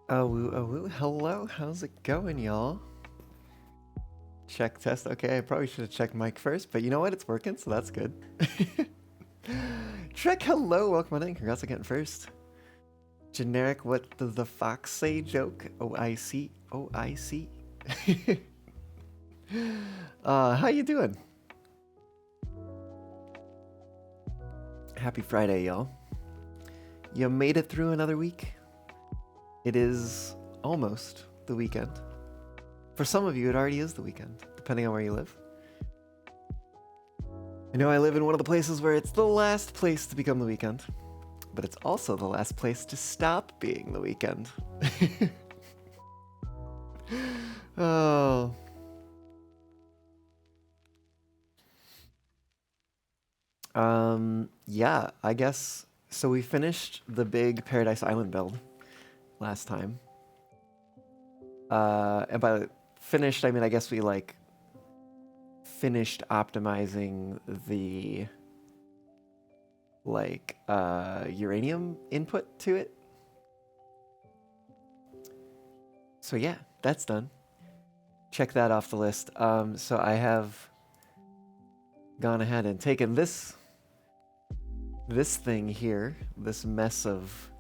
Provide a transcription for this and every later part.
Hello, how's it going, y'all? Check test. Okay, I probably should have checked mic first, but you know what? It's working, so that's good. Trek, hello, welcome on in. Congrats on getting first. Generic, what does the fox say joke? Oh, I see. Oh, I see. How you doing? Happy Friday, y'all. You made it through another week. It is almost the weekend. For some of you, it already is the weekend, depending on where you live. I know I live in one of the places where it's the last place to become the weekend, but it's also the last place to stop being the weekend. Oh. Yeah, I guess. So we finished the big Paradise Island build last time. And by finished, I mean, I guess we finished optimizing the uranium input to it. So yeah, that's done. Check that off the list. So I have gone ahead and taken this thing here, this mess of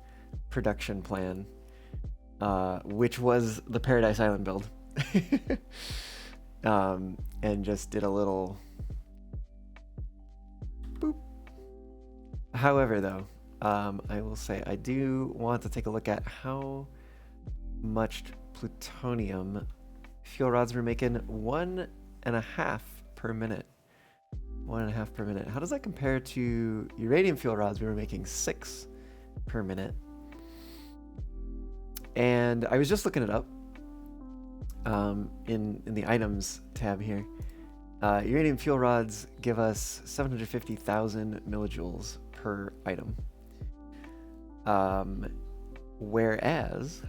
production plan, which was the Paradise Island build, and just did a little boop. However, though, I will say I do want to take a look at how much plutonium fuel rods we're making. 1.5 per minute. 1.5 per minute. How does that compare to uranium fuel rods? We were making 6 per minute. And I was just looking it up in the items tab here. Uranium fuel rods give us 750,000 millijoules per item. Whereas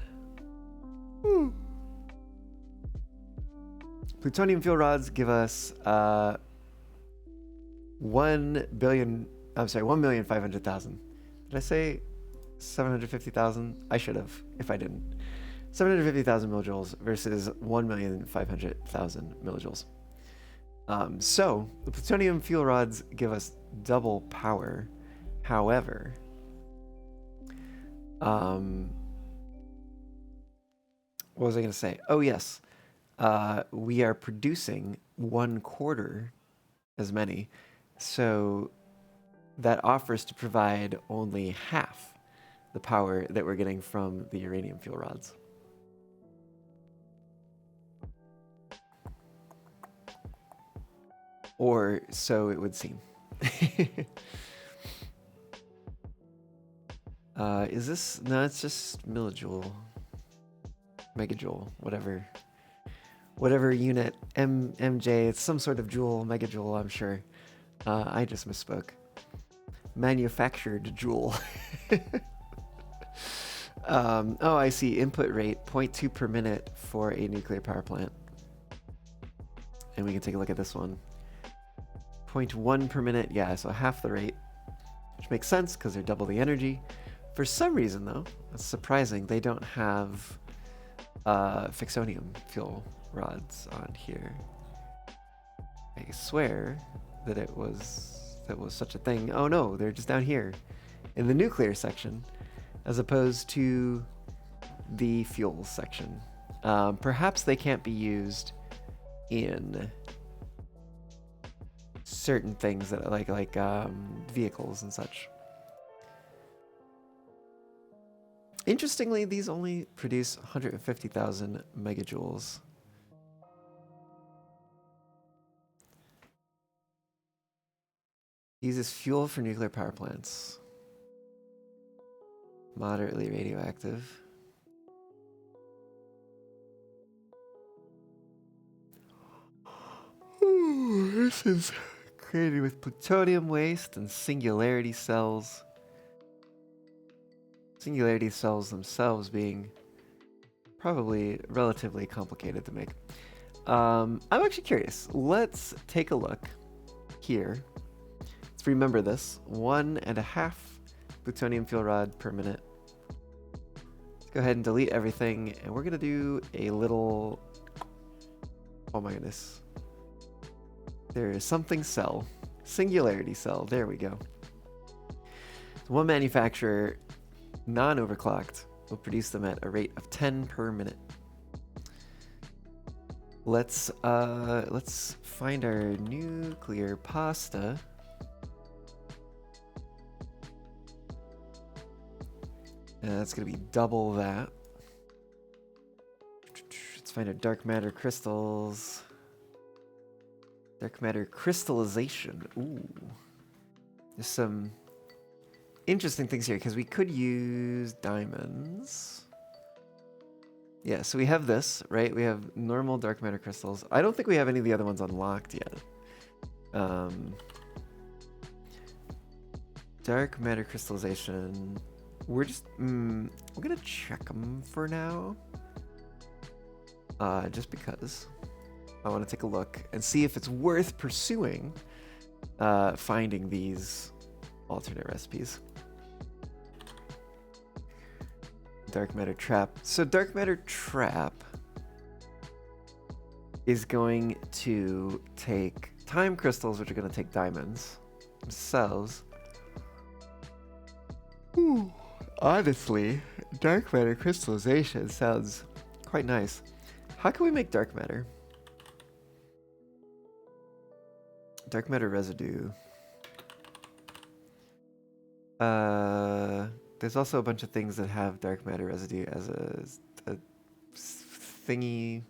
plutonium fuel rods give us 1,500,000. Did I say 750,000? I should have, if I didn't. 750,000 millijoules versus 1,500,000 millijoules. So the plutonium fuel rods give us double power. However, what was I going to say? Oh, yes. We are producing 1/4 as many. So that offers to provide only half the power that we're getting from the uranium fuel rods. Or so it would seem. Is this? No, it's just millijoule, megajoule, whatever unit. MJ, it's some sort of joule, megajoule, I'm sure. I just misspoke. Manufactured joule. Oh, I see. Input rate 0.2 per minute for a nuclear power plant. And we can take a look at this one. 0.1 per minute. Yeah, so half the rate, which makes sense because they're double the energy. For some reason, though, that's surprising, they don't have fixonium fuel rods on here. I swear that it was such a thing. Oh no, they're just down here in the nuclear section as opposed to the fuels section. Perhaps they can't be used in certain things that like vehicles and such. Interestingly, these only produce 150,000 megajoules. Uses fuel for nuclear power plants. Moderately radioactive. Ooh, this is created with plutonium waste and singularity cells. Singularity cells themselves being probably relatively complicated to make. I'm actually curious. Let's take a look here. Let's remember this. 1.5 plutonium fuel rod per minute. go ahead and delete everything, and we're gonna do a little, oh my goodness. There is something cell. Singularity cell, there we go. So one manufacturer, non-overclocked, will produce them at a rate of 10 per minute. Let's find our nuclear pasta. And that's gonna be double that. Let's find our dark matter crystals. Dark matter crystallization. Ooh. There's some interesting things here because we could use diamonds. Yeah, so we have this, right? We have normal dark matter crystals. I don't think we have any of the other ones unlocked yet. Dark matter crystallization. We're just, we're gonna check them for now. Just because I want to take a look and see if it's worth pursuing finding these alternate recipes. Dark matter trap. So dark matter trap is going to take time crystals, which are going to take diamonds themselves. Ooh, honestly, dark matter crystallization sounds quite nice. How can we make dark matter? Dark matter residue. There's also a bunch of things that have dark matter residue as a thingy.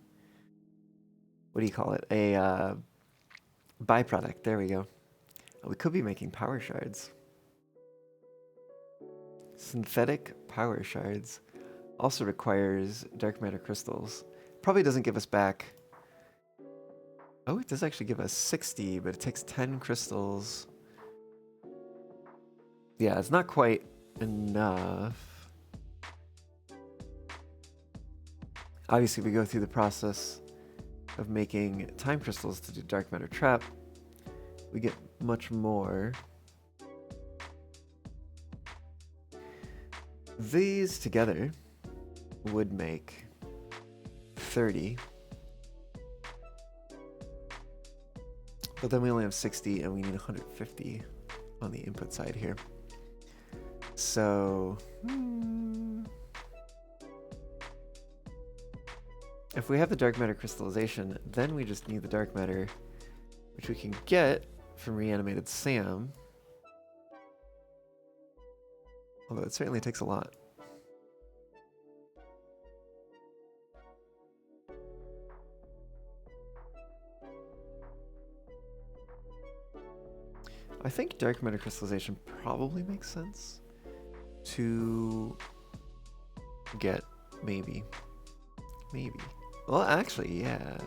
What do you call it? A byproduct. There we go. Oh, we could be making power shards. Synthetic power shards also requires dark matter crystals. Probably doesn't give us back. Oh, it does actually give us 60, but it takes 10 crystals. Yeah, it's not quite enough. Obviously, we go through the process of making time crystals to do dark matter trap. We get much more. These together would make 30. But then we only have 60 and we need 150 on the input side here. So, if we have the dark matter crystallization, then we just need the dark matter, which we can get from reanimated Sam. Although it certainly takes a lot. I think dark matter crystallization probably makes sense to get, maybe. Well, actually, yeah.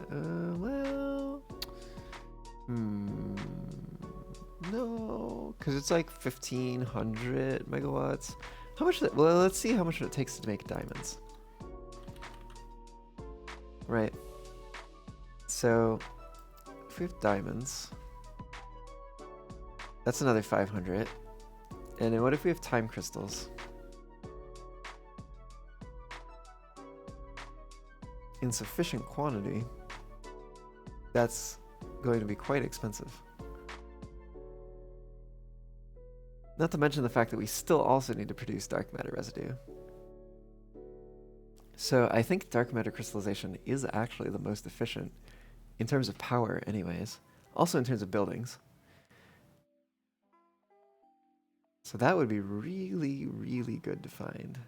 No, because it's like 1,500 megawatts. How much? Well, let's see how much it takes to make diamonds. Right. So, if we have diamonds, that's another 500. And then what if we have time crystals? In sufficient quantity, that's going to be quite expensive. Not to mention the fact that we still also need to produce dark matter residue. So I think dark matter crystallization is actually the most efficient in terms of power anyways. Also in terms of buildings. So that would be really, really good to find.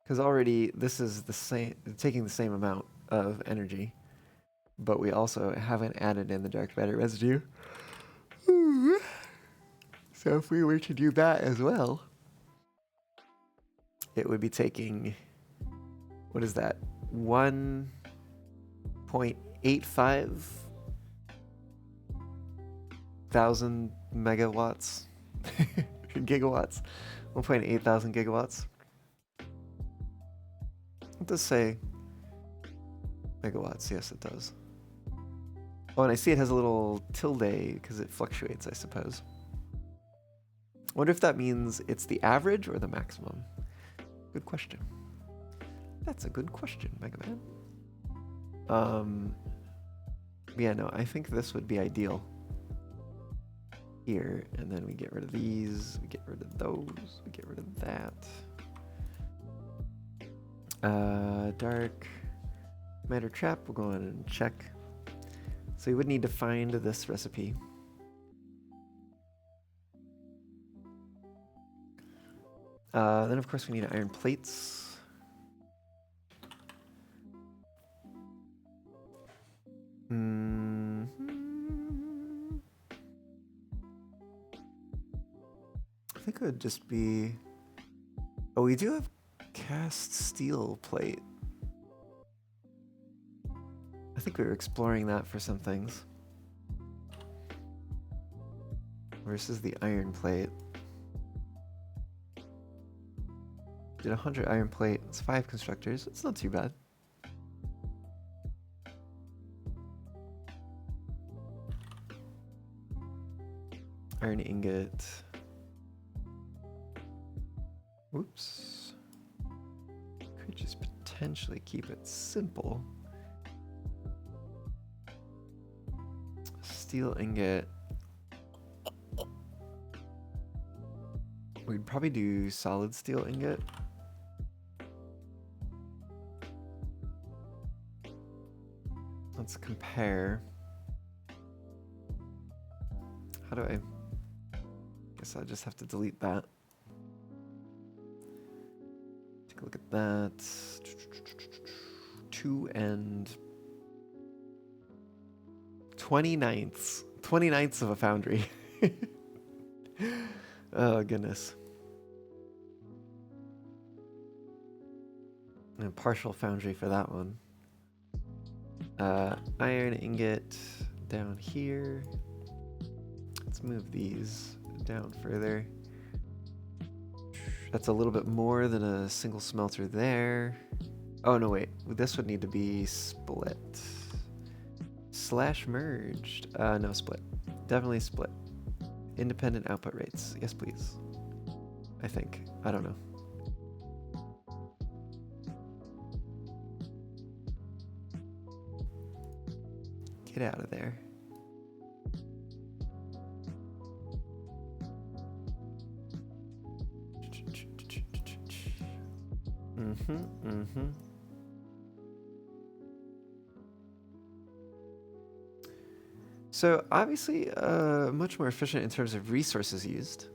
Because already this is the same, taking the same amount of energy, but we also haven't added in the dark matter residue. So if we were to do that as well, it would be taking, what is that? 1.85 thousand megawatts, gigawatts, 1.8 thousand gigawatts. It does say megawatts, yes it does. Oh, and I see it has a little tilde because it fluctuates, I suppose. I wonder if that means it's the average or the maximum. Good question. That's a good question, Mega Man. Yeah, no, I think this would be ideal. Here, and then we get rid of these, we get rid of those, we get rid of that. Dark matter trap, we'll go on and check. So we would need to find this recipe. Then of course we need iron plates. I think it would just be... Oh, we do have cast steel plate. I think we were exploring that for some things. Versus the iron plate. Did 100 iron plate. It's 5 constructors. It's not too bad. Iron ingot. Whoops. Could just potentially keep it simple. Steel ingot. We'd probably do solid steel ingot. Let's compare. How do I... Guess I'll just have to delete that. Take a look at that. 2 and 29ths. 29ths of a foundry. Oh, goodness. And a partial foundry for that one. Iron ingot down here. Let's move these down further. That's a little bit more than a single smelter there. Oh, no, wait. This would need to be split. Slash merged. No, split. Definitely split. Independent output rates. Yes, please. I think. I don't know. Get out of there. So obviously, much more efficient in terms of resources used.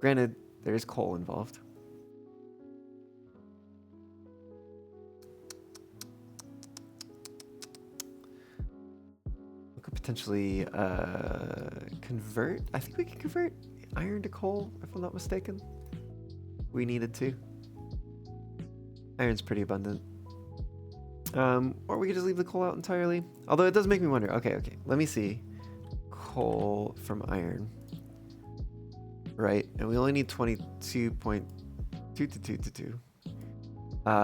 Granted, there is coal involved. We could potentially convert. I think we can convert iron to coal, if I'm not mistaken. We needed to. Iron's pretty abundant. Or we could just leave the coal out entirely. Although it does make me wonder. Okay, let me see. Coal from iron. Right, and we only need 22.22222.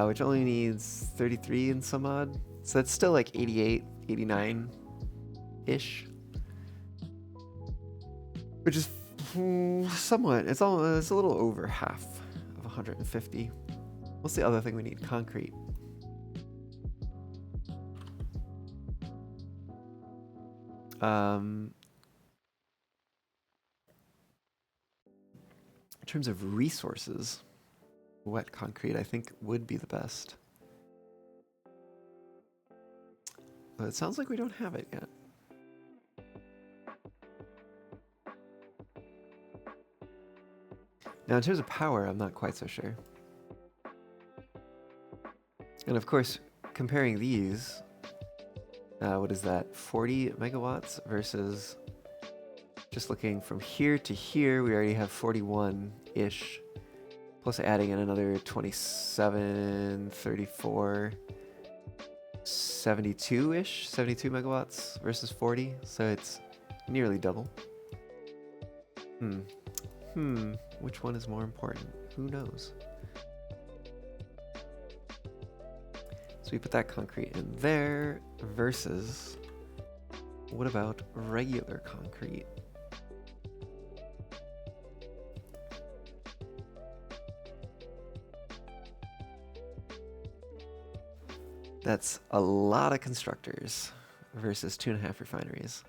Which only needs 33 and some odd. So that's still like 88, 89-ish. Which is somewhat, it's a little over half of 150. What's the other thing we need? Concrete. In terms of resources, wet concrete I think would be the best. But it sounds like we don't have it yet. Now in terms of power, I'm not quite so sure. And of course, comparing these, what is that, 40 megawatts versus just looking from here to here, we already have 41-ish, plus adding in another 27, 34, 72-ish, 72 megawatts versus 40, so it's nearly double. Which one is more important? Who knows? So we put that concrete in there versus, what about regular concrete? That's a lot of constructors versus 2.5 refineries.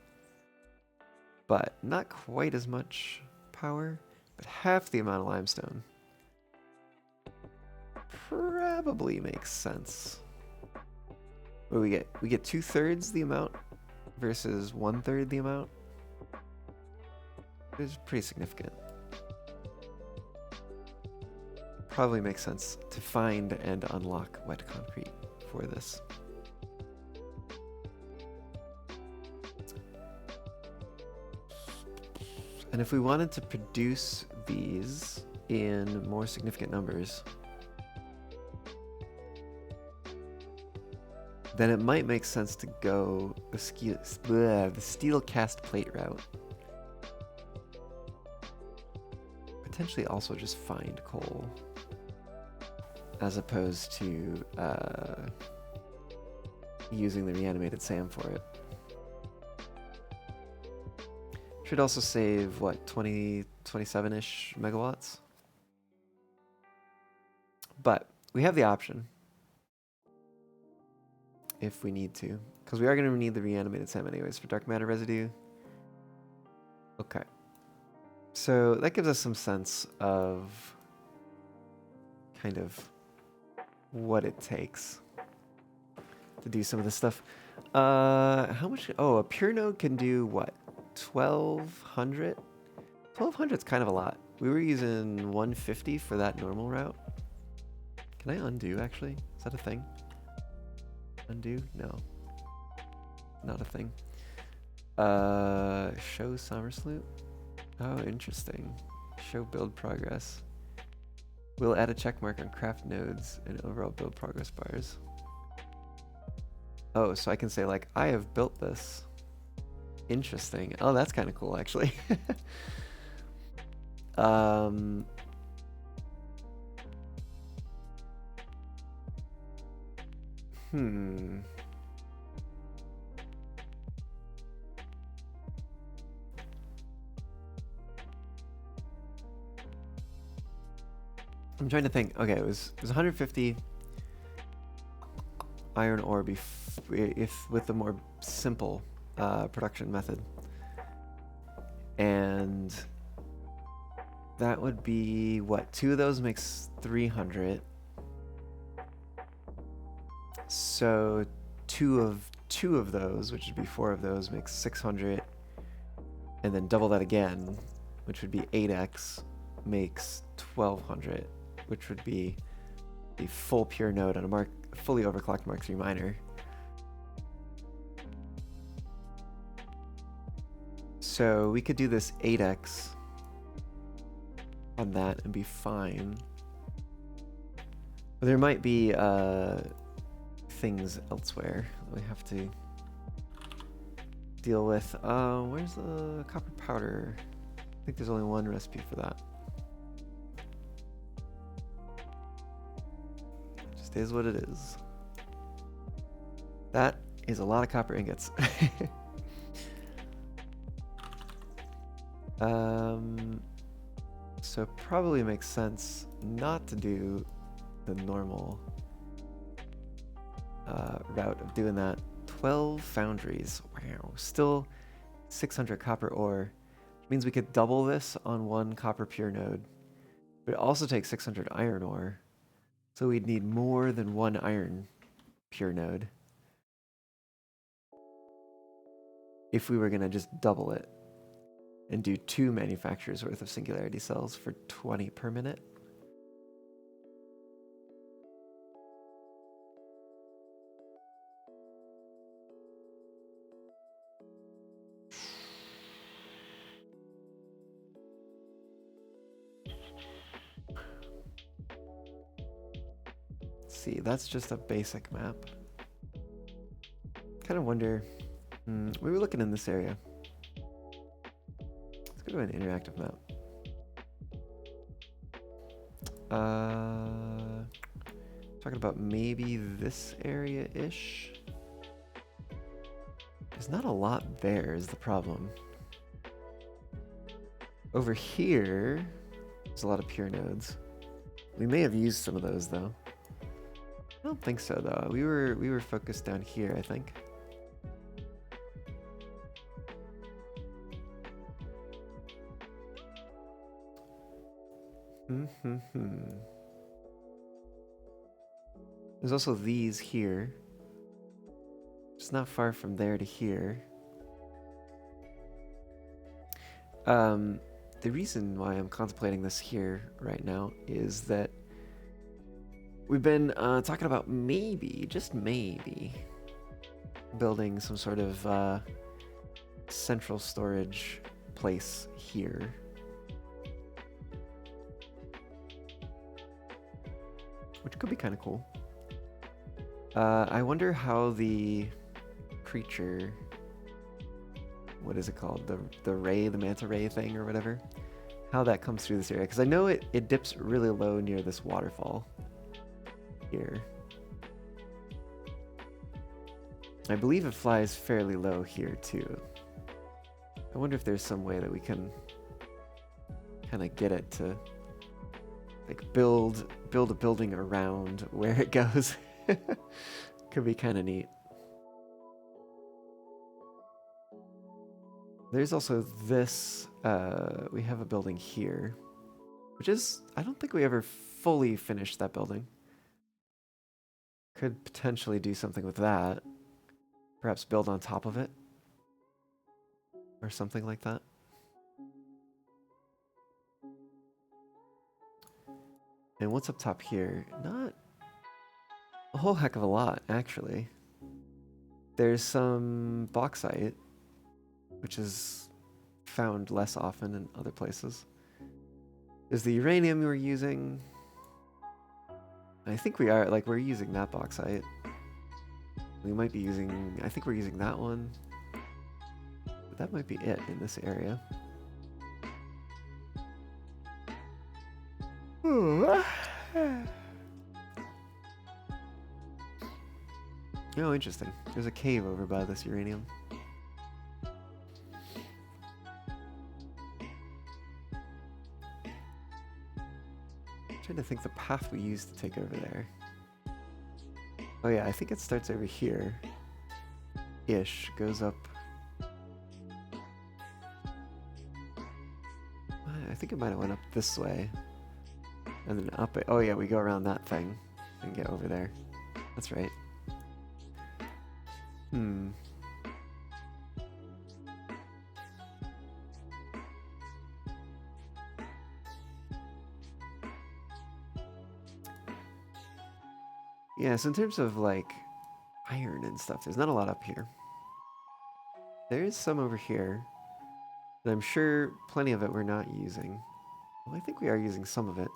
But not quite as much power, but half the amount of limestone. Probably makes sense. What do we get? We get 2/3 the amount versus 1/3 the amount. It's pretty significant. Probably makes sense to find and unlock wet concrete for this. And if we wanted to produce these in more significant numbers, then it might make sense to go the steel cast plate route. Potentially also just find coal, as opposed to using the reanimated SAM for it. Should also save, what, 27-ish megawatts? But we have the option if we need to, because we are going to need the reanimated SAM anyways for dark matter residue. Okay. So that gives us some sense of kind of what it takes to do some of this stuff. How much? Oh, a pure node can do what? 1200? 1200 is kind of a lot. We were using 150 for that normal route. Can I undo actually? Is that a thing? Undo? No. Not a thing. Show Somersloop? Oh, interesting. Show build progress. We'll add a check mark on craft nodes and overall build progress bars. Oh, so I can say like, I have built this. Interesting. Oh, that's kind of cool actually. I'm trying to think. Okay, it was 150 iron ore if with the more simple production method, and that would be what, 2 of those makes 300. So two of those, which would be 4 of those, makes 600, and then double that again, which would be 8x, makes 1200, which would be the full pure node on a fully overclocked Mark III miner. So we could do this 8x on that and be fine. But there might be things elsewhere we have to deal with. Where's the copper powder? I think there's only one recipe for that. Just is what it is. That is a lot of copper ingots. So probably makes sense not to do the normal route of doing that. 12 foundries. Wow. Still 600 copper ore. Which means we could double this on one copper pure node. But it also takes 600 iron ore. So we'd need more than one iron pure node if we were going to just double it and do 2 manufacturers worth of singularity cells for 20 per minute. Let's see, that's just a basic map. Kind of wonder, we were looking in this area. Let's go to an interactive map. Talking about maybe this area-ish. There's not a lot there is the problem. Over here, there's a lot of pure nodes. We may have used some of those though. I don't think so though. We were focused down here, I think. There's also these here. It's not far from there to here. The reason why I'm contemplating this here right now is that we've been talking about maybe, just maybe, building some sort of central storage place here. Which could be kind of cool. I wonder how the creature, what is it called? The manta ray thing or whatever, how that comes through this area. Because I know it dips really low near this waterfall here. I believe it flies fairly low here too. I wonder if there's some way that we can kind of get it to like build a building around where it goes. Could be kind of neat. There's also this, we have a building here, which is, I don't think we ever fully finished that building. Could potentially do something with that. Perhaps build on top of it. Or something like that. And what's up top here? Not a whole heck of a lot, actually. There's some bauxite, which is found less often in other places. There's the uranium we're using. I think we're using that bauxite. We might be using, I think we're using that one. But that might be it in this area. Oh, interesting. There's a cave over by this uranium. I'm trying to think the path we used to take over there. Oh yeah, I think it starts over here. Ish, goes up. I think it might have went up this way. And then up it. Oh yeah, we go around that thing and get over there. That's right. Yeah, so in terms of like iron and stuff, there's not a lot up here. There is some over here. And I'm sure plenty of it we're not using. Well, I think we are using some of it.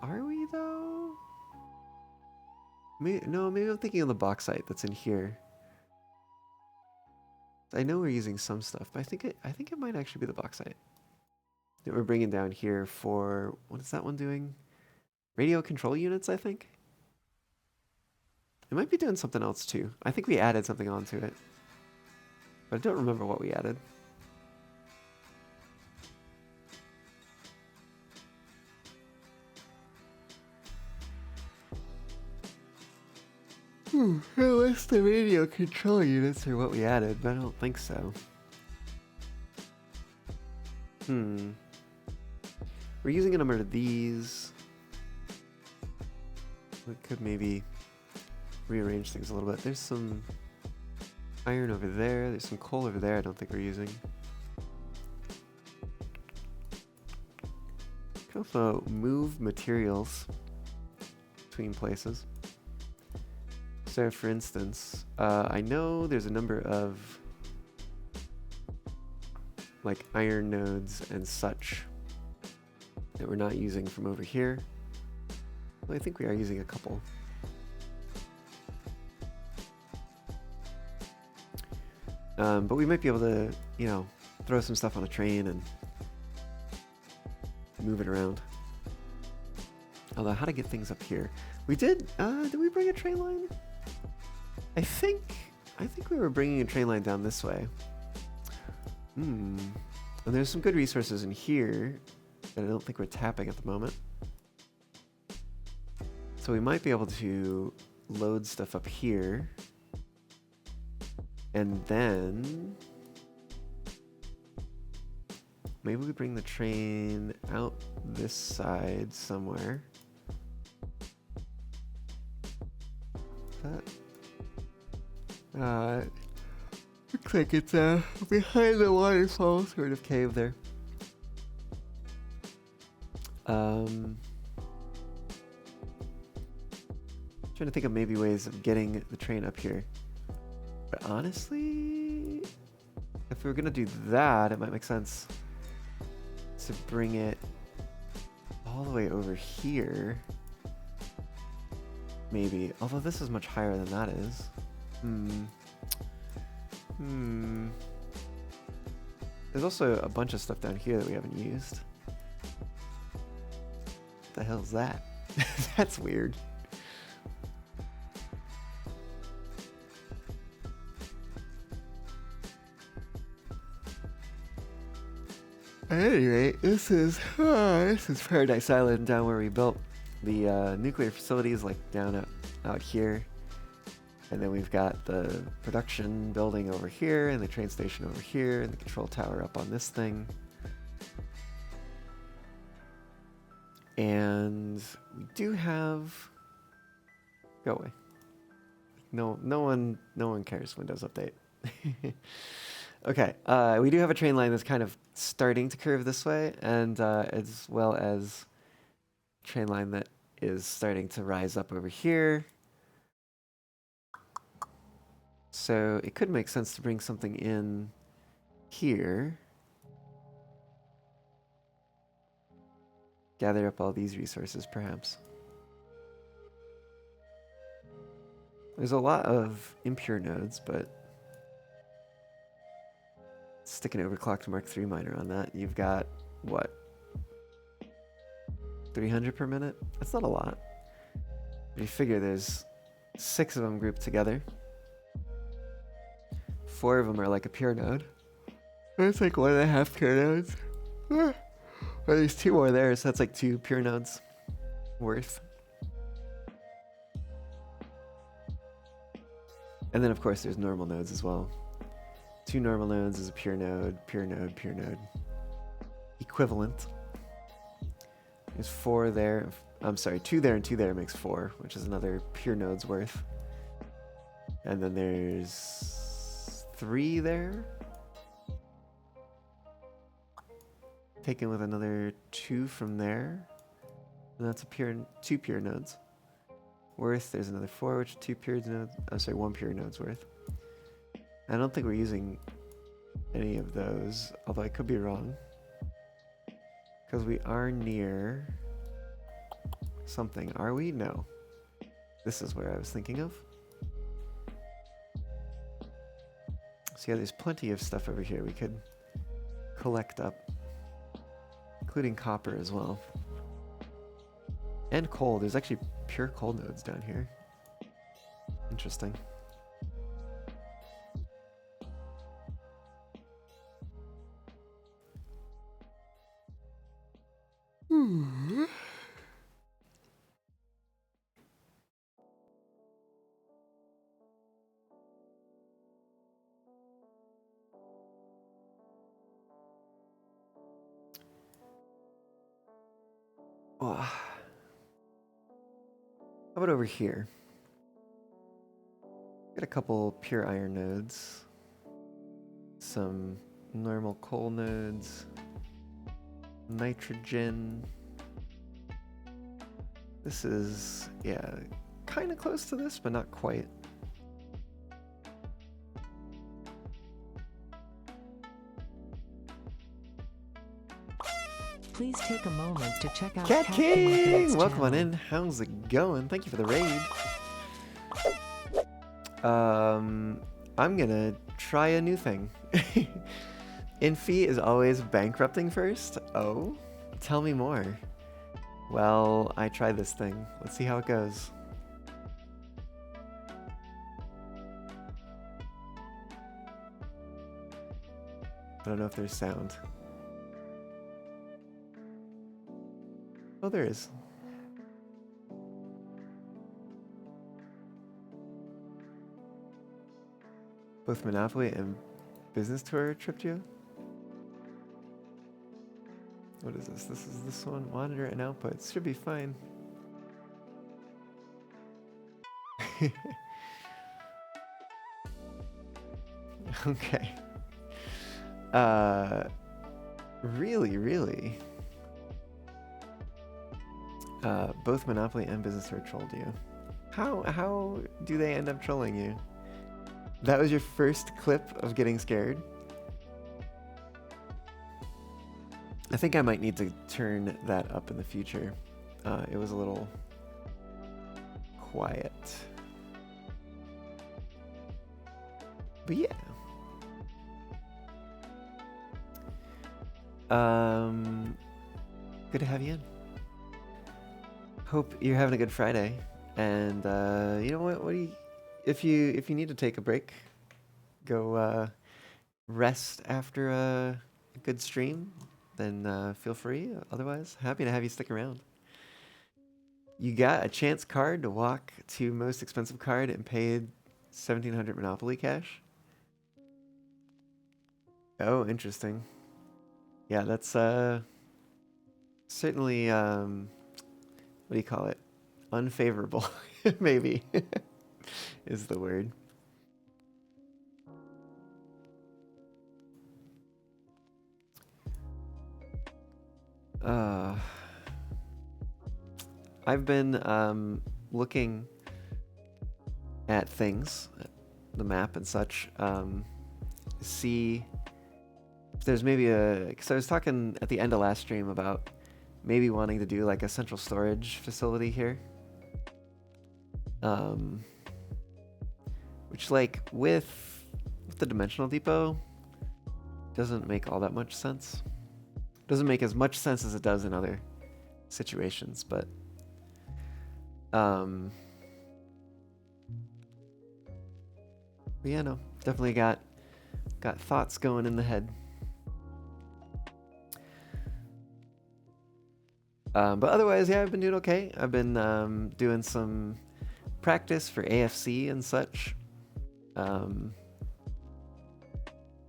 Are we though? No, maybe I'm thinking of the bauxite that's in here. I know we're using some stuff, but I think it might actually be the bauxite that we're bringing down here for, what is that one doing? Radio control units, I think. It might be doing something else too. I think we added something onto it, but I don't remember what we added. Unless the radio control units are what we added, but I don't think so. We're using a number of these. We could maybe rearrange things a little bit. There's some iron over there. There's some coal over there I don't think we're using. Can also move materials between places. So for instance, I know there's a number of like iron nodes and such that we're not using from over here. Well, I think we are using a couple. But we might be able to, you know, throw some stuff on a train and move it around. Although, how to get things up here? We did we bring a train line? I think we were bringing a train line down this way. And there's some good resources in here that I don't think we're tapping at the moment. So we might be able to load stuff up here. And then maybe we bring the train out this side somewhere. Looks like it's behind the waterfall sort of cave there. Trying to think of maybe ways of getting the train up here. But honestly, if we were gonna do that, it might make sense to bring it all the way over here. Maybe, although this is much higher than that is. There's also a bunch of stuff down here that we haven't used. What the hell is that? That's weird. At any rate, this is Paradise Island down where we built the nuclear facilities, like down out here. And then we've got the production building over here, and the train station over here, and the control tower up on this thing. And we do have... Go away. No one cares. Windows Update. Okay, we do have a train line that's kind of starting to curve this way, and as well as a train line that is starting to rise up over here. So it could make sense to bring something in here. Gather up all these resources, perhaps. There's a lot of impure nodes, but stick an overclocked Mark III miner on that. You've got, what, 300 per minute? That's not a lot. You figure there's 6 of them grouped together. 4 of them are like a pure node. That's like 1.5 pure nodes. Or there's 2 more there, so that's like 2 pure nodes worth. And then of course there's normal nodes as well. 2 normal nodes is a pure node, pure node, pure node. Equivalent. There's 4 there. I'm sorry, 2 there and 2 there makes 4, which is another pure node's worth. And then there's 3 there. Taken with another 2 from there. And that's a 2 pure nodes. Worth, there's another 4, which is 2 pure nodes. I'm sorry, 1 pure node's worth. I don't think we're using any of those, although I could be wrong. Because we are near something. Are we? No. This is where I was thinking of. So yeah, there's plenty of stuff over here we could collect up. Including copper as well. And coal. There's actually pure coal nodes down here. Interesting. How about over here? Got a couple pure iron nodes. Some normal coal nodes. Nitrogen. This is, yeah, kind of close to this, but not quite. Please take a moment to check out Cat King! Welcome channel. on in. How's it going? Thank you for the raid. I'm gonna try a new thing. Infi is always bankrupting first? Oh? Tell me more. Well, I tried this thing. Let's see how it goes. I don't know if there's sound. Oh, there is. Both Monopoly and Business Tour tripped you? What is this? This is this one. Monitor and outputs. Should be fine. Okay. Really? Both Monopoly and Business Tour trolled you. How do they end up trolling you? That was your first clip of getting scared? I think I might need to turn that up in the future. It was a little quiet. But yeah. Good to have you in. Hope you're having a good Friday. And you know what? If you need to take a break, go rest after a good stream, then feel free. Otherwise, happy to have you stick around. You got a chance card to walk to most expensive card and paid 1,700 Monopoly cash. Oh, interesting. Yeah, that's certainly what do you call it? Unfavorable, maybe, is the word. I've been looking at things, the map and such, see if there's maybe because I was talking at the end of last stream about maybe wanting to do like a central storage facility here. Which like with the dimensional depot doesn't make all that much sense. Doesn't make as much sense as it does in other situations, but yeah, no, definitely got thoughts going in the head. But otherwise, yeah, I've been doing okay. I've been doing some practice for AFC and such.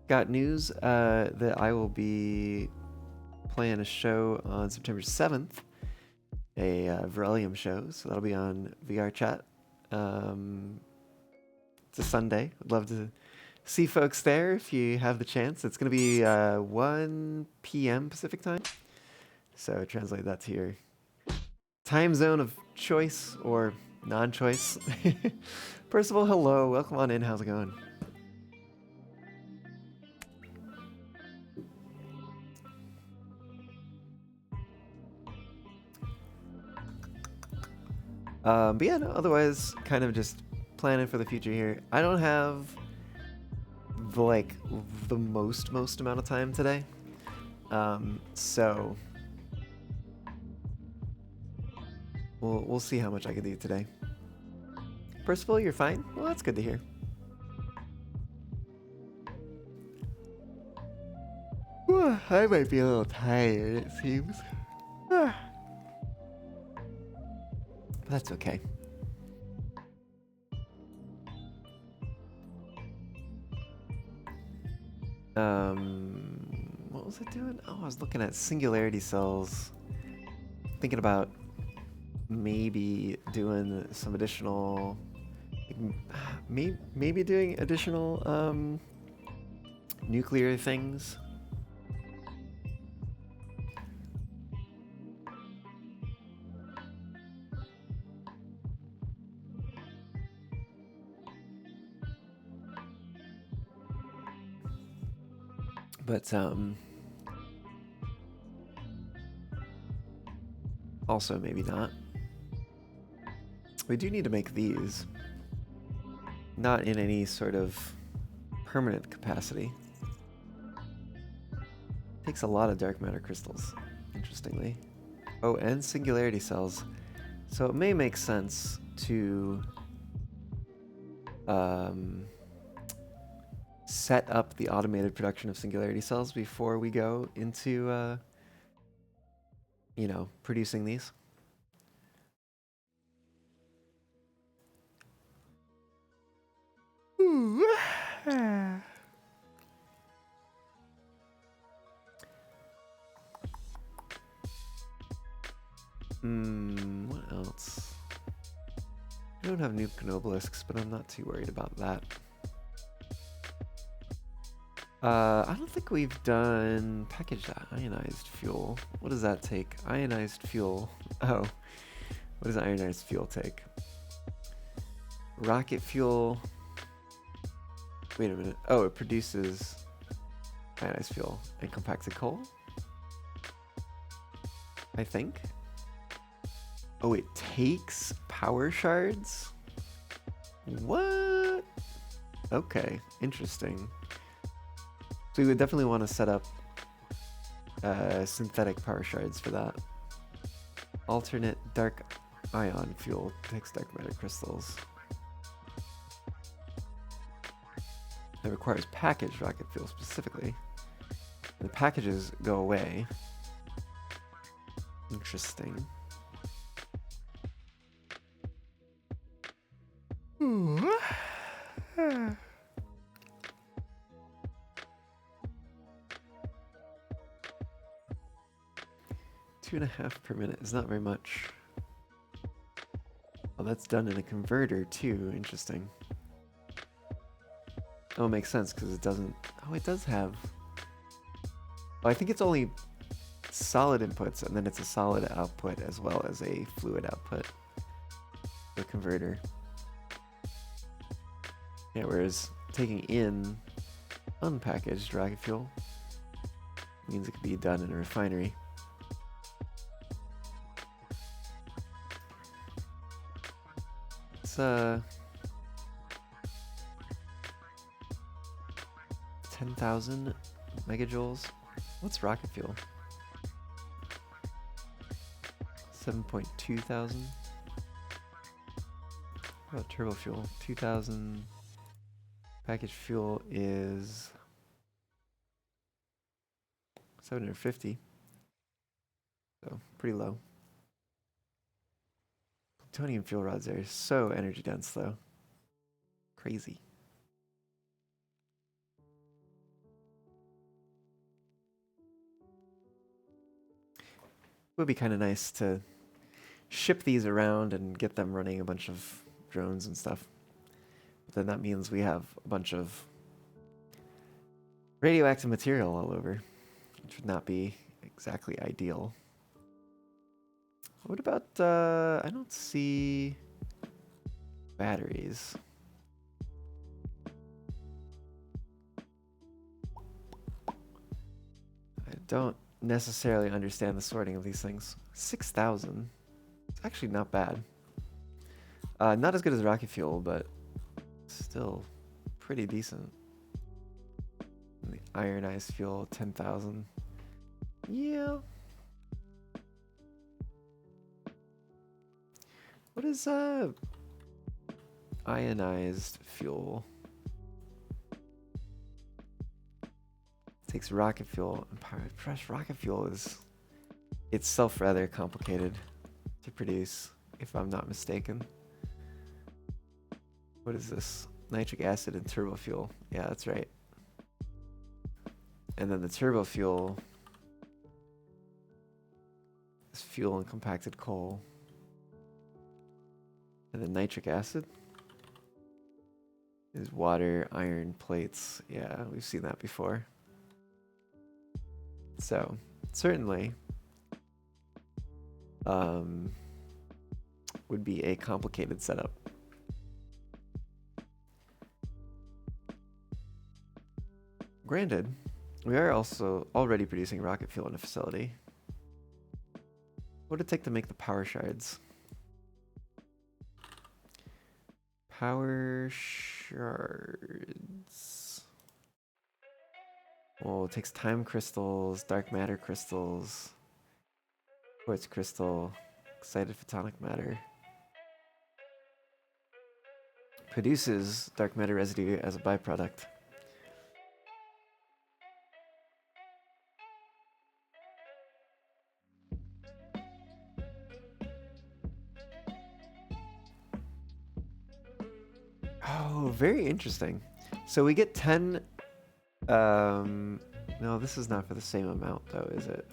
Got news that I will be playing a show on September 7th, a Verelium show, so that'll be on VR chat. It's a Sunday. I'd love to see folks there if you have the chance. It's going to be 1 p.m. Pacific time. So translate that to your time zone of choice or non-choice. Percival, hello. Welcome on in. How's it going? But yeah, no, otherwise, kind of just planning for the future here. I don't have the most amount of time today. So we'll see how much I can do today. Percival, you're fine? Well, that's good to hear. I might be a little tired, it seems. That's okay. What was I doing? Oh, I was looking at singularity cells. Thinking about maybe doing some additional, maybe doing additional nuclear things. But also maybe not. We do need to make these. Not in any sort of permanent capacity. Takes a lot of dark matter crystals, interestingly. Oh, and singularity cells. So it may make sense to set up the automated production of singularity cells before we go into, you know, producing these. What What else? I don't have nuke obelisks, but I'm not too worried about that. I don't think we've done packaged ionized fuel. What does that take? Ionized fuel. Oh, what does ionized fuel take? Rocket fuel. Wait a minute. Oh, it produces ionized fuel and compacted coal? I think. Oh, it takes power shards? What? Okay, interesting. So we would definitely want to set up synthetic power shards for that. Alternate dark ion fuel takes dark matter crystals. It requires packaged rocket fuel specifically. The packages go away. Interesting. 2.5 per minute is not very much. Oh, that's done in a converter too. Interesting. Oh, it makes sense because it doesn't. Oh, it does have. Oh, I think it's only solid inputs and then it's a solid output as well as a fluid output. The converter. Yeah, whereas taking in unpackaged rocket fuel means it could be done in a refinery. It's 10,000 megajoules. What's rocket fuel? 7.2 thousand. What about turbo fuel? 2,000. Packaged fuel is 750. So pretty low. Plutonium fuel rods are so energy dense though. Crazy. It would be kind of nice to ship these around and get them running a bunch of drones and stuff. But then that means we have a bunch of radioactive material all over, which would not be exactly ideal. What about, I don't see batteries. I don't necessarily understand the sorting of these things. 6,000. It's actually not bad. Not as good as rocket fuel, but still pretty decent. And the ironized fuel, 10,000. Yeah. What is ionized fuel? Takes rocket fuel and power. Rocket fuel is itself rather complicated to produce, if I'm not mistaken. What is this? Nitric acid and turbo fuel. Yeah, that's right. And then the turbo fuel is fuel and compacted coal. And then nitric acid is water, iron, plates. Yeah, we've seen that before. So, certainly would be a complicated setup. Granted, we are also already producing rocket fuel in a facility. What would it take to make the power shards? Power shards. Well, it takes time crystals, dark matter crystals, quartz crystal, excited photonic matter. Produces dark matter residue as a byproduct. Oh, very interesting. So we get 10. No, this is not for the same amount, though, is it?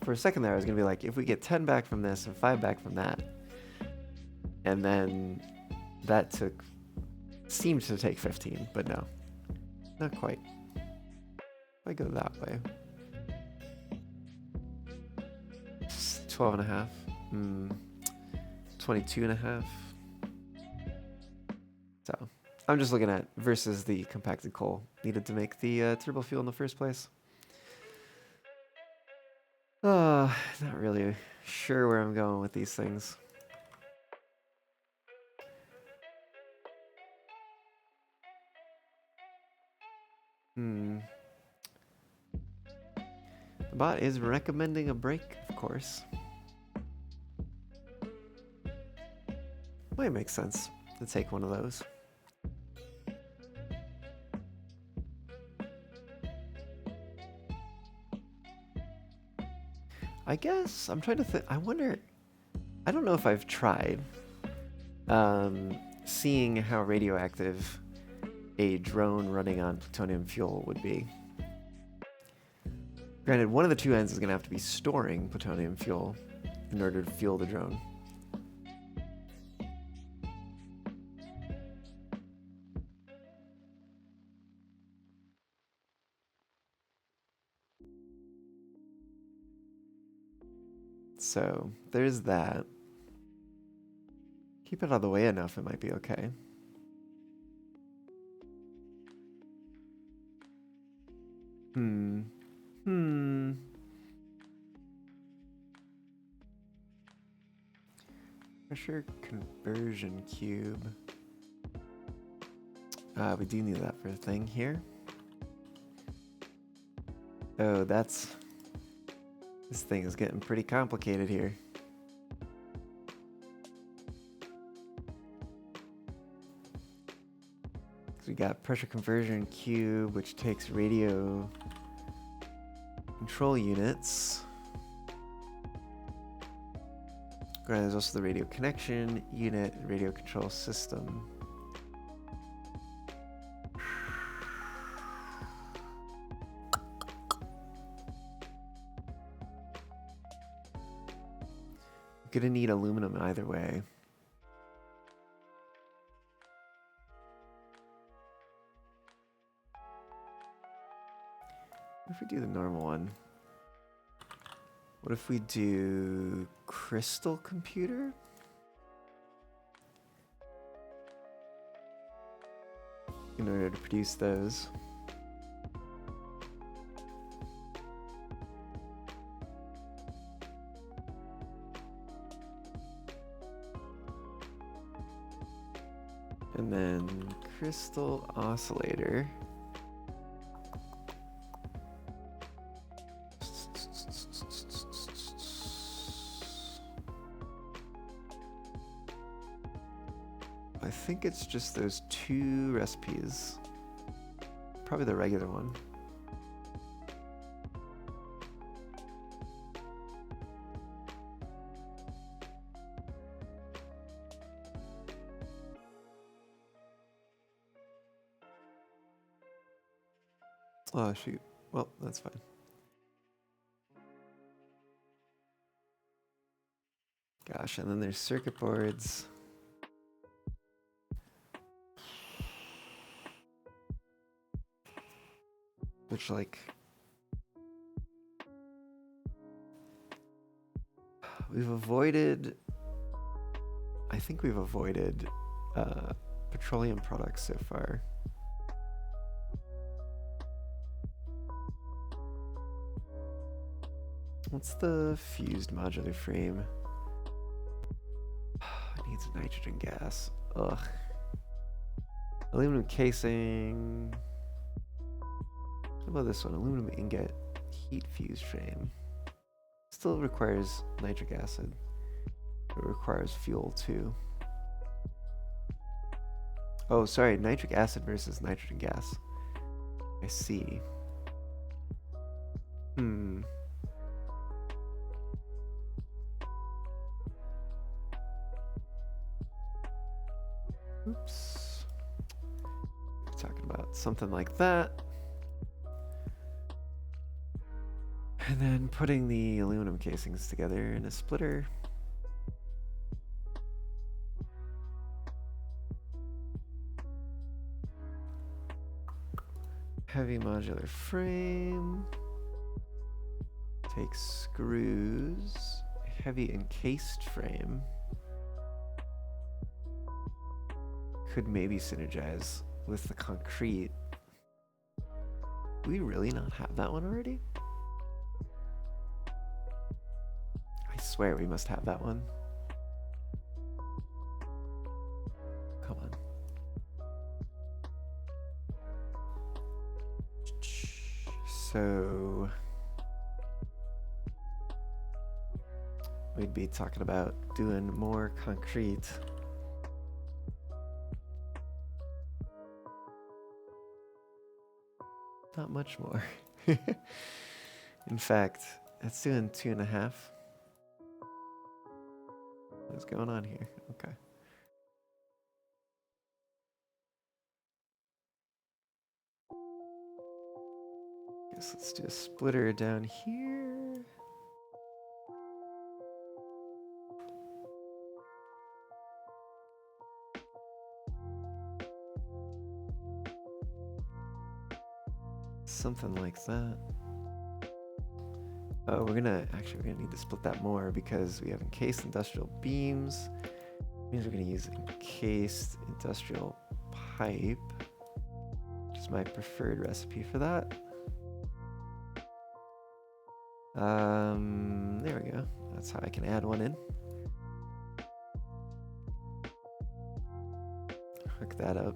For a second there, I was going to be like, if we get 10 back from this and 5 back from that, and then that seemed to take 15, but no, not quite. If I go that way, 12 and a half, 22 and a half. So I'm just looking at versus the compacted coal needed to make the turbo fuel in the first place. Not really sure where I'm going with these things. The bot is recommending a break, of course. Might make sense to take one of those. I guess I'm trying to think. I wonder. I don't know if I've tried seeing how radioactive a drone running on plutonium fuel would be. Granted, one of the two ends is going to have to be storing plutonium fuel in order to fuel the drone. So there's that. Keep it out of the way enough, it might be okay. Pressure conversion cube. We do need that for a thing here. Oh, this thing is getting pretty complicated here. We got pressure conversion cube, which takes radio control units. There's also the radio connection unit, radio control system. Gonna need aluminum either way. What if we do the normal one? What if we do crystal computer? In order to produce those. And then crystal oscillator. I think it's just those two recipes. Probably the regular one. Oh, shoot. Well, that's fine. Gosh, and then there's circuit boards. Which, like, I think we've avoided petroleum products so far. What's the fused modular frame? It needs nitrogen gas. Ugh. Aluminum casing. How about this one? Aluminum ingot heat fused frame. Still requires nitric acid. It requires fuel too. Oh, sorry. Nitric acid versus nitrogen gas. I see. Oops. We're talking about something like that. And And then putting the aluminum casings together in a splitter. Heavy modular frame. Take screws. Heavy encased frame. Could maybe synergize with the concrete. Do we really not have that one already? I swear we must have that one. Come on. So we'd be talking about doing more concrete. Not much more. In fact, it's doing 2.5. What's going on here? Okay. Guess let's do a splitter down here. Something like that. Oh, we're gonna need to split that more because we have encased industrial beams. Means we're gonna use encased industrial pipe, which is my preferred recipe for that. There we go. That's how I can add one in. Hook that up.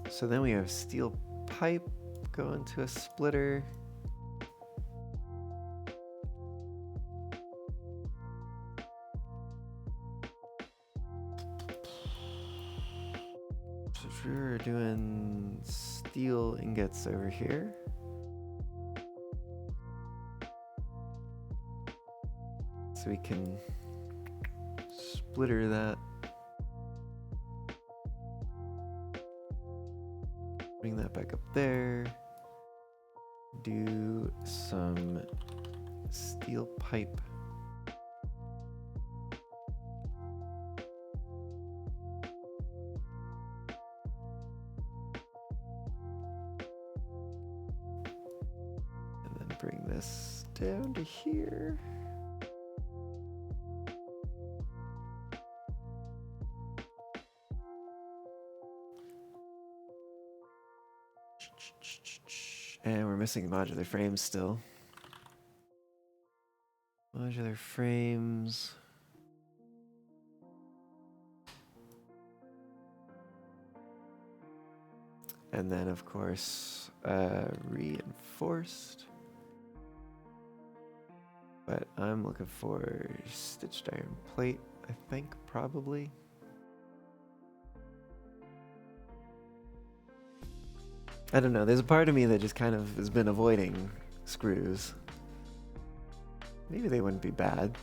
So then we have steel pipe go into a splitter. So we're doing steel ingots over here. So we can splitter that. Bring that back up there. Do some steel pipe. And then bring this down to here. And we're missing modular frames still. Modular frames. And then, of course, reinforced. But I'm looking for stitched iron plate, I think, probably. I don't know, there's a part of me that just kind of has been avoiding screws. Maybe they wouldn't be bad.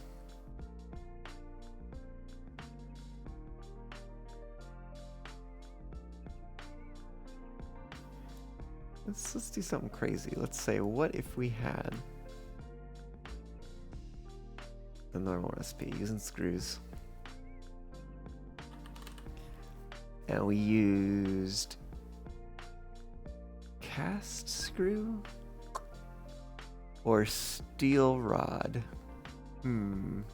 Let's do something crazy. Let's say, what if we had the normal recipe using screws? And we used cast screw or steel rod. What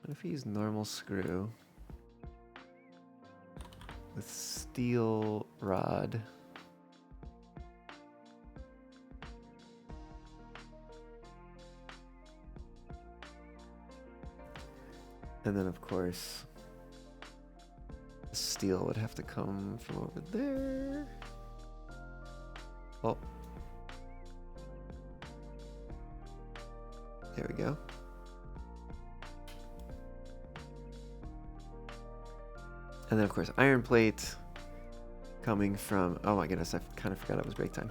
if we use normal screw with steel rod? And then, of course, steel would have to come from over there. Oh. There we go. And then, of course, iron plate coming from... Oh my goodness, I kind of forgot it was break time.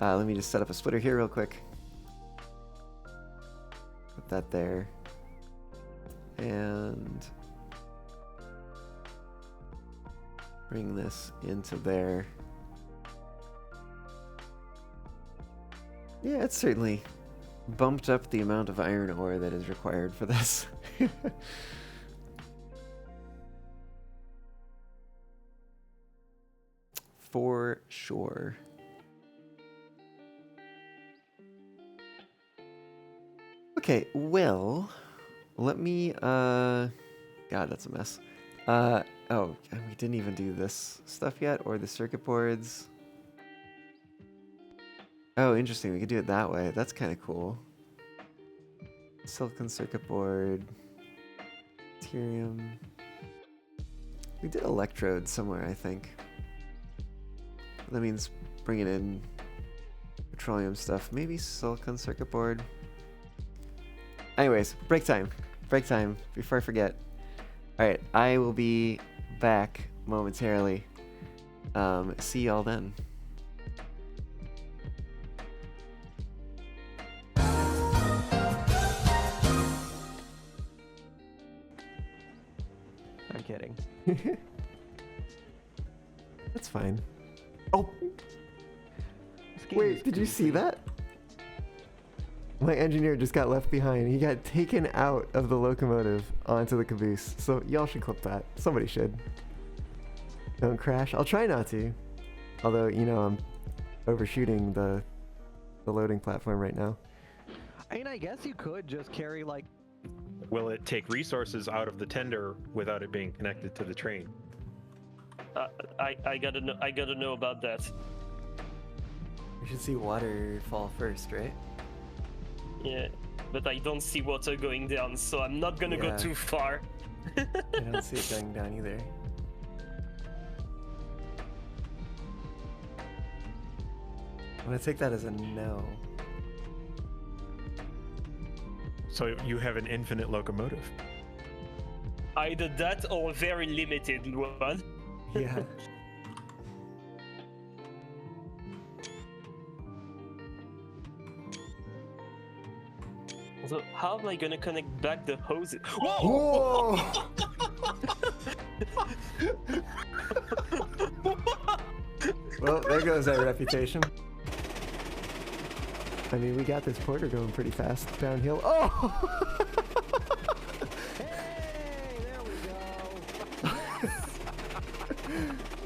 Let me just set up a splitter here real quick. Put that there. And Bring this into there. Yeah, it's certainly bumped up the amount of iron ore that is required for this. For sure. Okay, well, let me, God, that's a mess. Oh, we didn't even do this stuff yet, or the circuit boards. Oh, interesting, we could do it that way. That's kind of cool. Silicon circuit board. Deuterium. We did electrodes somewhere, I think. That means bringing in petroleum stuff. Maybe silicon circuit board. Anyways, break time. Break time, before I forget. Alright, I will be back momentarily. See y'all then. I'm kidding. That's fine. Oh! Wait, did you see that? My engineer just got left behind. He got taken out of the locomotive onto the caboose. So y'all should clip that. Somebody should. Don't crash. I'll try not to. Although, you know, I'm overshooting the loading platform right now. I mean, I guess you could just carry, like... Will it take resources out of the tender without it being connected to the train? I gotta know about that. We should see water fall first, right? Yeah, but I don't see water going down, so I'm not gonna go too far. I don't see it going down either. I'm gonna take that as a no. So you have an infinite locomotive. Either that or a very limited one. Yeah. So how am I gonna connect back the hoses? Whoa! Well, there goes our reputation. I mean, we got this porter going pretty fast downhill. Oh! Hey, there we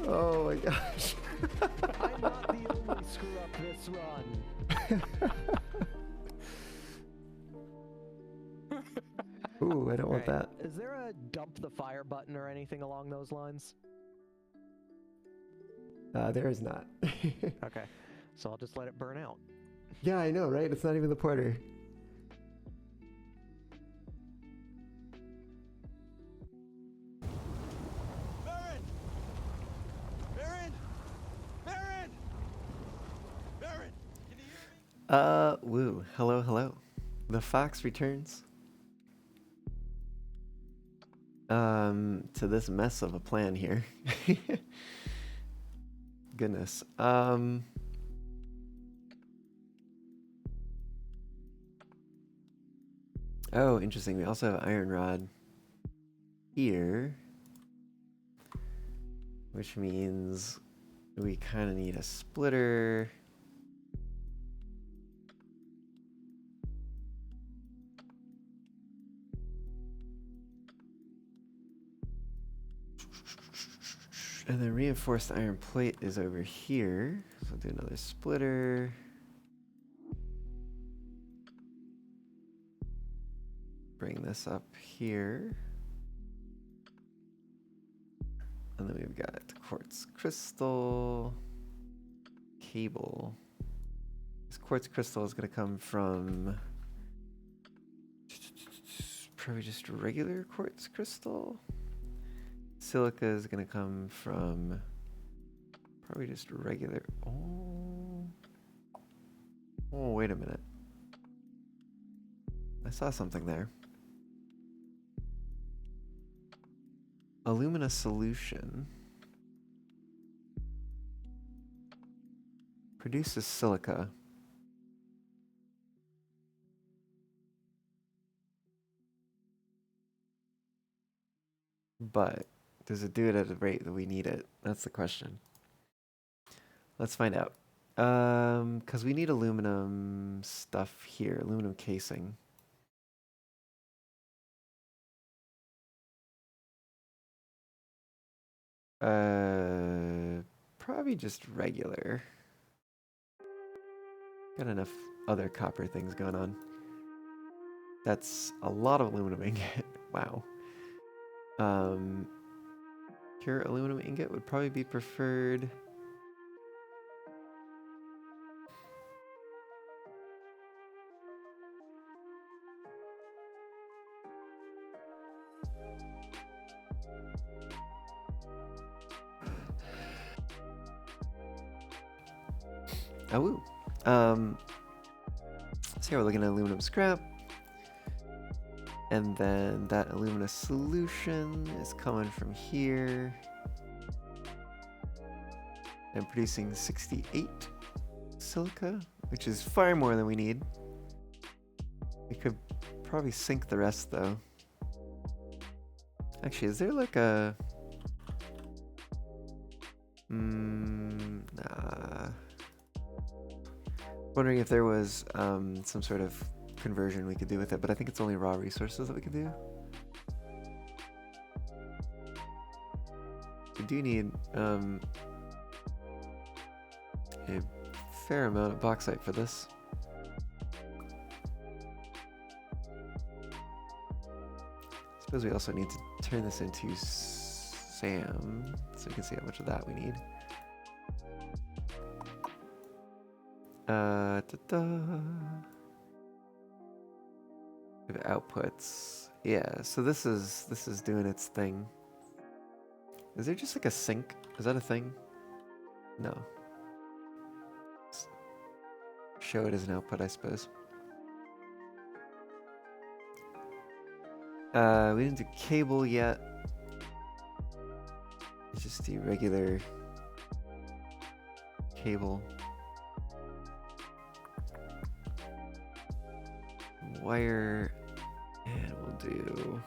go. Oh my gosh. I'm not the only screw up this run. Ooh, I don't want Alright, that. Is there a dump the fire button or anything along those lines? There is not. Okay, so I'll just let it burn out. Yeah, I know, right? It's not even the porter. Baron! Baron! Baron! Baron! Can you hear me? Woo. Hello, hello. The fox returns. To this mess of a plan here. Goodness. Oh, interesting. We also have iron rod here, which means we kind of need a splitter. And then reinforced iron plate is over here. So I'll do another splitter. Bring this up here. And then we've got quartz crystal cable. This quartz crystal is going to come from probably just regular quartz crystal. Silica is going to come from probably just regular. Oh, wait a minute. I saw something there. Alumina solution produces silica. But Does it do it at the rate that we need it? That's the question. Let's find out. Because we need aluminum stuff here, aluminum casing. Probably just regular. Got enough other copper things going on. That's a lot of aluminum ingot. Wow. Pure aluminum ingot would probably be preferred. Oh, woo. So here we're looking at aluminum scrap. And then that alumina solution is coming from here. And producing 68 silica, which is far more than we need. We could probably sink the rest though. Actually, is there like a... nah. Wondering if there was some sort of conversion we could do with it, but I think it's only raw resources that we could do. We do need a fair amount of bauxite for this. Suppose we also need to turn this into SAM, so we can see how much of that we need. We have outputs. Yeah, so this is doing its thing. Is there just like a sink? Is that a thing? No. Show it as an output, I suppose. We didn't do cable yet. It's just the regular cable. Wire, and we'll do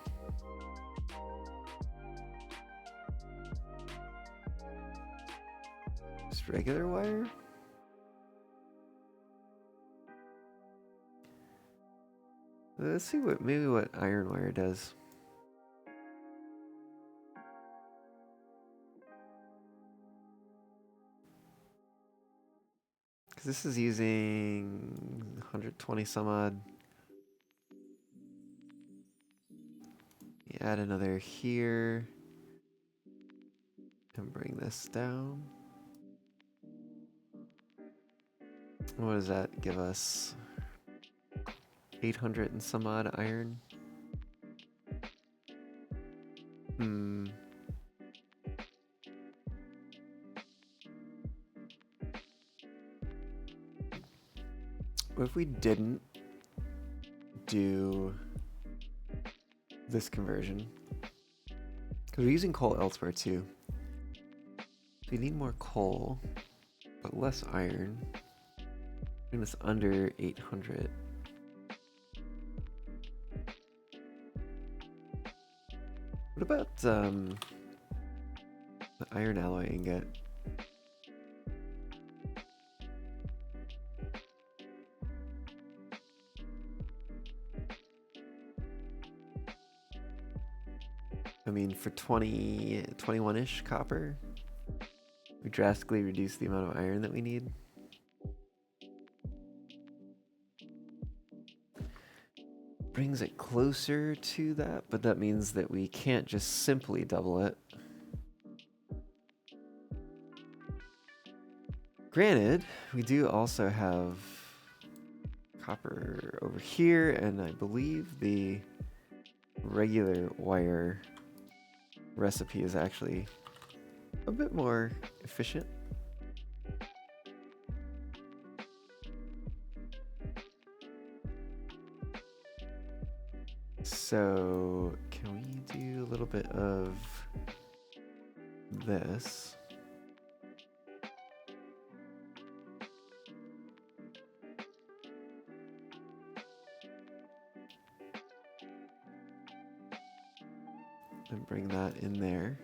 just regular wire. Let's see what iron wire does. Because this is using 120 some odd. Add another here and bring this down. What does that give us? 800 and some odd iron. What if we didn't do this conversion? Because we're using coal elsewhere too. We need more coal, but less iron. Bring this under 800. What about the iron alloy ingot? I mean, for 21-ish copper, we drastically reduce the amount of iron that we need. Brings it closer to that, but that means that we can't just simply double it. Granted, we do also have copper over here, and I believe the regular wire recipe is actually a bit more efficient. So can we do a little bit of this? And bring that in there.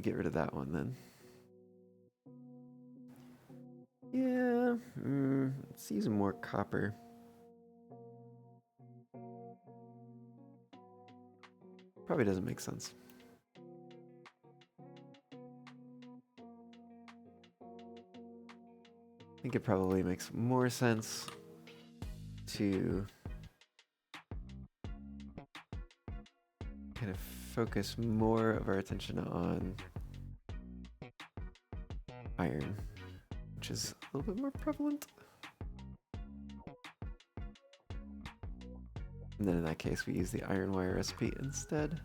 get rid of that one then. Yeah, let's use more copper. Probably doesn't make sense. I think it probably makes more sense to kind of focus more of our attention on iron, which is a little bit more prevalent. And then in that case, we use the iron wire recipe instead.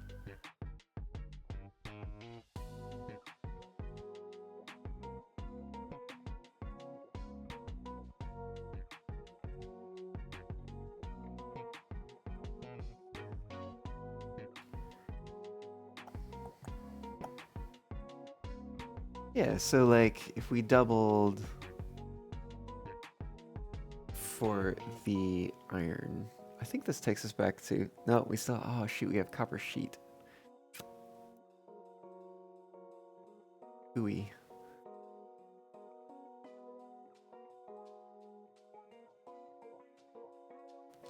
Yeah, so like if we doubled for the iron, I think this takes us back to, no, we still, oh shoot, we have copper sheet. Ooey.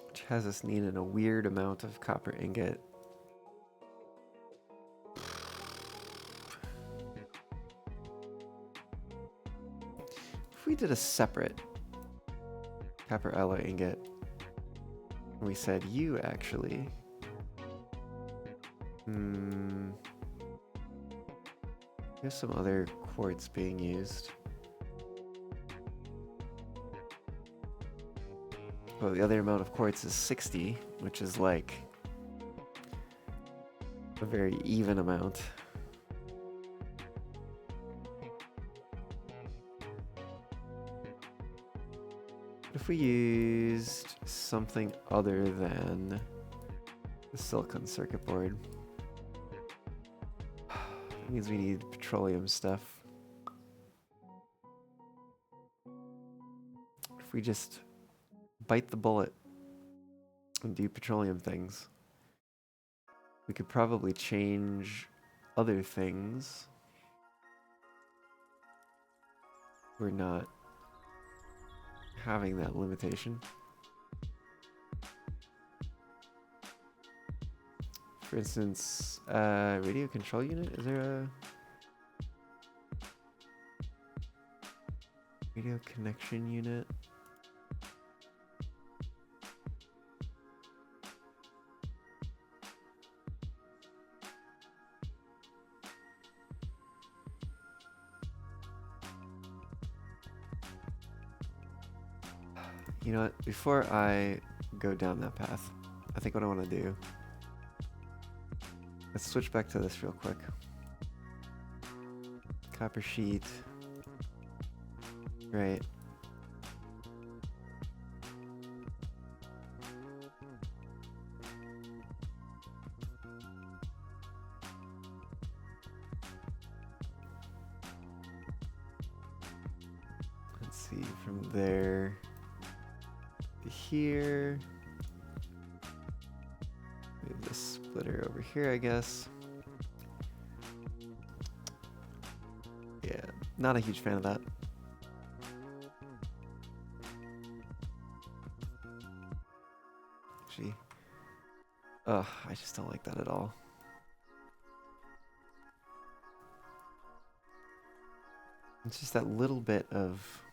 Which has us needing a weird amount of copper ingot. If we did a separate copper alloy ingot, and we said you actually, there's some other quartz being used. Well, the other amount of quartz is 60, which is like a very even amount. If we used something other than the silicon circuit board, that means we need petroleum stuff. If we just bite the bullet and do petroleum things, we could probably change other things. We're not having that limitation. For instance, radio control unit, is there a radio connection unit? You know what, before I go down that path, I think what I want to do, let's switch back to this real quick. Copper sheet. Right. Let's see, from there to here. Move this splitter over here, I guess. Yeah, not a huge fan of that. Actually, ugh, I just don't like that at all. It's just that little bit of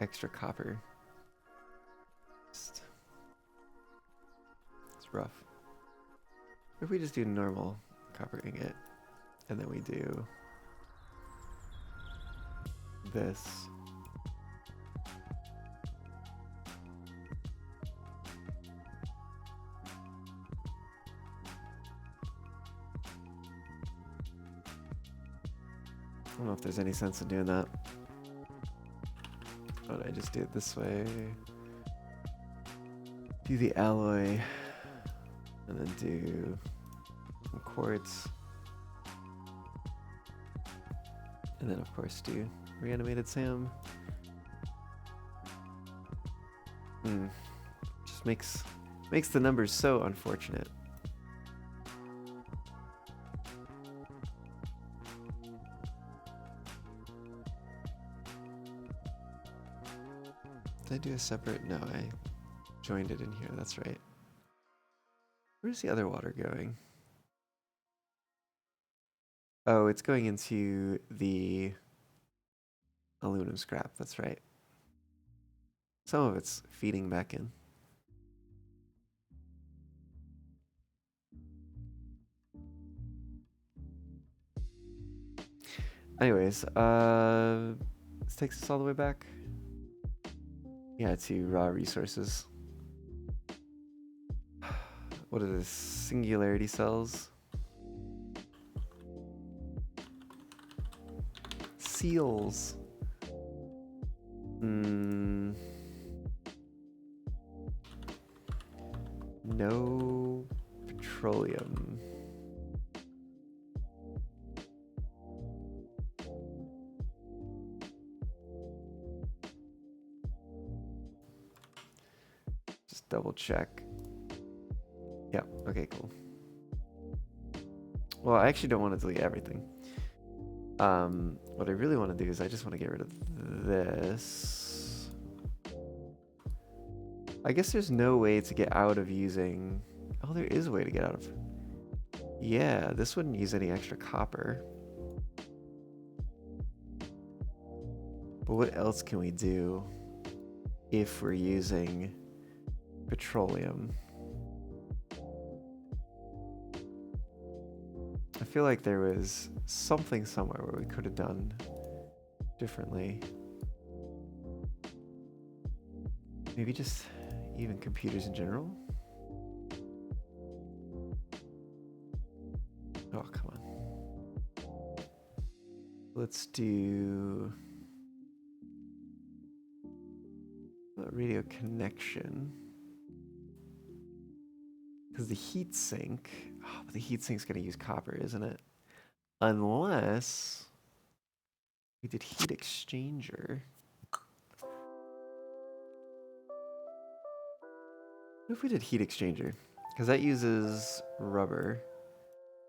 extra copper. It's rough. If we just do normal copper ingot, and then we do this. I don't know if there's any sense in doing that. Why don't I just do it this way? Do the alloy, and then do some quartz. And then of course do reanimated Sam. Just makes the numbers so unfortunate. Did I do a separate? No, I joined it in here. That's right. Where's the other water going? Oh, it's going into the aluminum scrap. That's right. Some of it's feeding back in. Anyways, this takes us all the way back. Yeah, to raw resources. What are this? Singularity cells? Seals. No petroleum. Just double check. Yeah, okay, cool. Well, I actually don't want to delete everything. What I really want to do is I just want to get rid of this. I guess there's no way to get out of using... Oh, there is a way to get out of... Yeah, this wouldn't use any extra copper. But what else can we do if we're using petroleum? I feel like there was something somewhere where we could have done differently. Maybe just even computers in general? Oh, come on. Let's do a radio connection. Because the heat sink, oh, but the heat sink's going to use copper, isn't it? Unless we did heat exchanger. What if we did heat exchanger? Because that uses rubber.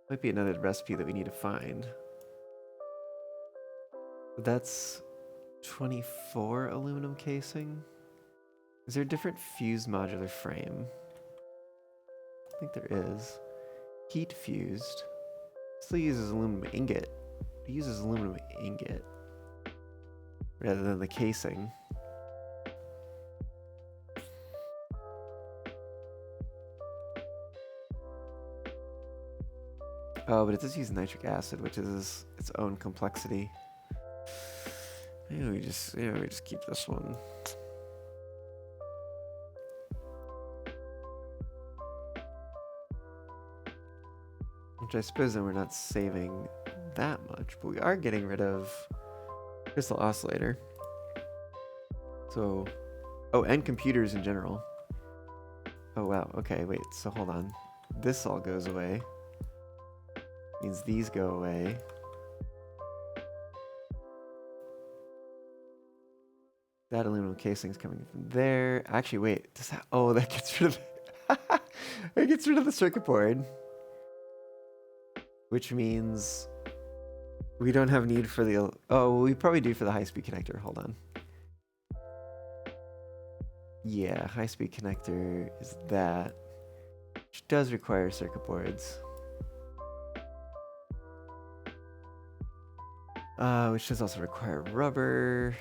Might be another recipe that we need to find. But that's 24 aluminum casing. Is there a different fused modular frame? I think there is. Heat fused. Still uses aluminum ingot. It uses aluminum ingot rather than the casing. Oh, but it does use nitric acid, which is its own complexity. Maybe we just keep this one. Which I suppose then we're not saving that much, but we are getting rid of crystal oscillator. So, oh, and computers in general. Oh wow, okay, wait, so hold on. This all goes away. Means these go away. That aluminum casing is coming from there. Actually, wait, does that, oh, that gets rid of, it gets rid of the circuit board. Which means we don't have need for the, oh, we probably do for the high-speed connector. Hold on. Yeah, high-speed connector is that, which does require circuit boards. Which does also require rubber.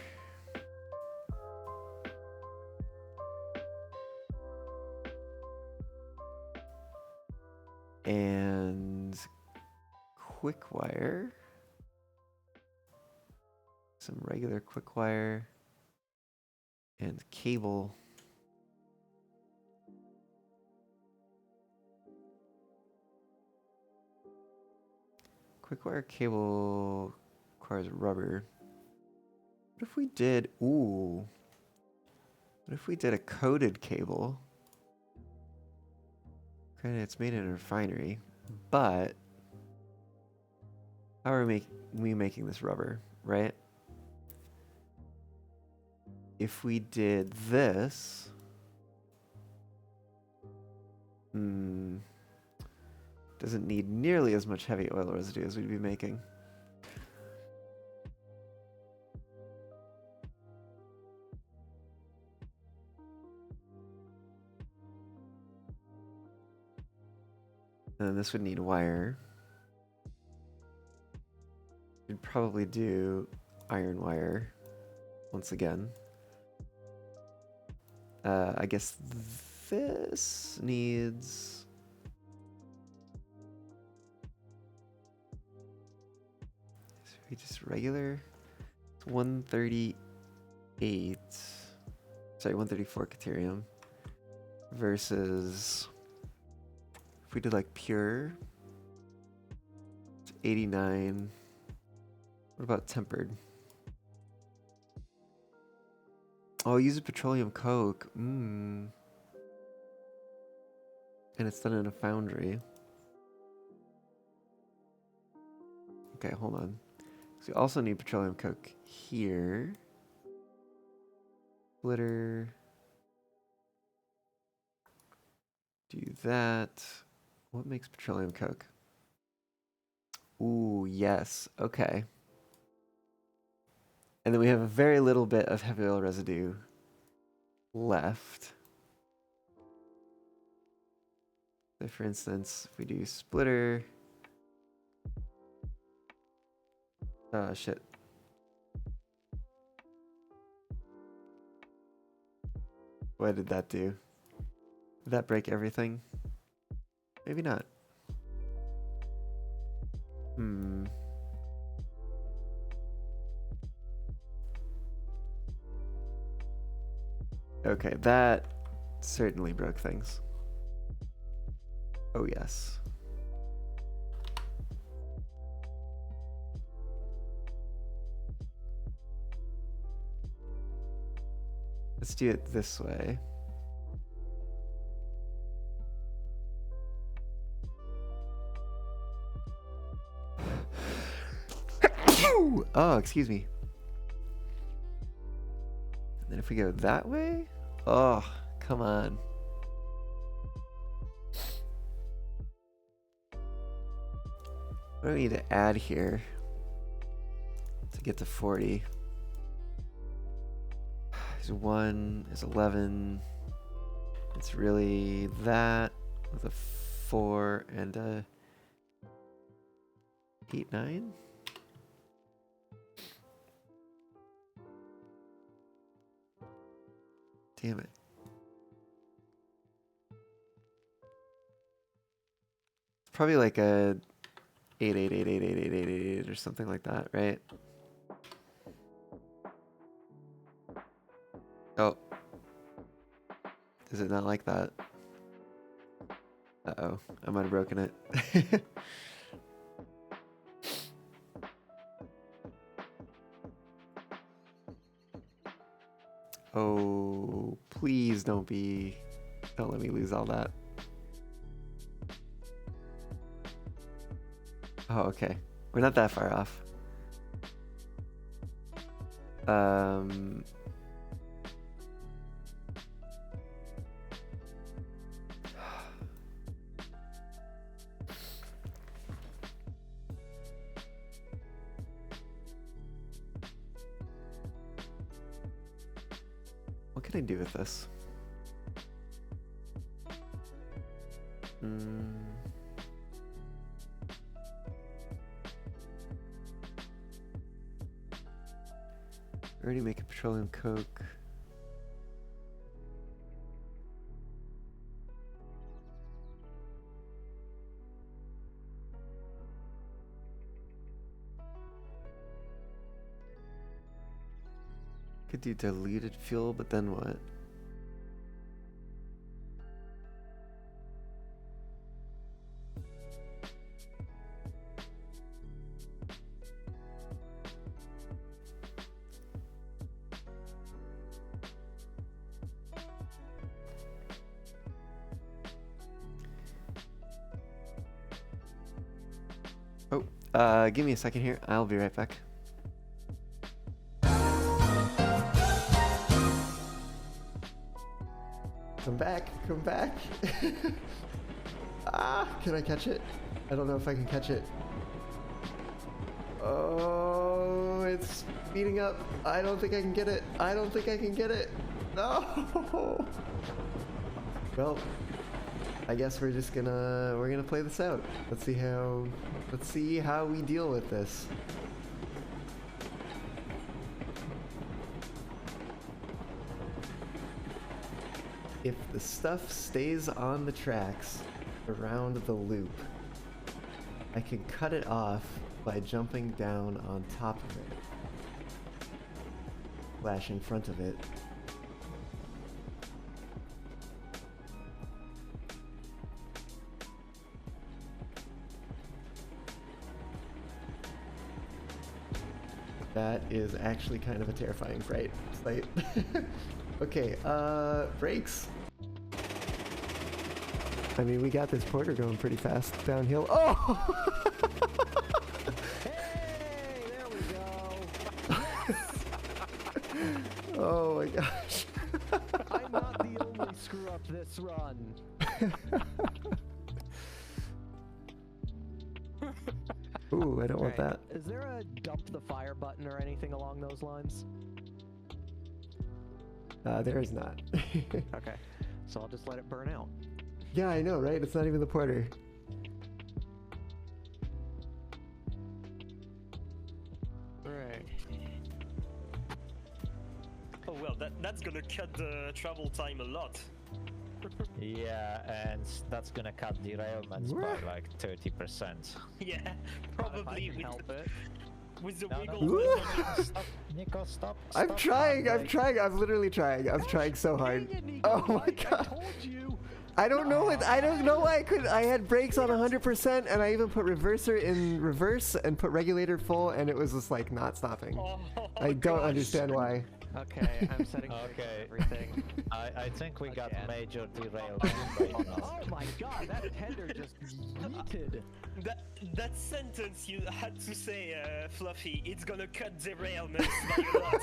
And quick wire. Some regular quick wire. And cable. Quick wire cable requires rubber. What if we did, ooh. What if we did a coated cable? Okay, it's made in a refinery, but how are we making this rubber, right? If we did this, doesn't need nearly as much heavy oil residue as we'd be making. And then this would need wire. We'd probably do iron wire once again. I guess this needs... just regular. It's 138. Sorry, 134 Caterium. Versus if we did like pure, it's 89. What about tempered? Oh, use a petroleum coke. And it's done in a foundry. Okay, hold on. So we also need petroleum coke here. Splitter. Do that. What makes petroleum coke? Ooh, yes. Okay. And then we have a very little bit of heavy oil residue left. So for instance, if we do splitter. Oh, shit. What did that do? Did that break everything? Maybe not. Okay, that certainly broke things. Oh, yes. Let's do it this way. Oh, excuse me. And then if we go that way? Oh, come on. What do we need to add here to get to 40? There's 1, there's 11. It's really that with a 4 and a 8, 9? Damn it. It's probably like a 8, 8, 8, 8, 8, 8, 8, 8, 8 or something like that, right? Oh. Is it not like that? Uh-oh. I might have broken it. Oh, please don't let me lose all that. Oh, okay. We're not that far off. What can I do with this? Already make a petroleum coke. Could do diluted fuel, but then what? Oh, give me a second here. I'll be right back. Come back, come back. Can I catch it? I don't know if I can catch it. Oh, it's speeding up. I don't think I can get it. I don't think I can get it. No. Well, I guess we're gonna play this out. Let's see how we deal with this. If the stuff stays on the tracks around the loop, I can cut it off by jumping down on top of it. Flash in front of it. That is actually kind of a terrifying sight. Okay, brakes. I mean, we got this porter going pretty fast downhill. Oh! Hey, there we go. Oh my gosh. I'm not the only screw up this run. Ooh, I don't want that. Is there a dump the fire button or anything along those lines? There is not. Okay, so I'll just let it burn out. Yeah, I know, right? It's not even the porter. Right. Oh well, that's gonna cut the travel time a lot. Yeah, and that's gonna cut derailments by like 30%. Yeah, If I probably can help it. with the No, wiggle. no, Ooh. stop, Nico, stop. I'm stop, trying, I'm like- trying, I'm literally trying. I'm trying so hard. Dang it, Nico, Oh my Mike, I god. told you. I don't know what, I don't know why I couldn't. I had brakes on 100% and I even put reverser in reverse and put regulator full and it was just like not stopping. Oh, I don't gosh. understand why. Okay, I'm setting brakes on Okay. everything. I think we got Again. major derailment right now. Oh my god, that tender just yeeted. That sentence you had to say, Fluffy, it's gonna cut derailments by a lot.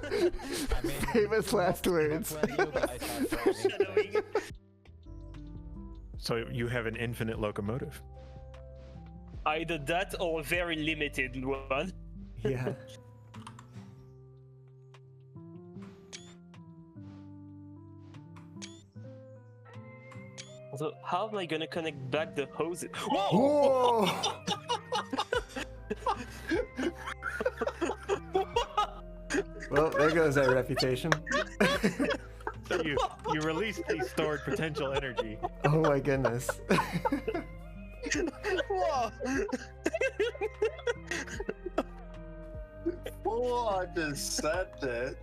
I mean, Famous last not words. when you guys are driving. Foreshadowing. So you have an infinite locomotive. Either that or a very limited one. Yeah. So how am I gonna connect back the hoses? Whoa! Whoa! Well, there goes our reputation. So you release the stored potential energy. Oh my goodness. Whoa! Oh, I just said that.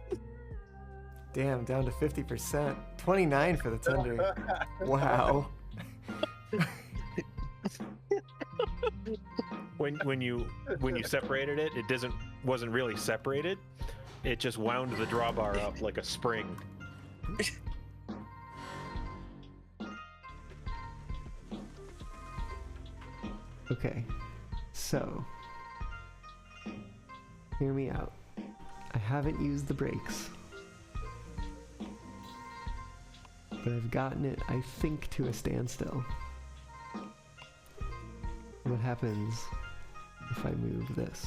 Damn, down to 50%. 29 for the tender. Wow. When you separated it, it wasn't really separated. It just wound the drawbar up like a spring. Okay, so hear me out. I haven't used the brakes, but I've gotten it, I think, to a standstill. What happens if I move this?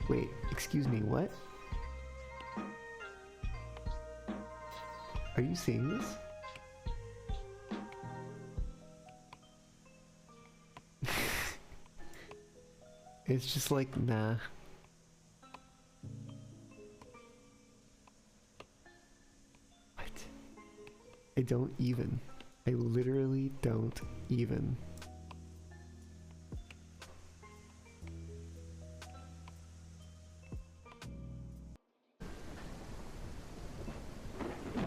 Wait, excuse me, what? Are you seeing this? It's just like, nah. What? I don't even. I literally don't even.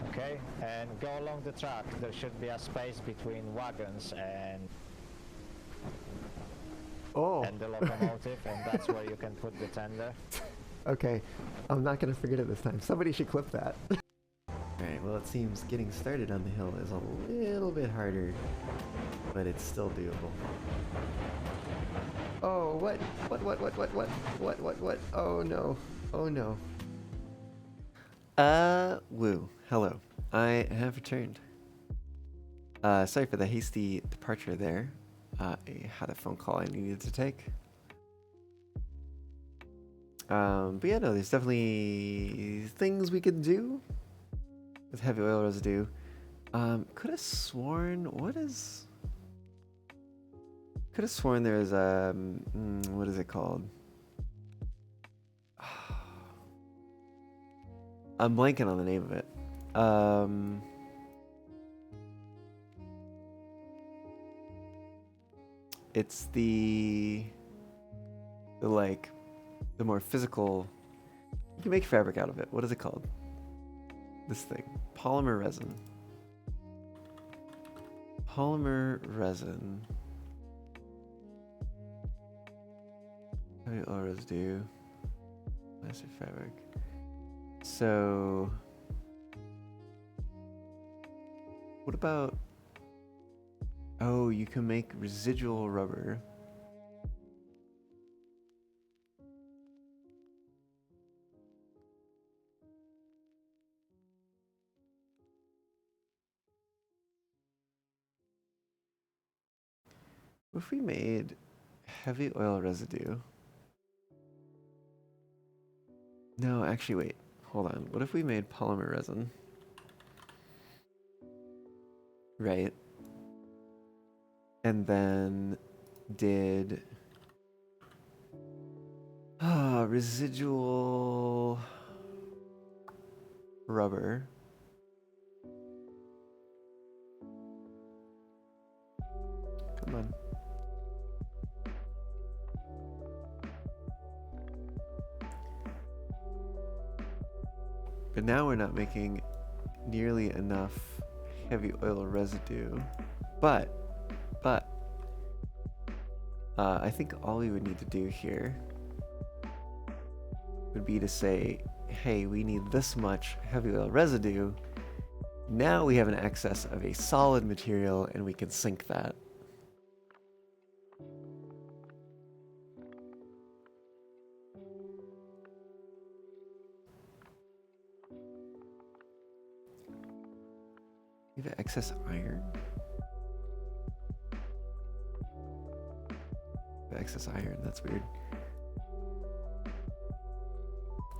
Okay, and go along the track. There should be a space between wagons and Oh, the locomotive, and that's where you can put the tender. okay. I'm not gonna forget it this time. Somebody should clip that. Alright, well it seems getting started on the hill is a little bit harder, but it's still doable. Oh, what? What? Oh no. Oh no. Woo. Hello. I have returned. Sorry for the hasty departure there. I had a phone call I needed to take. But yeah, no, there's definitely things we can do with heavy oil residue. Could have sworn, could have sworn there was what is it called? I'm blanking on the name of it. It's the like the more physical. You can make fabric out of it. What is it called? This thing, polymer resin. Polymer resin. Heavy oil residue. Plastic fabric. So, what about? Oh, you can make residual rubber. What if we made heavy oil residue? No, actually, wait. Hold on. What if we made polymer resin? Right. And then did residual rubber. Come on. But now we're not making nearly enough heavy oil residue. But I think all we would need to do here would be to say, hey, we need this much heavy oil residue. Now we have an excess of a solid material and we can sink that. We have excess iron. Excess iron, that's weird.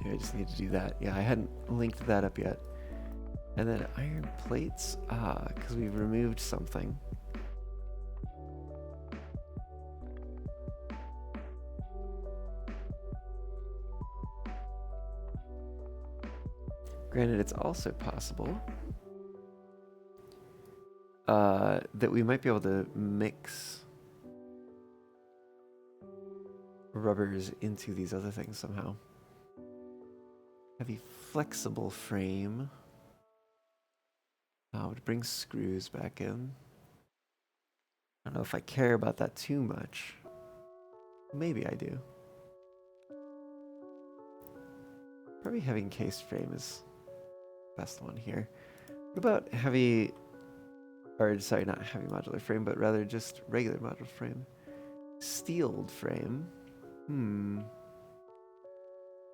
Yeah, I just need to do that. Yeah, I hadn't linked that up yet. And then iron plates, because we've removed something. Granted, it's also possible that we might be able to mix rubbers into these other things somehow. Heavy flexible frame. Would bring screws back in. I don't know if I care about that too much. Maybe I do. Probably heavy encased frame is the best one here. What about heavy, or sorry, not heavy modular frame, but rather just regular modular frame? Steeled frame.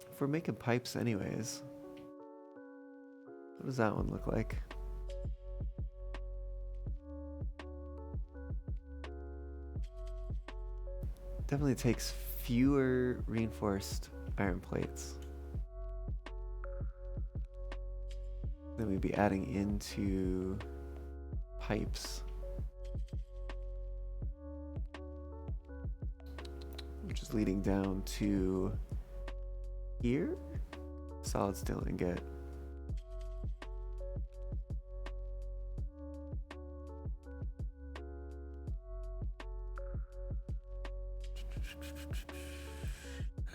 If we're making pipes anyways, what does that one look like? Definitely takes fewer reinforced iron plates than we'd be adding into pipes. Which is leading down to here. Solid steel ingot.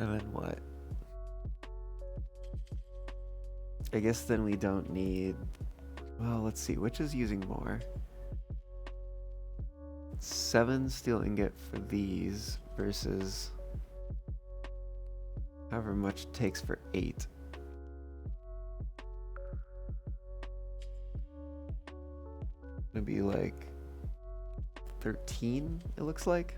And then what? I guess then we don't need... Well, let's see. Which is using more? 7 steel ingot for these versus however much it takes for 8. Gonna be like 13, it looks like.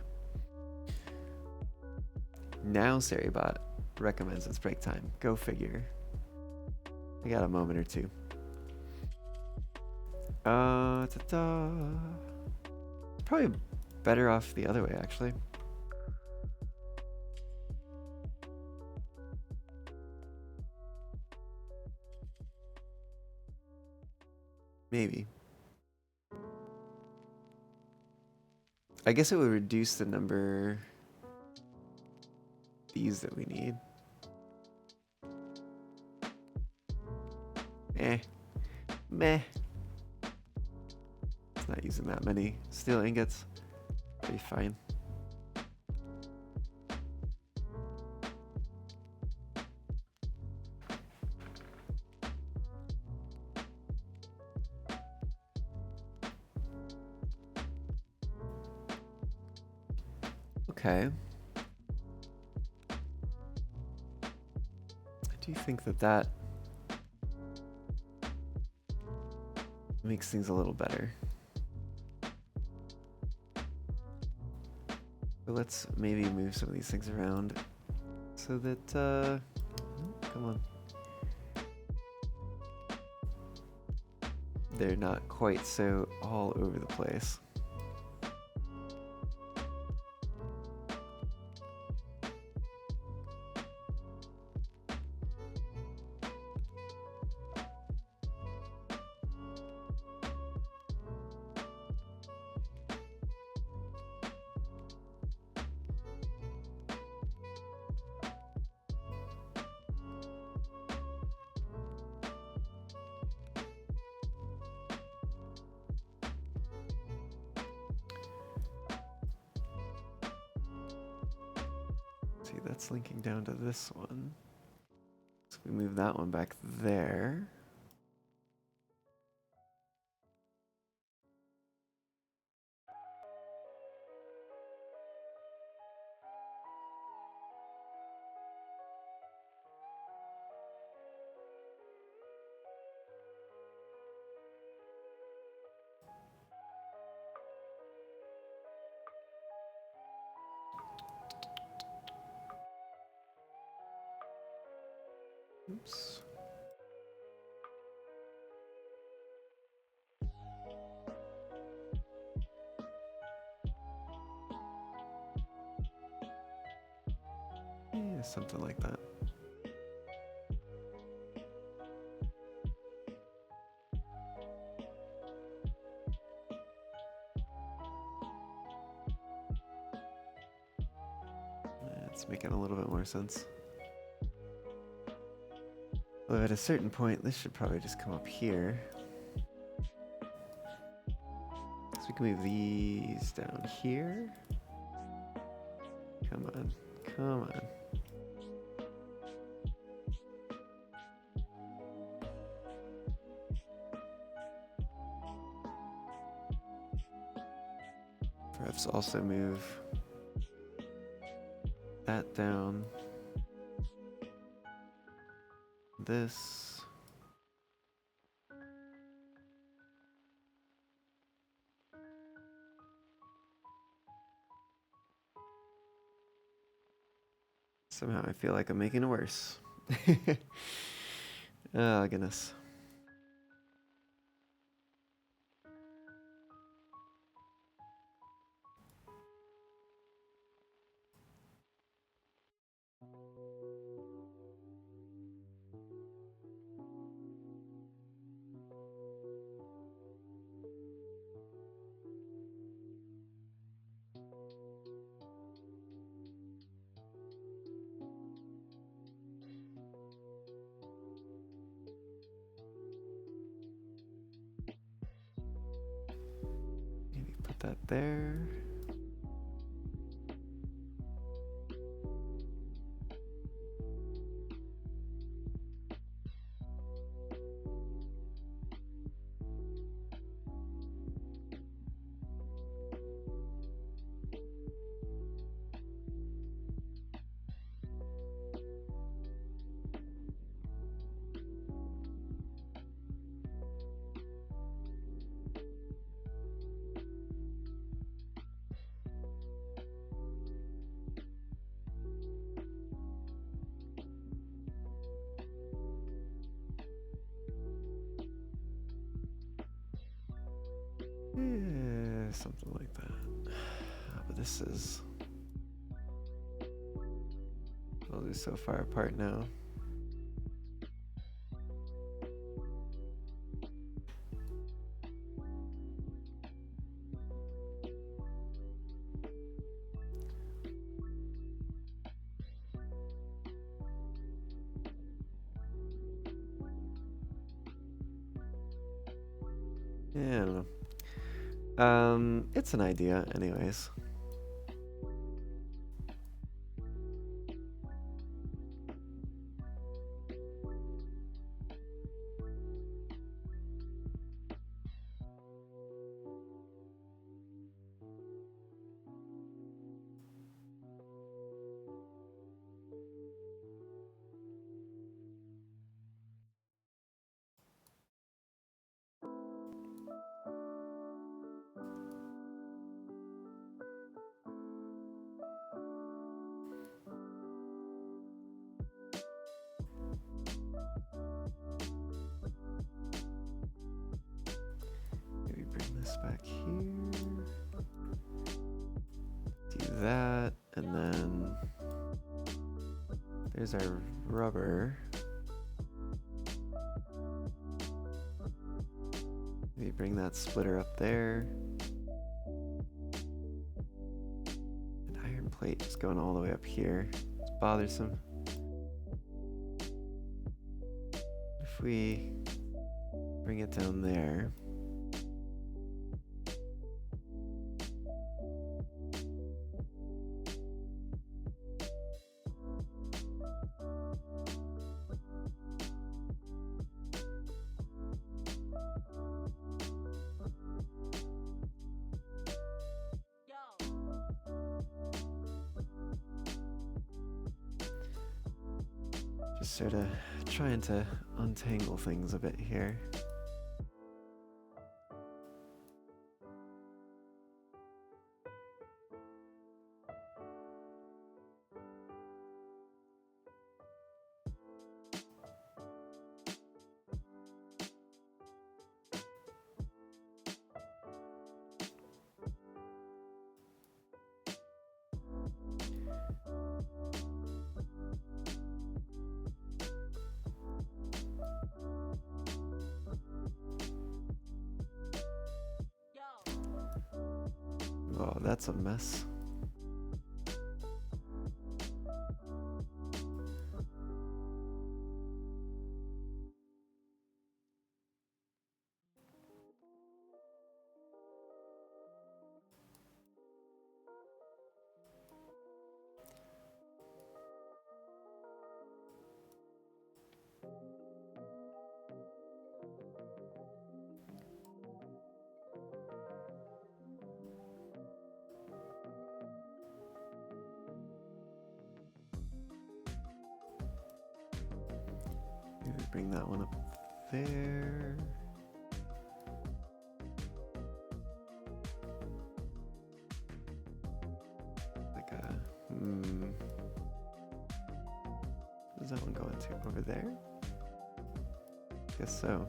Now Seribot recommends it's break time. Go figure. I got a moment or two. It's probably better off the other way, actually. Maybe. I guess it would reduce the number these that we need. Meh. It's not using that many steel ingots. Pretty fine. Okay. I do think that makes things a little better. So let's maybe move some of these things around so that, come on. They're not quite so all over the place. See, that's linking down to this one. So we move that one back there. Oops. Yeah, something like that. It's making a little bit more sense. Although at a certain point, this should probably just come up here. So we can move these down here. Come on, come on. Perhaps also move that down. This. Somehow I feel like I'm making it worse. Oh, goodness. Maybe put that there. Yeah, something like that. But this is all is so far apart now. Yeah, I don't know. It's an idea, anyways. Maybe bring this back here. Do that, and then there's our rubber. Maybe bring that splitter up there. An iron plate just going all the way up here. It's bothersome. If we bring it down there. Just sort of trying to untangle things a bit here. Oh, that's a mess. Maybe bring that one up there. Like a, where's that one going to? Over there? Guess so.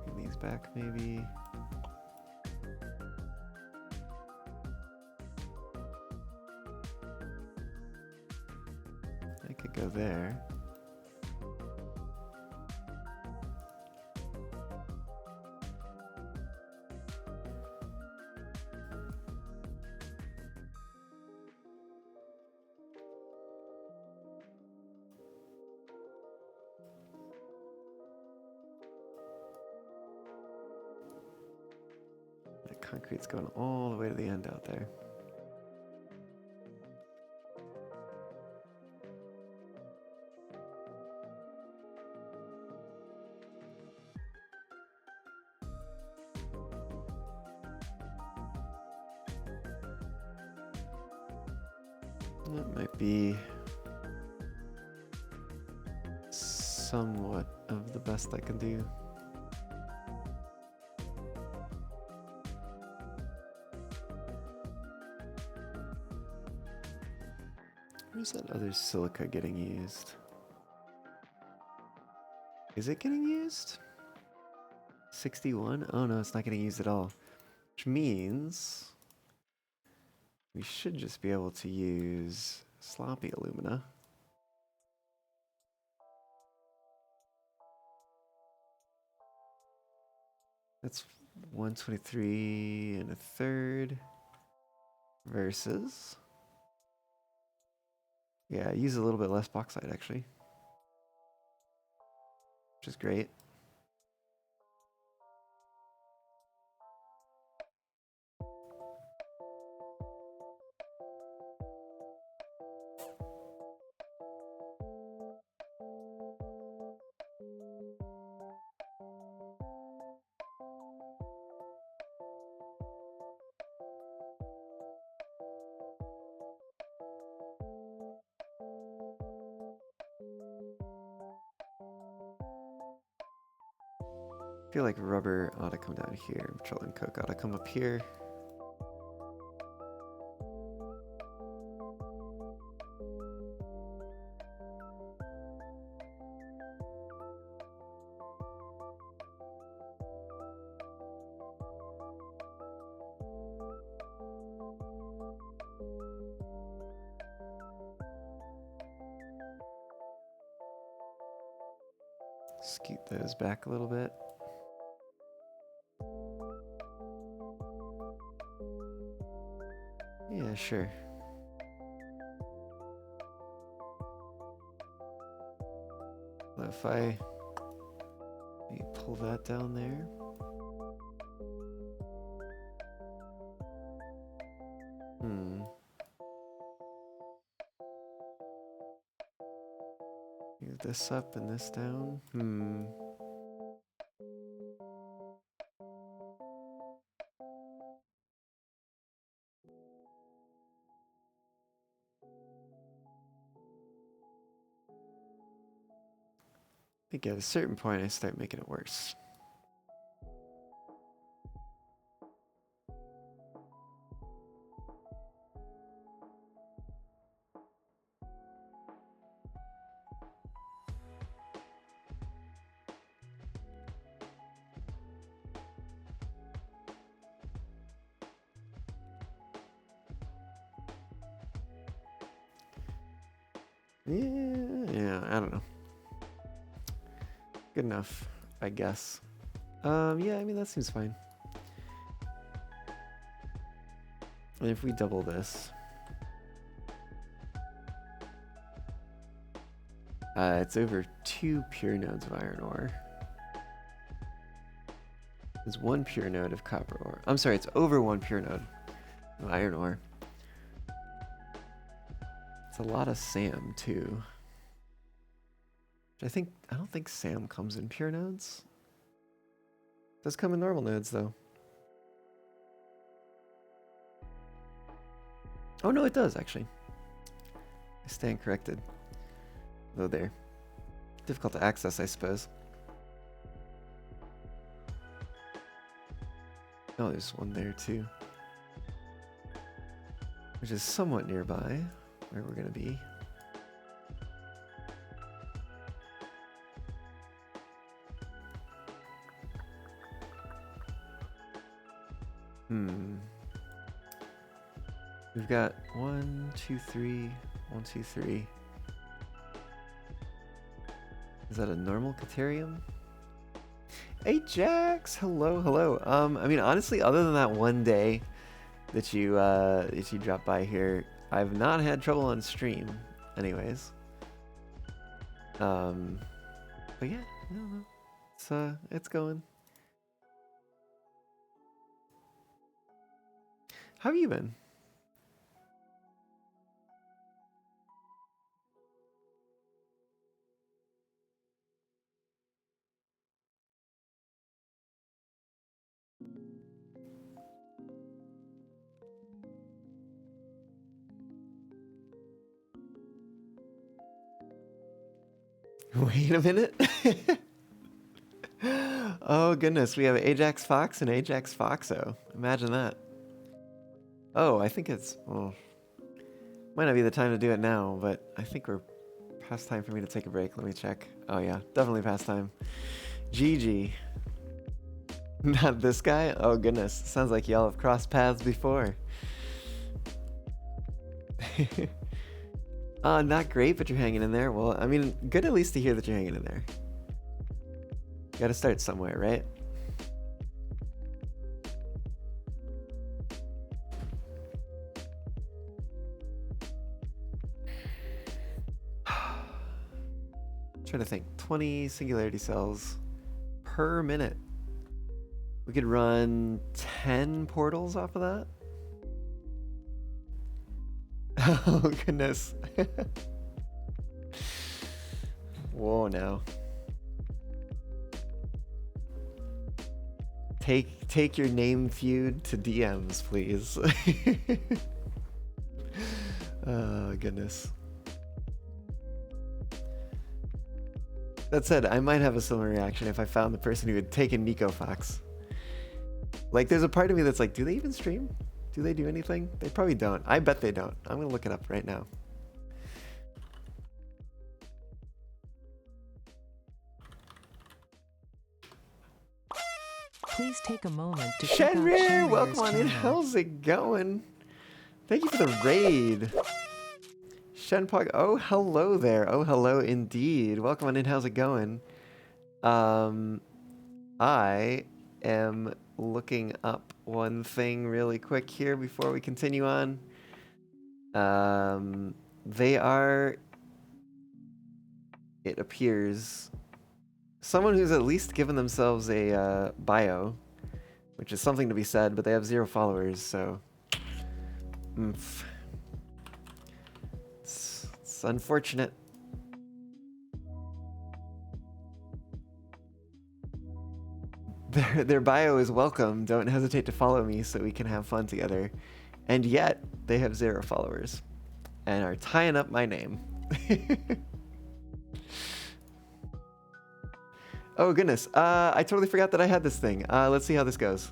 Bring these back maybe. I could go there. That concrete's going all the way to the end out there. That might be somewhat of the best I can do. Where's that other silica getting used? Is it getting used? 61? Oh no, it's not getting used at all. Which means we should just be able to use sloppy alumina. That's 123 and a third versus, yeah, use a little bit less bauxite actually. which is great. I feel like rubber ought to come down here. Petroleum coke ought to come up here. Scoot those back a little bit. Yeah, sure. If I maybe pull that down there. Move this up and this down. I think at a certain point I start making it worse. Yeah, I don't know. Good enough, I guess. Yeah, I mean, that seems fine. And if we double this, it's over 2 pure nodes of iron ore. There's 1 pure node of copper ore. I'm sorry, it's over 1 pure node of iron ore. It's a lot of SAM too. I don't think SAM comes in pure nodes. It does come in normal nodes though. Oh no, it does actually. I stand corrected. Though there. Difficult to access, I suppose. Oh, there's one there too. Which is somewhat nearby where we're gonna be. We've got 1, 2, 3, 1, 2, 3. Is that a normal Caterium? Hey Jax, hello, hello. I mean, honestly, other than that one day that you dropped by here, I've not had trouble on stream, anyways. But yeah, no, it's going. How have you been? Wait a minute. Oh goodness, we have Ajax Fox and Ajax Foxo. Imagine that. Oh, I think it's, well, might not be the time to do it now, but I think we're past time for me to take a break. Let me check. Oh yeah, definitely past time. GG. Not this guy? Oh goodness, sounds like y'all have crossed paths before. Not great, but you're hanging in there. Well, I mean, good at least to hear that you're hanging in there. You gotta start somewhere, right? trying to think. 20 singularity cells per minute. We could run 10 portals off of that. Oh, goodness. Whoa, now. Take your name feud to DMs, please. Oh, goodness. That said, I might have a similar reaction if I found the person who had taken Nico Fox. Like, there's a part of me that's like, do they even stream? Do they do anything? They probably don't. I bet they don't. I'm gonna look it up right now. Please take a moment to check out Shenrir, Shenrir's welcome on in. channel. How's it going? Thank you for the raid. Shenpog, oh hello there. Oh hello indeed. Welcome on in. How's it going? I am looking up one thing really quick here before we continue on. They are, it appears, someone who's at least given themselves a bio, which is something to be said, but they have 0 followers, so it's unfortunate. Their bio is welcome. Don't hesitate to follow me so we can have fun together. And yet, they have 0 followers and are tying up my name. Oh, goodness. I totally forgot that I had this thing. Let's see how this goes.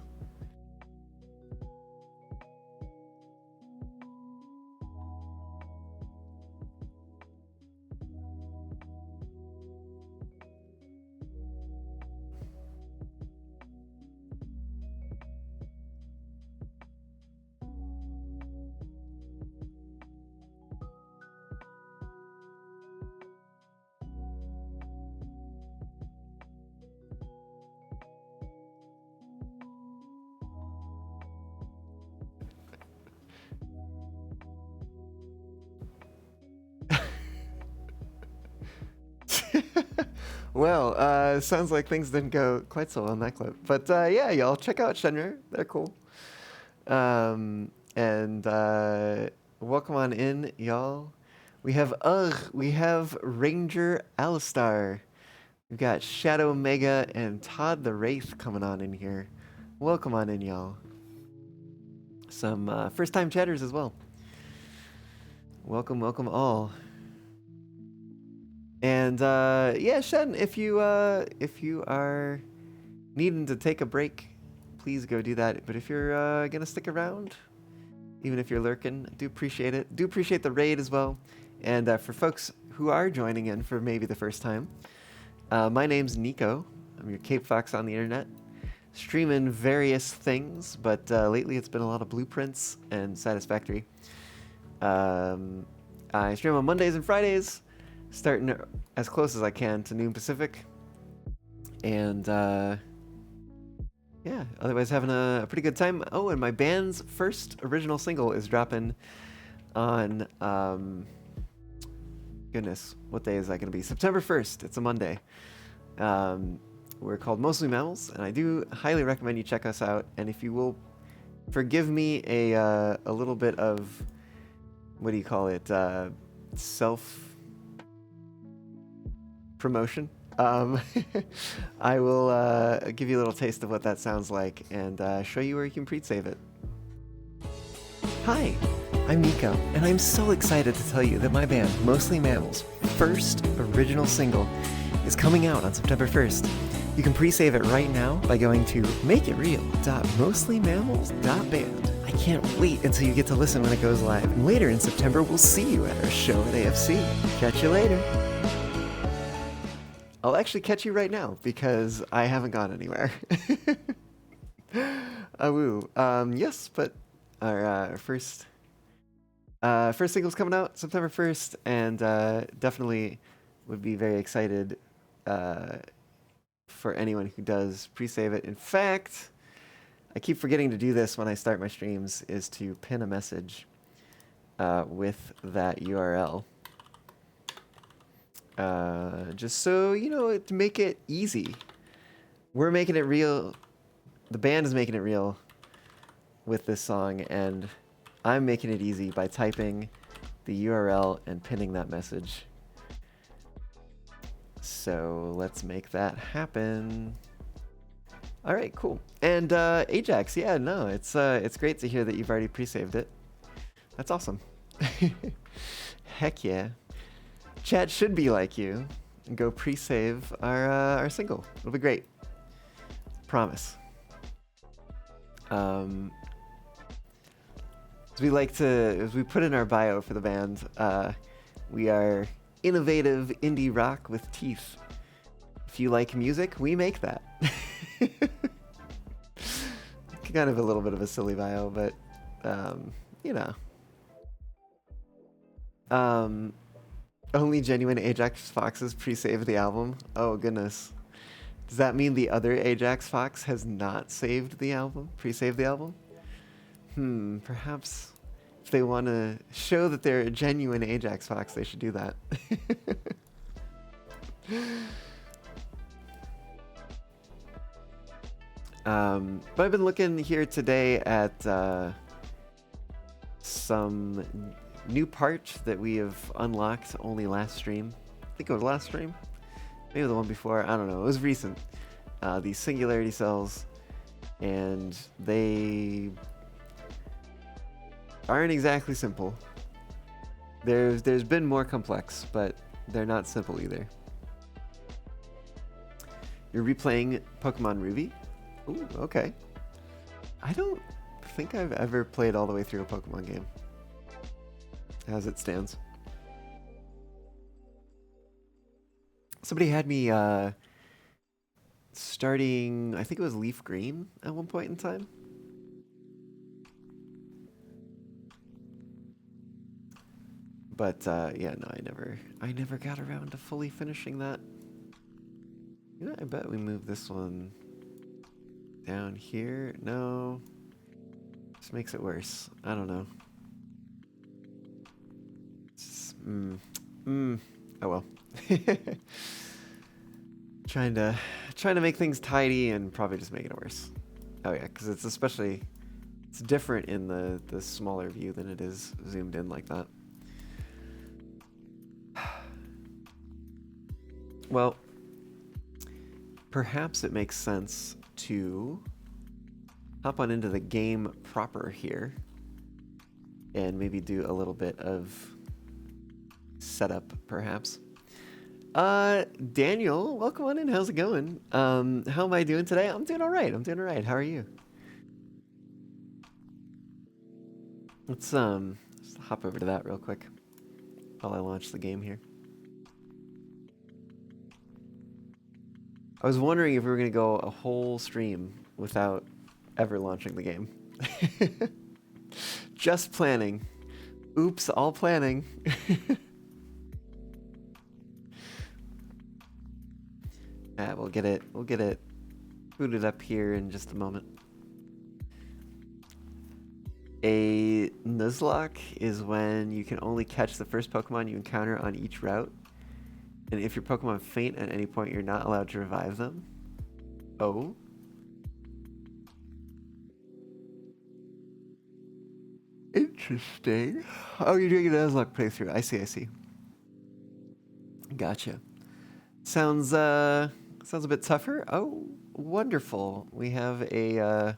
Well, sounds like things didn't go quite so well on that clip. But yeah, y'all check out Shenrir. They're cool. And welcome on in, y'all. We have Ranger Alistar. We've got Shadow Mega and Todd the Wraith coming on in here. Welcome on in, y'all. Some first-time chatters as well. Welcome, welcome all. And yeah, Shen, if you are needing to take a break, please go do that. But if you're gonna stick around, even if you're lurking, I do appreciate it. Do appreciate the raid as well. And for folks who are joining in for maybe the first time, my name's Nico. I'm your Cape Fox on the internet, streaming various things, but lately it's been a lot of blueprints and Satisfactory. I stream on Mondays and Fridays, starting as close as I can to noon Pacific. And yeah, otherwise having a pretty good time. Oh, and my band's first original single is dropping on, goodness, what day is that going to be? September 1st. It's a Monday. We're called Mostly Mammals, and I do highly recommend you check us out. And if you will forgive me a little bit of, what do you call it, self-promotion, I will give you a little taste of what that sounds like and show you where you can pre-save it. Hi, I'm Nico, and I'm so excited to tell you that my band, Mostly Mammals' first original single is coming out on September 1st. You can pre-save it right now by going to makeitreal.mostlymammals.band. I can't wait until you get to listen when it goes live. And later in September, we'll see you at our show at AFC. Catch you later. I'll actually catch you right now because I haven't gone anywhere. Woo. Yes, but our first single's coming out September 1st, and definitely would be very excited for anyone who does pre-save it. In fact, I keep forgetting to do this when I start my streams, is to pin a message with that URL. Just so, you know, to make it easy. We're making it real. The band is making it real with this song, and I'm making it easy by typing the URL and pinning that message. So let's make that happen. All right, cool. And Ajax, yeah, no, it's great to hear that you've already pre-saved it. That's awesome. Heck yeah. Chat should be like you and go pre-save our single. It'll be great. Promise. As we put in our bio for the band, we are innovative indie rock with teeth. If you like music, we make that. Kind of a little bit of a silly bio, but you know. Only genuine Ajax Foxes pre-saved the album. Oh goodness. Does that mean the other Ajax Fox has not saved the album? Pre-saved the album? Perhaps if they want to show that they're a genuine Ajax Fox, they should do that. But I've been looking here today at some new part that we have unlocked only last stream. I think it was last stream. Maybe the one before. I don't know. It was recent. These singularity cells, and they aren't exactly simple. There's been more complex, but they're not simple either. You're replaying Pokemon Ruby? Ooh, okay. I don't think I've ever played all the way through a Pokemon game, as it stands. Somebody had me starting, I think it was Leaf Green at one point in time. But yeah, no, I never got around to fully finishing that. You know, I bet we move this one down here. No, this makes it worse. I don't know. Oh well. trying to make things tidy and probably just making it worse. Oh yeah, because it's different in the smaller view than it is zoomed in like that. Well, perhaps it makes sense to hop on into the game proper here and maybe do a little bit of setup, perhaps. Daniel, welcome on in. How's it going? How am I doing today? I'm doing all right. How are you? Let's hop over to that real quick while I launch the game here. I was wondering if we were going to go a whole stream without ever launching the game. Just planning. Oops, all planning. We'll get it booted up here in just a moment. A Nuzlocke is when you can only catch the first Pokemon you encounter on each route. And if your Pokemon faint at any point, you're not allowed to revive them. Oh. Interesting. Oh, you're doing a Nuzlocke playthrough. I see. Gotcha. Sounds a bit tougher. Oh, wonderful. We have a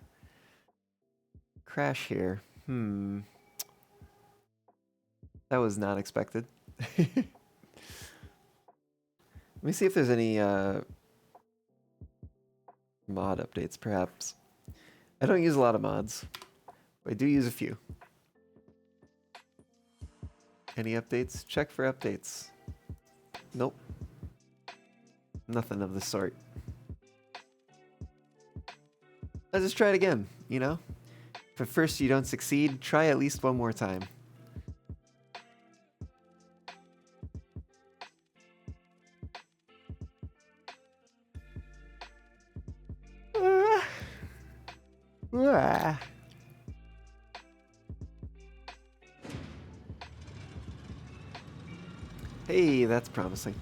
crash here. That was not expected. Let me see if there's any mod updates, perhaps. I don't use a lot of mods, but I do use a few. Any updates? Check for updates. Nope. Nothing of the sort. Let's just try it again, you know? If at first you don't succeed, try at least one more time. Hey, that's promising.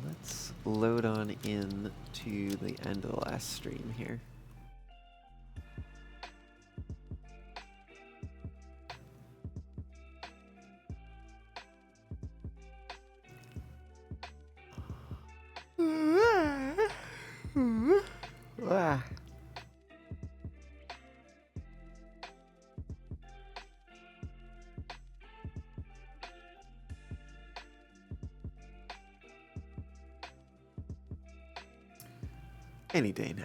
Let's load on in to the end of the last stream here. Ah. Any day now.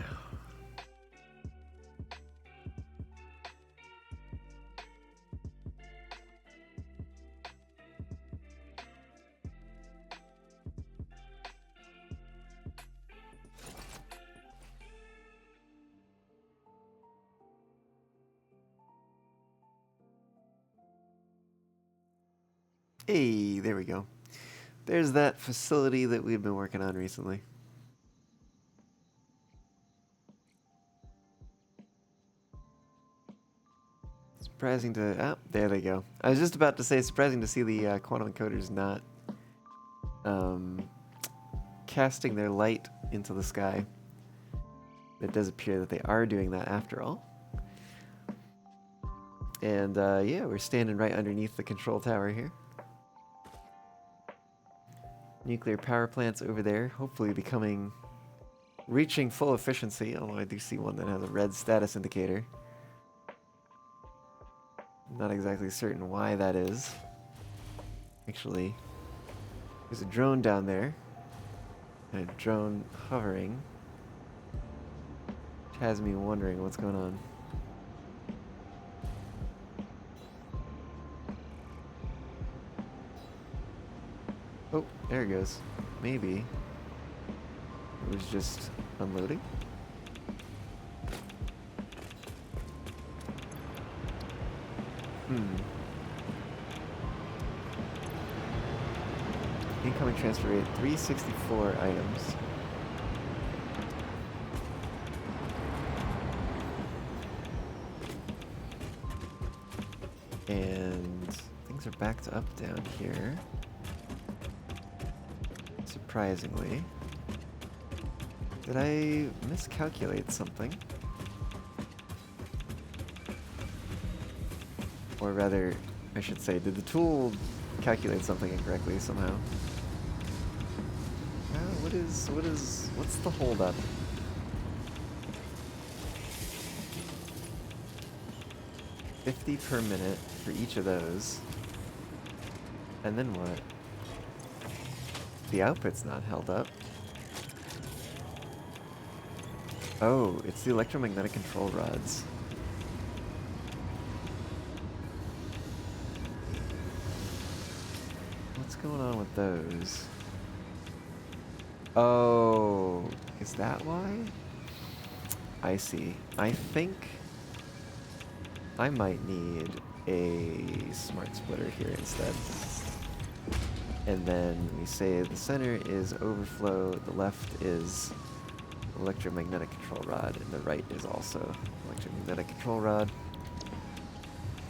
Hey, there we go. There's that facility that we've been working on recently. Surprising to... Ah, there they go. I was just about to say, surprising to see the quantum encoders not casting their light into the sky. It does appear that they are doing that after all. And yeah, we're standing right underneath the control tower here. Nuclear power plants over there, hopefully reaching full efficiency, although I do see one that has a red status indicator. Not exactly certain why that is. Actually, there's a drone down there. And a drone hovering. Which has me wondering what's going on. Oh, there it goes. Maybe it was just unloading. Incoming transfer rate 364 items. And things are backed up down here. Surprisingly. Did I miscalculate something? Or rather, I should say, did the tool calculate something incorrectly somehow? What's the holdup? $50 per minute for each of those. And then what? The output's not held up. Oh, it's the electromagnetic control rods. What's going on with those? Oh, is that why? I see. I think I might need a smart splitter here instead. And then we say the center is overflow, the left is electromagnetic control rod, and the right is also electromagnetic control rod.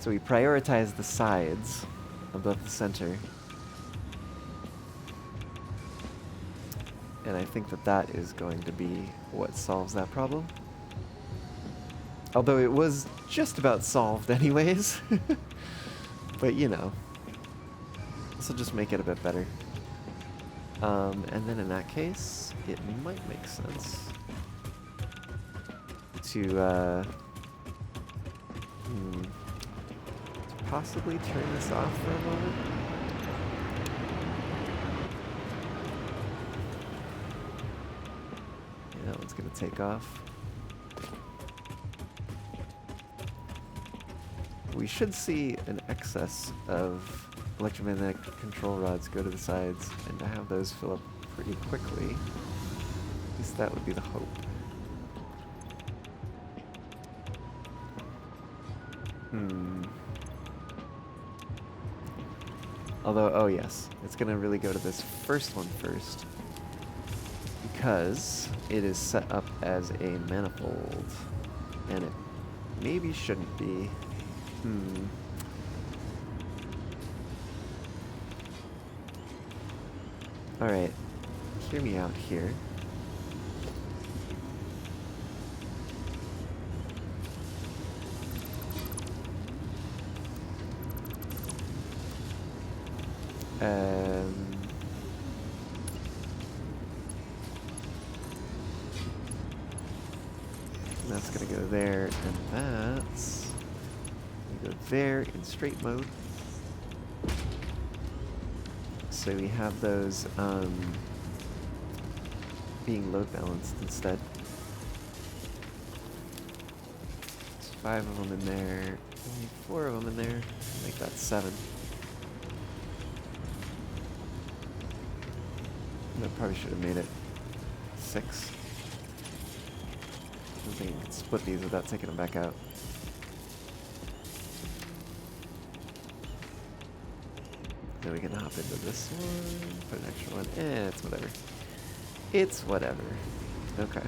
So we prioritize the sides above the center. And I think that that is going to be what solves that problem. Although it was just about solved anyways. But you know, this will just make it a bit better. And then in that case, it might make sense to possibly turn this off for a moment. Yeah, that one's gonna take off. We should see an excess of electromagnetic control rods go to the sides, and to have those fill up pretty quickly. At least that would be the hope. Hmm. Although, oh yes, it's gonna really go to this first one first. Because it is set up as a manifold. And it maybe shouldn't be. Hmm. Alright. Hear me out here. That's gonna go there, and that's gonna go there in straight mode. So we have those being load balanced instead. There's 5 of them in there, only 4 of them in there. Make that 7. I probably should have made it 6. I don't think you can split these without taking them back out. Then we can hop into this one, put an extra one. It's whatever. It's whatever. Okay.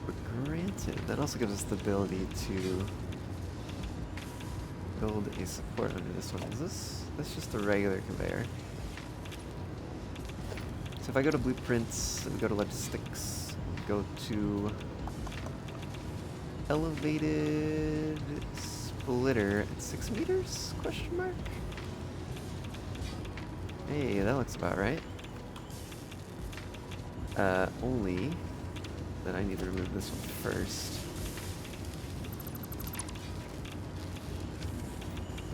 But granted, that also gives us the ability to build a support under this one. Is this just a regular conveyor? So if I go to blueprints and go to logistics, go to elevated splitter at 6 meters? Question mark? Hey, that looks about right. Only that I need to remove this one first.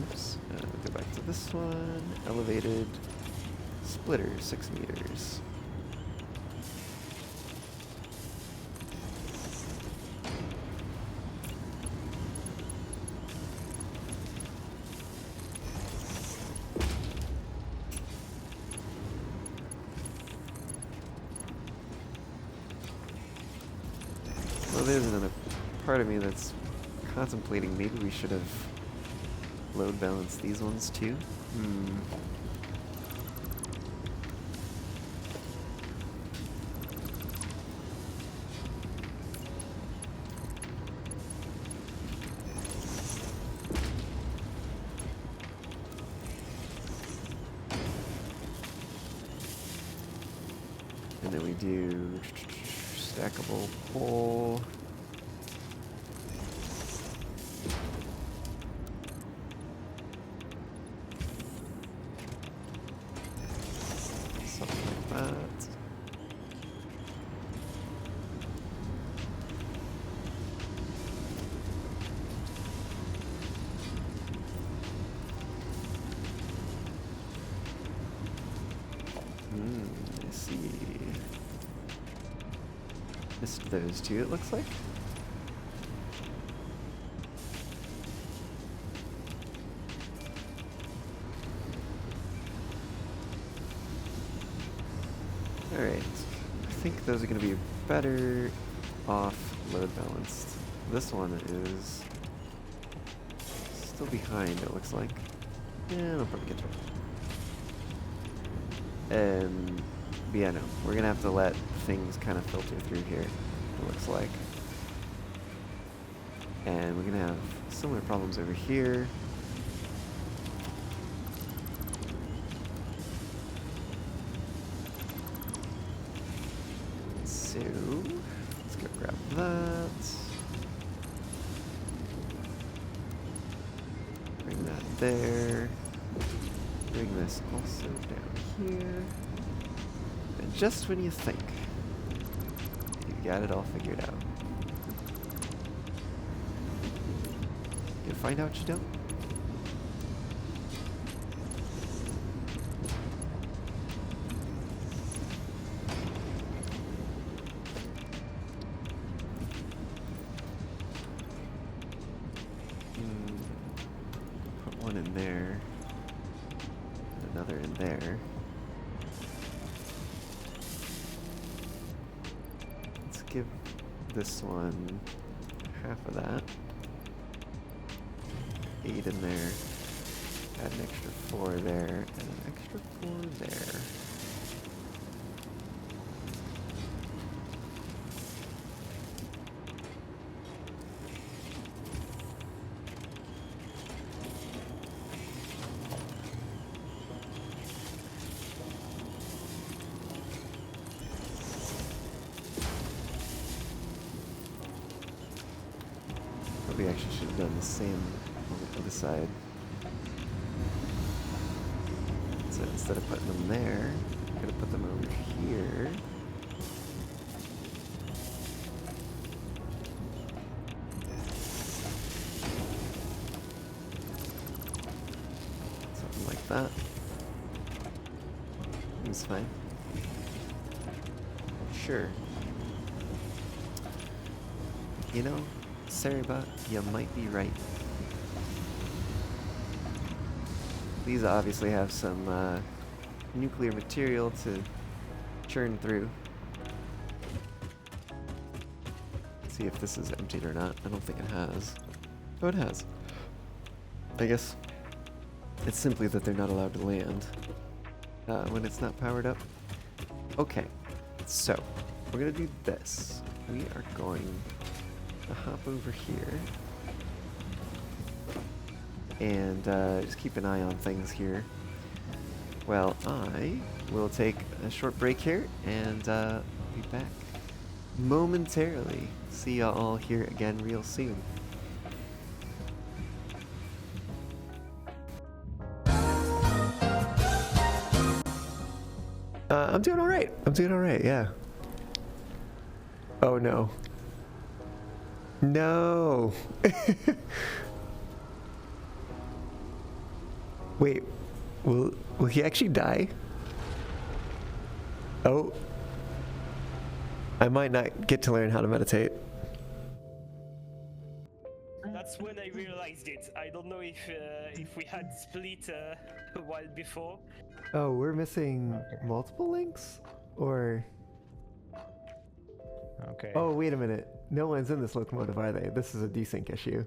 Oops. Go back to this one. Elevated splitter, 6 meters. Well, there's another part of me that's contemplating maybe we should have load balanced these ones too. And then we do stackable pole. Something like that. I see. Missed those two, it looks like. Alright. I think those are going to be better off load balanced. This one is still behind, it looks like. Yeah, I'll probably get to it. But yeah, no. We're going to have to let things kind of filter through here, it looks like. And we're going to have similar problems over here. So, let's go grab that. Bring that there. Bring this also down here. And just when you think you've got it all figured out, you'll find out you don't. Put one in there, and another in there. Let's give this one half of that. 8 in there. Add an extra 4 there, and an extra 4 there. We actually should have done the same on the other side. So instead of putting them there, I'm gonna put them over here. Something like that. Seems fine. Sure. You know, Seriba, you might be right. These obviously have some nuclear material to churn through. See if this is emptied or not. I don't think it has. Oh, it has. I guess it's simply that they're not allowed to land when it's not powered up. Okay, so we're gonna do this. We are going to hop over here and just keep an eye on things here. Well, I will take a short break here and be back momentarily. See y'all all here again real soon. I'm doing all right. I'm doing all right. Yeah. Oh no. No. Wait. Will he actually die? Oh. I might not get to learn how to meditate. That's when I realized it. I don't know if we had split a while before. Oh, we're missing multiple links? Or... Okay. Oh, wait a minute. No one's in this locomotive, are they? This is a desync issue.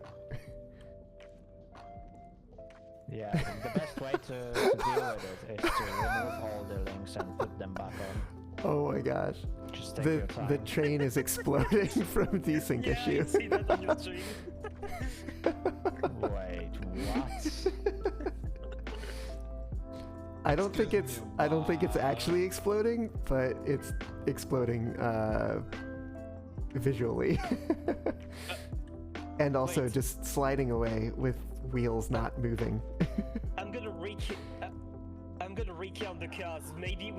Yeah, the best way to deal with it is to remove all the links and put them back on. Oh my gosh. Just take your time. The train is exploding from desync Yeah, I issue. see that on your stream. Wait, what? I don't think it's actually exploding, but it's exploding visually. And also Wait. just sliding away with wheels not moving. I'm gonna recount the cars. Maybe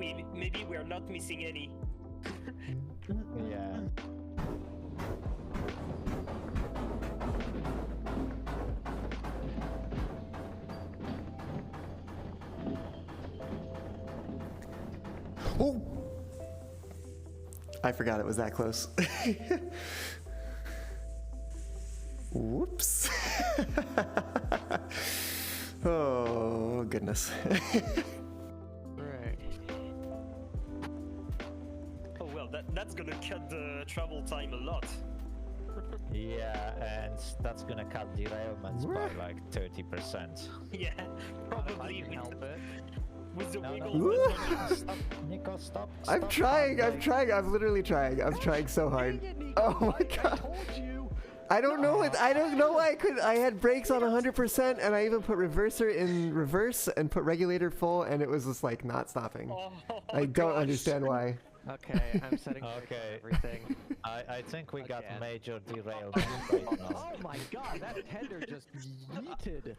we're not missing any. Yeah. Oh! I forgot it was that close. Whoops. Oh, goodness. Right. Oh well, that's gonna cut the travel time a lot. Yeah, and that's gonna cut derailments by like 30%. Yeah, probably can help it. with the No, wiggle. no, stop, Nico, stop. I'm stop, trying, I'm like- trying, I'm literally trying. I'm trying so hard. Oh my god. I don't know why I had brakes on 100% and I even put reverser in reverse and put regulator full and it was just like not stopping. Oh, I don't gosh. understand why. Okay, I'm setting brakes on Okay. everything. I think we got Again. major derailment right now. Oh my god, that tender just yeeted.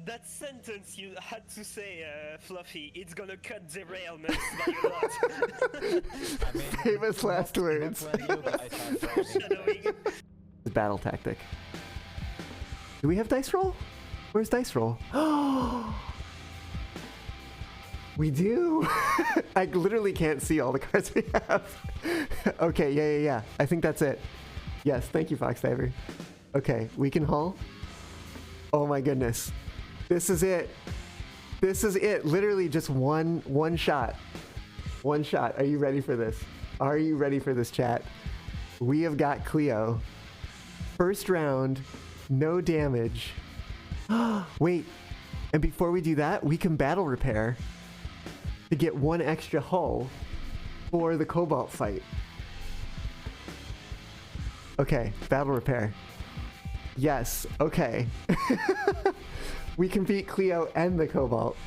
That sentence you had to say, Fluffy, it's gonna cut derailments by a lot. I mean, Famous last not words. when you guys are driving. Shadowing. Battle tactic. Do we have dice roll? Where's dice roll? We do. I literally can't see all the cards we have. Okay, yeah. I think that's it. Yes, thank you, Fox Diver. Okay, we can haul. Oh my goodness. This is it. This is it. Literally just one shot. One shot. Are you ready for this? Are you ready for this, chat? We have got Cleo First round, no damage. Wait, and before we do that, we can battle repair to get one extra hull for the Cobalt fight. Okay, battle repair. Yes, okay. We can beat Cleo and the Cobalt.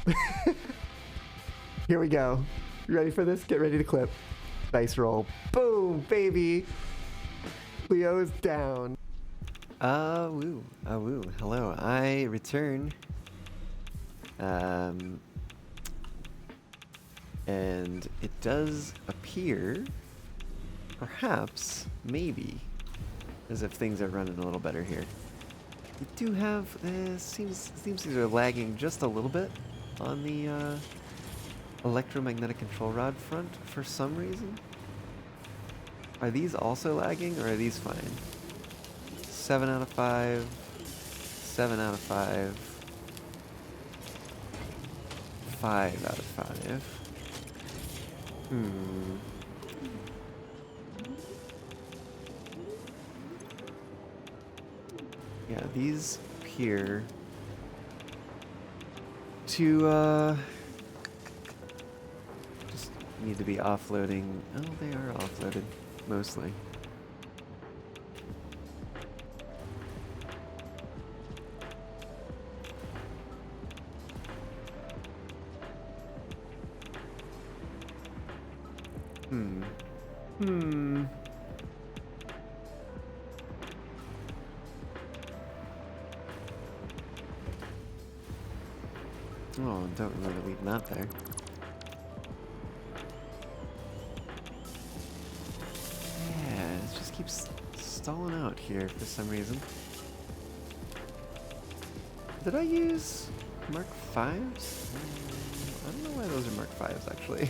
Here we go. You ready for this? Get ready to clip. Dice roll. Boom, baby. Cleo's down. Woo. Woo. Hello, I return. And it does appear, perhaps, maybe, as if things are running a little better here. We do have, seems things are lagging just a little bit on the electromagnetic control rod front for some reason. Are these also lagging, or are these fine? 7 out of 5, 7 out of 5, 5 out of 5. Yeah, these appear to just need to be offloading. Oh, they are offloaded, mostly. Oh, don't remember leaving that there. Yeah, it just keeps stalling out here for some reason. Did I use Mark 5s? I don't know why those are Mark 5s, actually.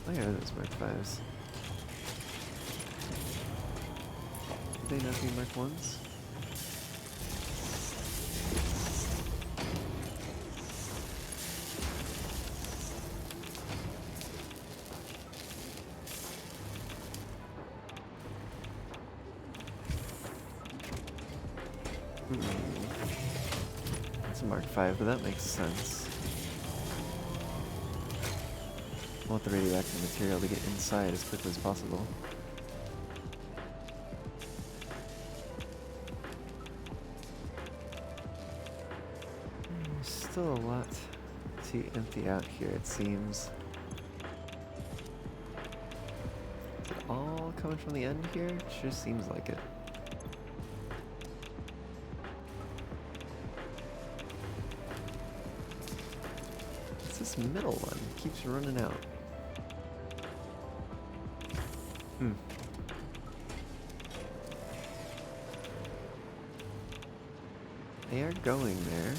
Why are those Mark 5s? Did they not be Mark 1s? It's a Mark 5, but that makes sense. I want the radioactive material to get inside as quickly as possible. There's still a lot to empty out here, it seems. Is it all coming from the end here? It sure seems like it. This middle one keeps running out. They are going there.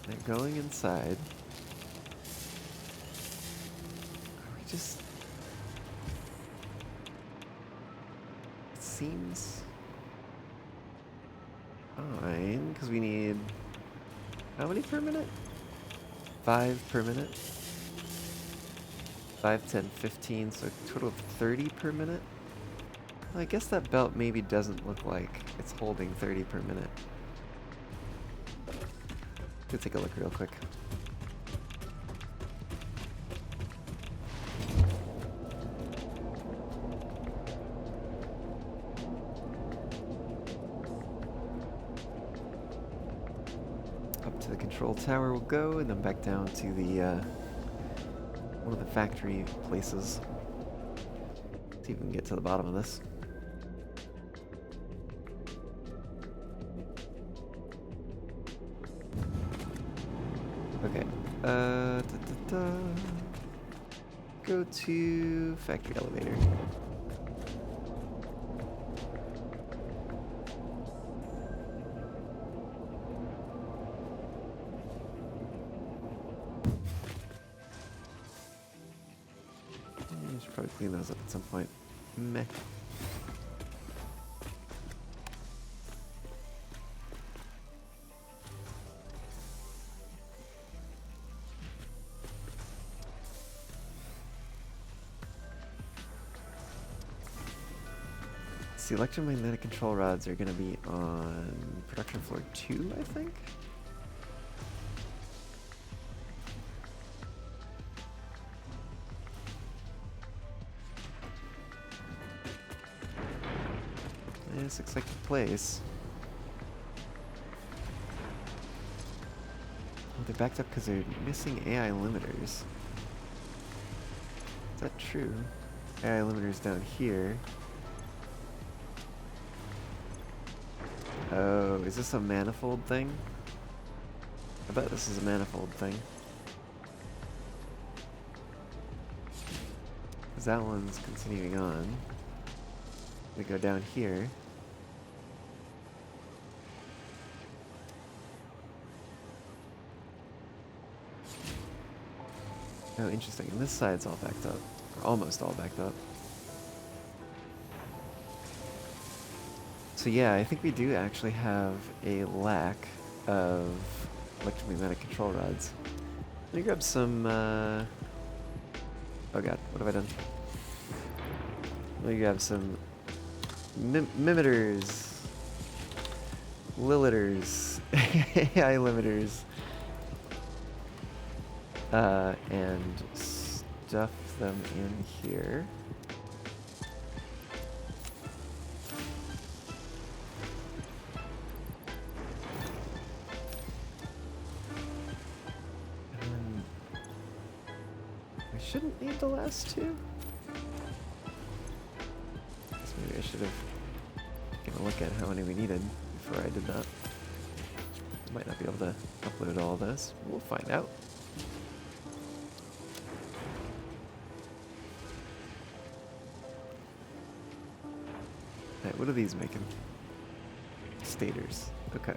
They're going inside. We just... It seems fine, because we need... How many per minute? 5 per minute. 5, 10, 15, so a total of 30 per minute. Well, I guess that belt maybe doesn't look like it's holding 30 per minute. Let's take a look real quick. Up to the control tower we'll go, and then back down to the one of the factory places. See if we can get to the bottom of this. Okay. Go to factory elevator. Should probably clean those up at some point. Meh. Yes, the electromagnetic control rods are going to be on production floor 2, I think? Yeah, this looks like the place. Oh, they're backed up because they're missing AI limiters. Is that true? AI limiters down here. Oh, is this a manifold thing? I bet this is a manifold thing. Because that one's continuing on. We go down here. Oh, interesting. And this side's all backed up. Or almost all backed up. So yeah, I think we do actually have a lack of electromagnetic control rods. Let me grab some, oh god, what have I done? Let me grab some mimeters, liliters, AI limiters, and stuff them in here. I shouldn't need the last two. Guess maybe I should have taken a look at how many we needed before I did that. Might not be able to upload all this. We'll find out. Alright, what are these making? Stators. Okay.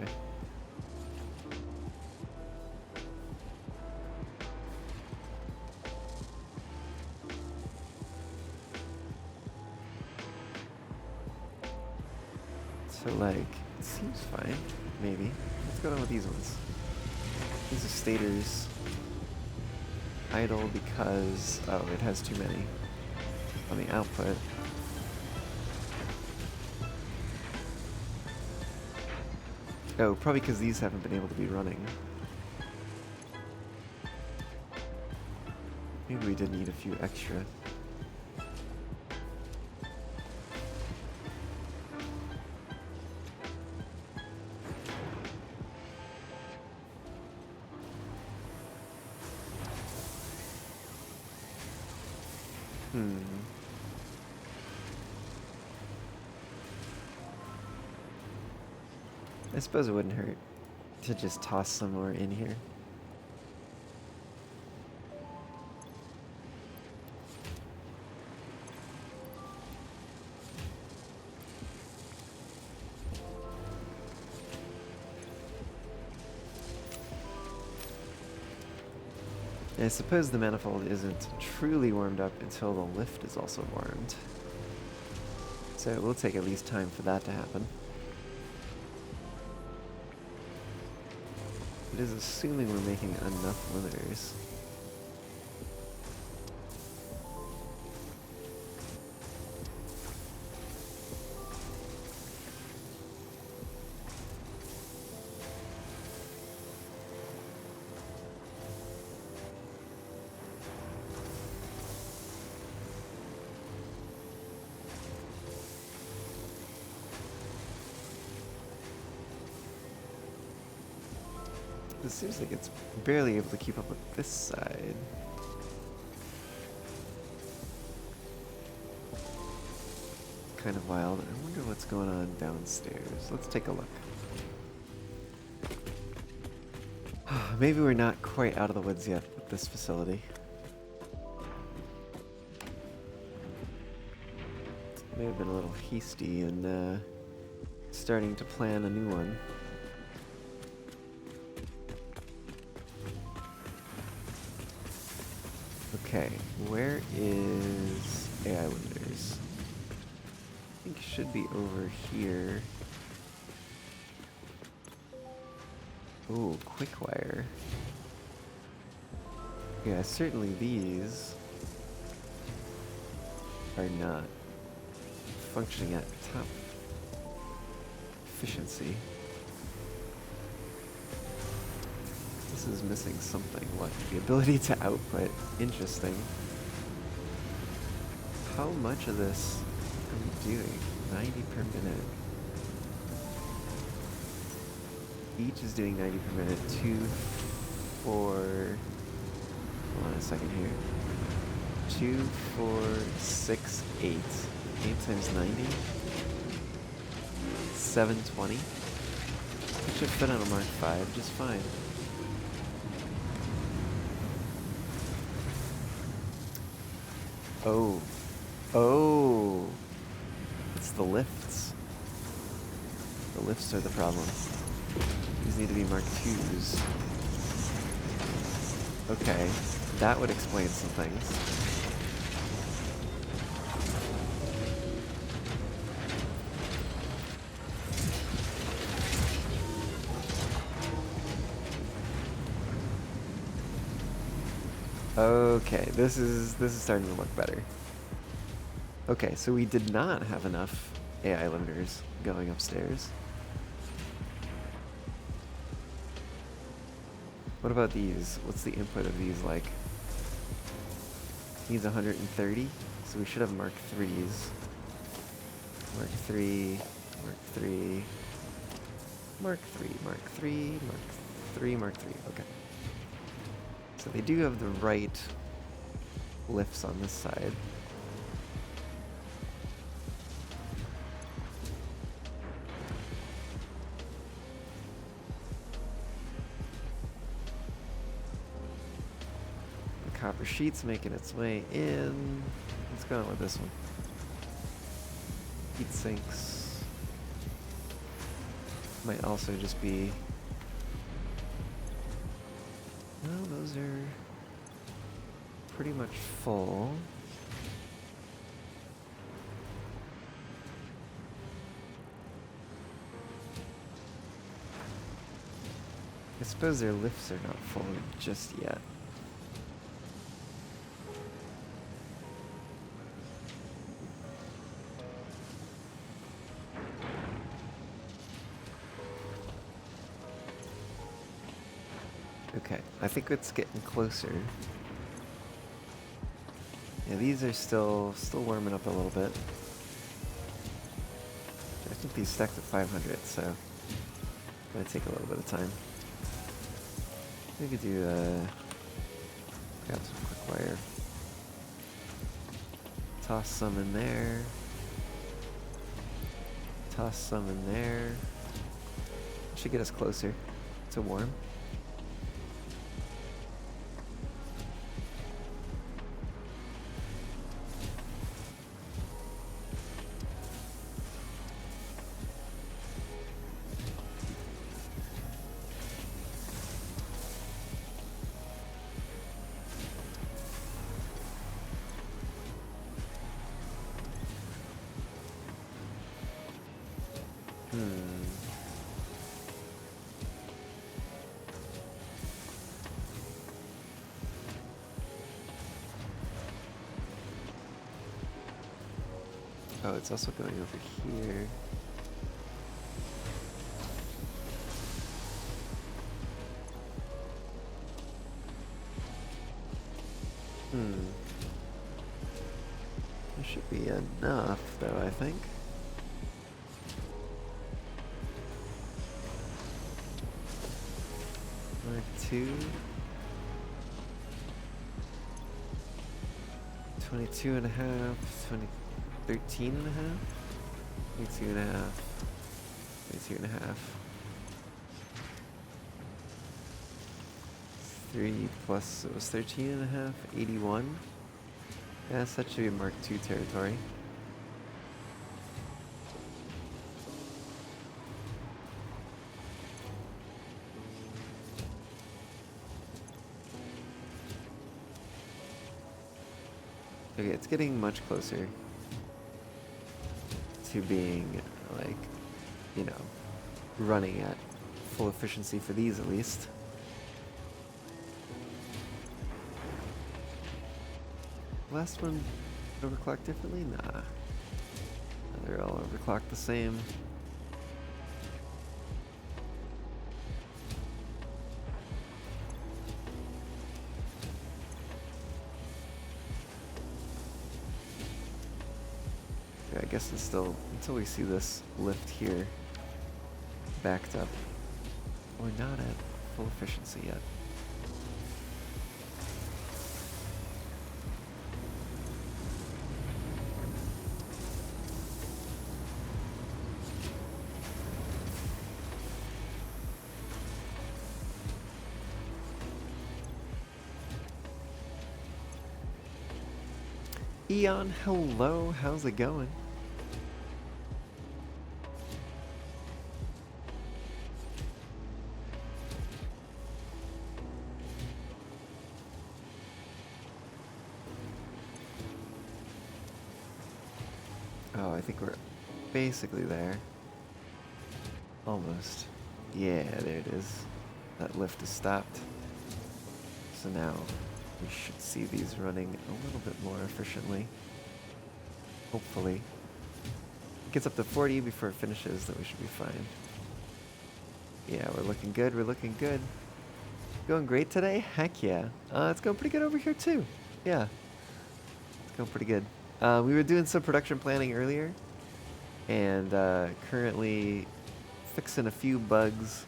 So like, it seems fine, maybe. Let's go down with these ones. These are stators. Idle because, oh, it has too many on the output. Oh, probably because these haven't been able to be running. Maybe we did need a few extra. I suppose it wouldn't hurt to just toss some more in here. I suppose the manifold isn't truly warmed up until the lift is also warmed. So it will take at least time for that to happen. It is assuming we're making enough limiters. It seems like it's barely able to keep up with this side. Kind of wild. I wonder what's going on downstairs. Let's take a look. Maybe we're not quite out of the woods yet with this facility. May have been a little hasty in starting to plan a new one. Okay, where is AI limiters? I think it should be over here. Ooh, quick wire. Yeah, certainly these are not functioning at top efficiency. This is missing something. What? The ability to output. Interesting. How much of this are we doing? 90 per minute. Each is doing 90 per minute. 2, 4... Hold on a second here. 2, 4, 6, 8. 8 times 90. 720. It should fit on a Mark 5 just fine. Oh. Oh. It's the lifts. The lifts are the problem. These need to be Mark 2s. Okay. That would explain some things. Okay, this is starting to look better. Okay, so we did not have enough AI limiters going upstairs. What about these? What's the input of these like? Needs 130, so we should have Mark 3s. Mark 3, Mark 3, Mark 3, Mark 3, Mark 3, Mark 3, okay. So they do have the right lifts on this side. The copper sheet's making its way in. What's going on with this one? Heat sinks. Might also just be... No, those are pretty much full. I suppose their lifts are not full just yet. Okay, I think it's getting closer. Yeah, these are still warming up a little bit. I think these stacked at 500, so it's gonna take a little bit of time. We could do grab some quick wire. Toss some in there. Toss some in there. Should get us closer to warm. Oh, it's also going over here. There should be enough, though, I think. Mark 2. 22 and a half, 13 and a half, 22 and a half, 22 and a half. 3 plus, it was 13 and a half, 81. Yes, that should be Mark 2 territory. Okay, it's getting much closer to being, like, you know, running at full efficiency for these at least. Last one overclocked differently? Nah. They're all overclocked the same. Yeah, I guess it's still until we see this lift here backed up. We're not at full efficiency yet. Eon, hello, how's it going? Oh, I think we're basically there. Almost. Yeah, there it is. That lift is stopped. So now we should see these running a little bit more efficiently. Hopefully. It gets up to 40 before it finishes, then we should be fine. Yeah, we're looking good, we're looking good. Going great today? Heck yeah. It's going pretty good over here too. Yeah. It's going pretty good. We were doing some production planning earlier, and currently fixing a few bugs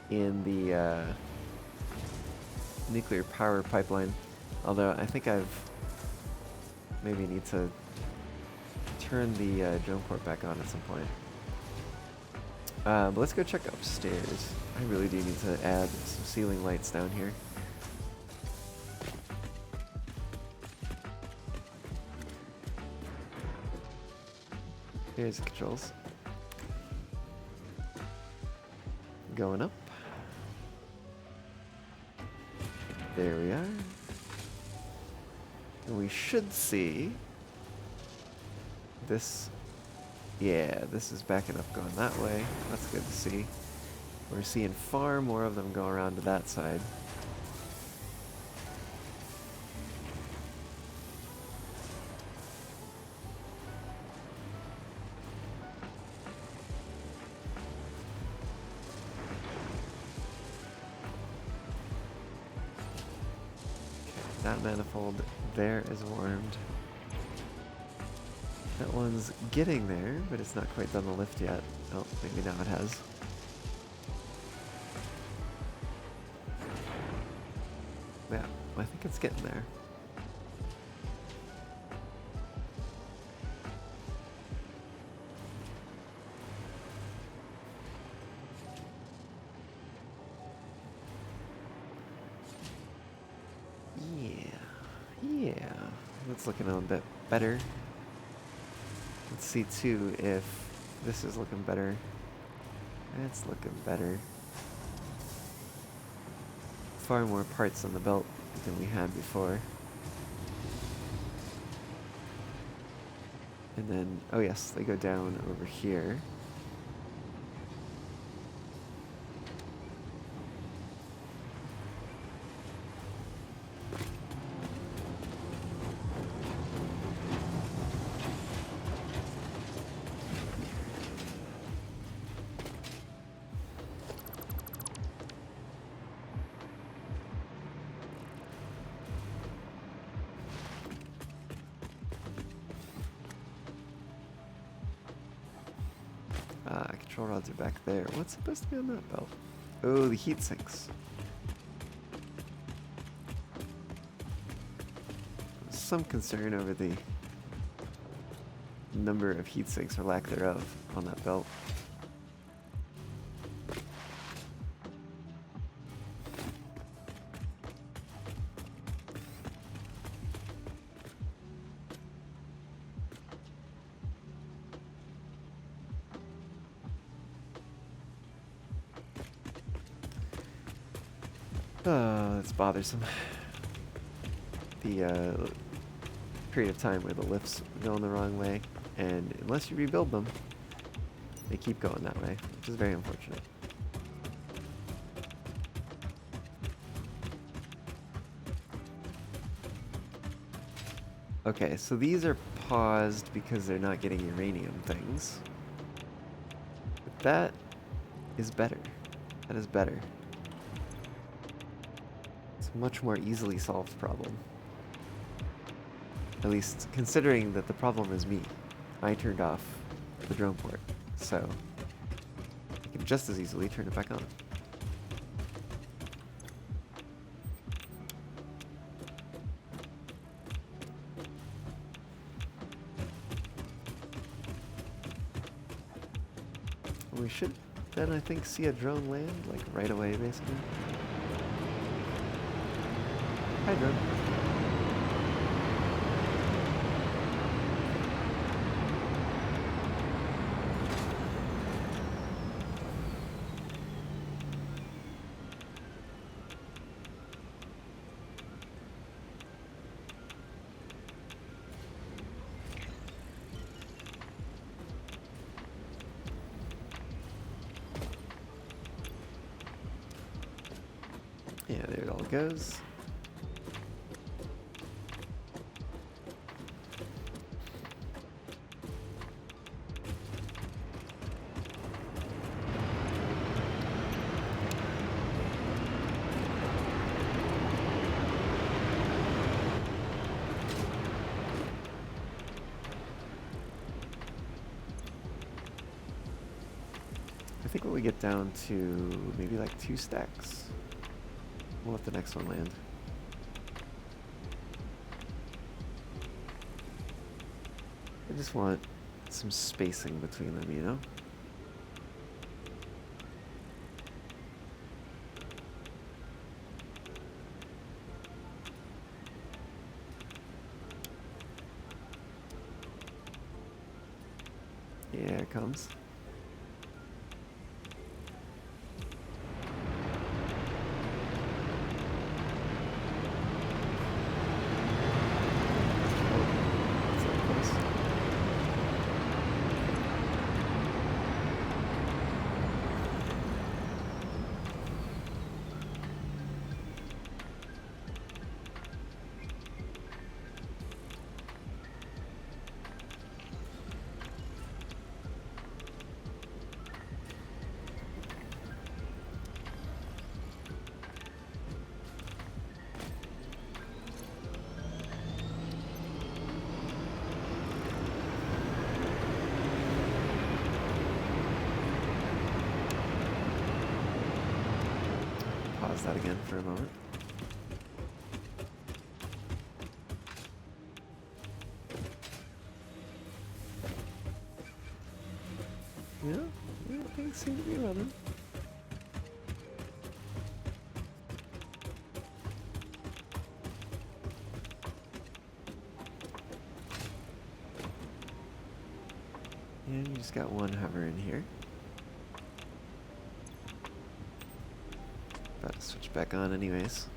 in the nuclear power pipeline. Although I think I've maybe need to turn the drone port back on at some point. But let's go check upstairs. I really do need to add some ceiling lights down here. Here's the controls. Going up. There we are. And we should see this. Yeah, this is backing up going that way. That's good to see. We're seeing far more of them go around to that side. That manifold there is warmed. That one's getting there, but it's not quite done the lift yet. Oh, maybe now it has. Yeah, I think it's getting there. Yeah, that's looking a little bit better. Let's see too if this is looking better. It's looking better. Far more parts on the belt than we had before. And then, oh yes, they go down over here. Control rods are back there. What's supposed to be on that belt? Oh, the heat sinks. Some concern over the number of heat sinks or lack thereof on that belt. That's bothersome. The period of time where the lifts are going the wrong way, and unless you rebuild them, they keep going that way, which is very unfortunate. Okay, so these are paused because they're not getting uranium things. But that is better. That is better. It's a much more easily solved problem. At least considering that the problem is me. I turned off the drone port, so I can just as easily turn it back on. We should then, I think, see a drone land, like right away, basically. Hi, drone. Yeah, there it all goes. I think when we get down to maybe like 2 stacks, we'll let the next one land. I just want some spacing between them, you know? Yeah, it comes. Pause that again for a moment. Yeah, things seem to be running. And you just got one hover in here. About to switch back on anyways.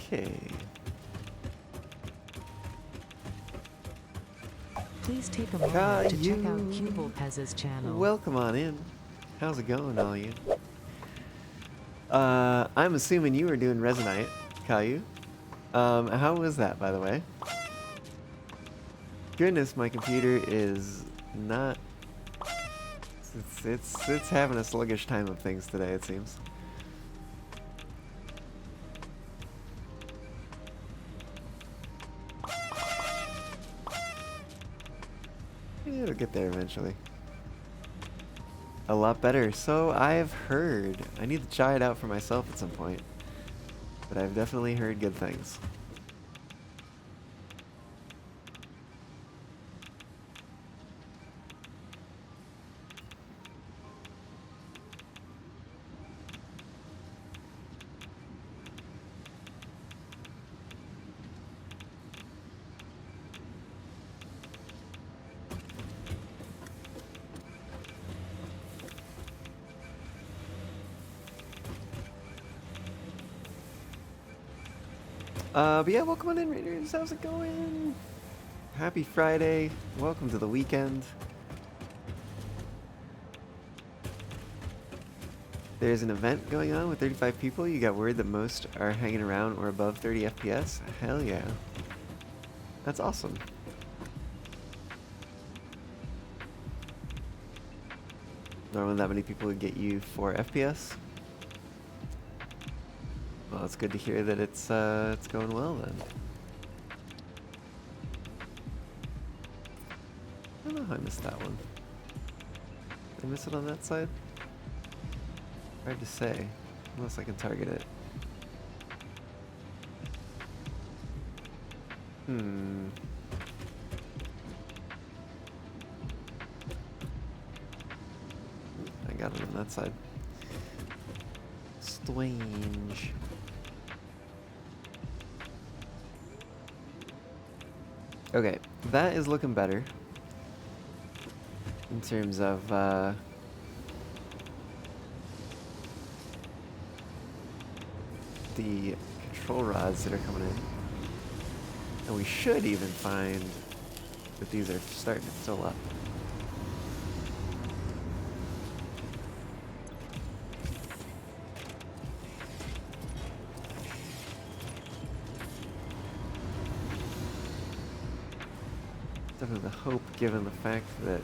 Okay. Please take a moment to check out Caillou. Cubelpez's channel. Welcome on in. How's it going, all you? I'm assuming you were doing Resonite, Caillou. How was that, by the way? Goodness, my computer is not. It's having a sluggish time of things today, it seems. It'll get there eventually. A lot better. So I've heard. I need to try it out for myself at some point. but I've definitely heard good things. But yeah, welcome on in, Raiders. How's it going? Happy Friday. Welcome to the weekend. There's an event going on with 35 people. You got word that most are hanging around or above 30 FPS. Hell yeah. That's awesome. Normally that many people would get you 4 FPS. Well, it's good to hear that it's going well then. I don't know how I missed that one. Did I miss it on that side? Hard to say, unless I can target it. I got it on that side. Strange. Okay, that is looking better in terms of the control rods that are coming in. And we should even find that these are starting to fill up. Definitely the hope, given the fact that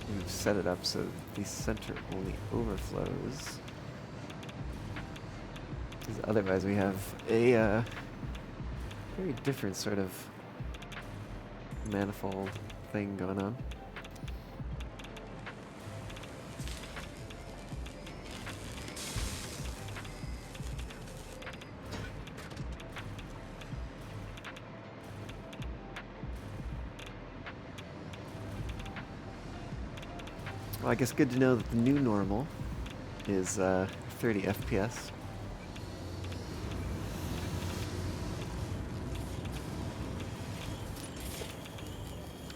we've set it up so the center only overflows. Because otherwise we have a very different sort of manifold thing going on. Well, I guess good to know that the new normal is 30 FPS.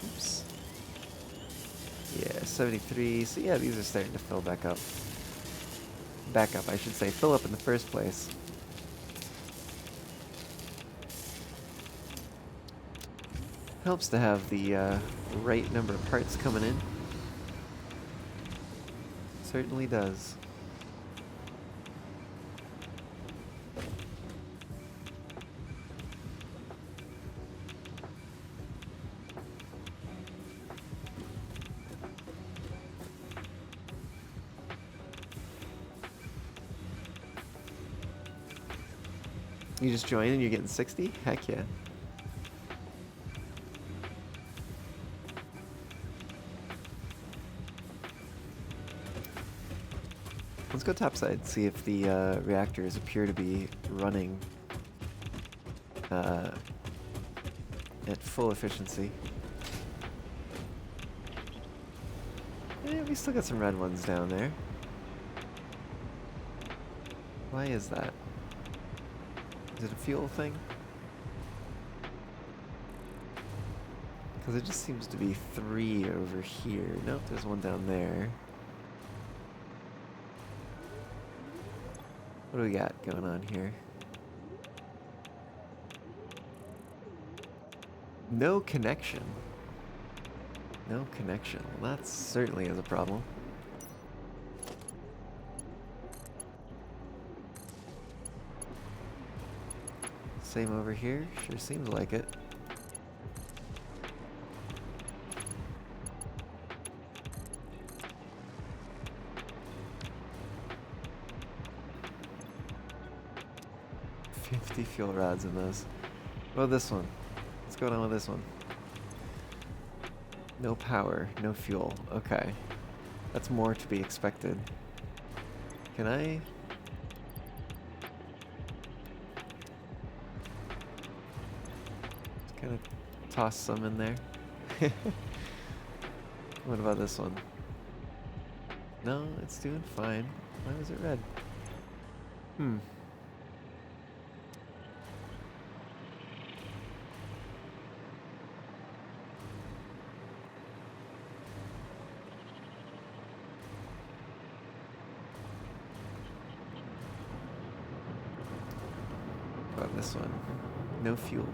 Oops. Yeah, 73. So yeah, these are starting to fill back up. Back up, I should say. Fill up in the first place. Helps to have the right number of parts coming in. Certainly does. You just joined and you're getting 60? Heck yeah. Let's go topside, see if the reactors appear to be running at full efficiency. Yeah, we still got some red ones down there. Why is that? Is it a fuel thing? Because it just seems to be 3 over here. Nope, there's one down there. What do we got going on here? No connection. No connection. Well, that certainly is a problem. Same over here. Sure seems like it. Fuel rods in those. What about this one? What's going on with this one? No power, no fuel. Okay. That's more to be expected. Can I? Gonna toss some in there. What about this one? No, it's doing fine. Why was it red? Hmm. What about this one? No fuel.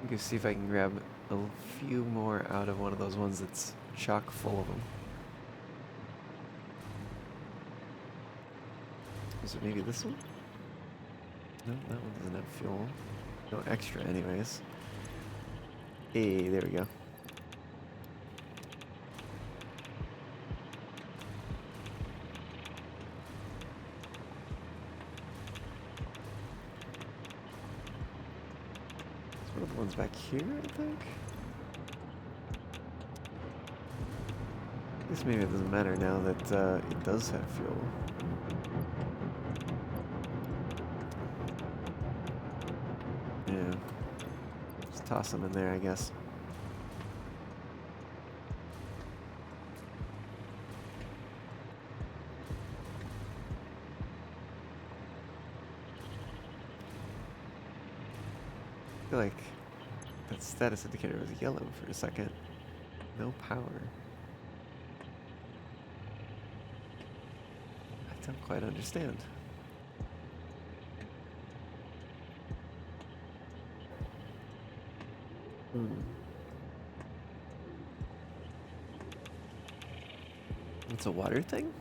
Go see if I can grab a few more out of one of those ones that's chock full of them. Is it maybe this one? No, that one doesn't have fuel. No extra anyways. Hey, there we go. One of the ones back here, I think? I guess maybe it doesn't matter now that it does have fuel. Yeah. Just toss them in there, I guess. I feel like that status indicator was yellow for a second. No power. I don't quite understand. It's a water thing?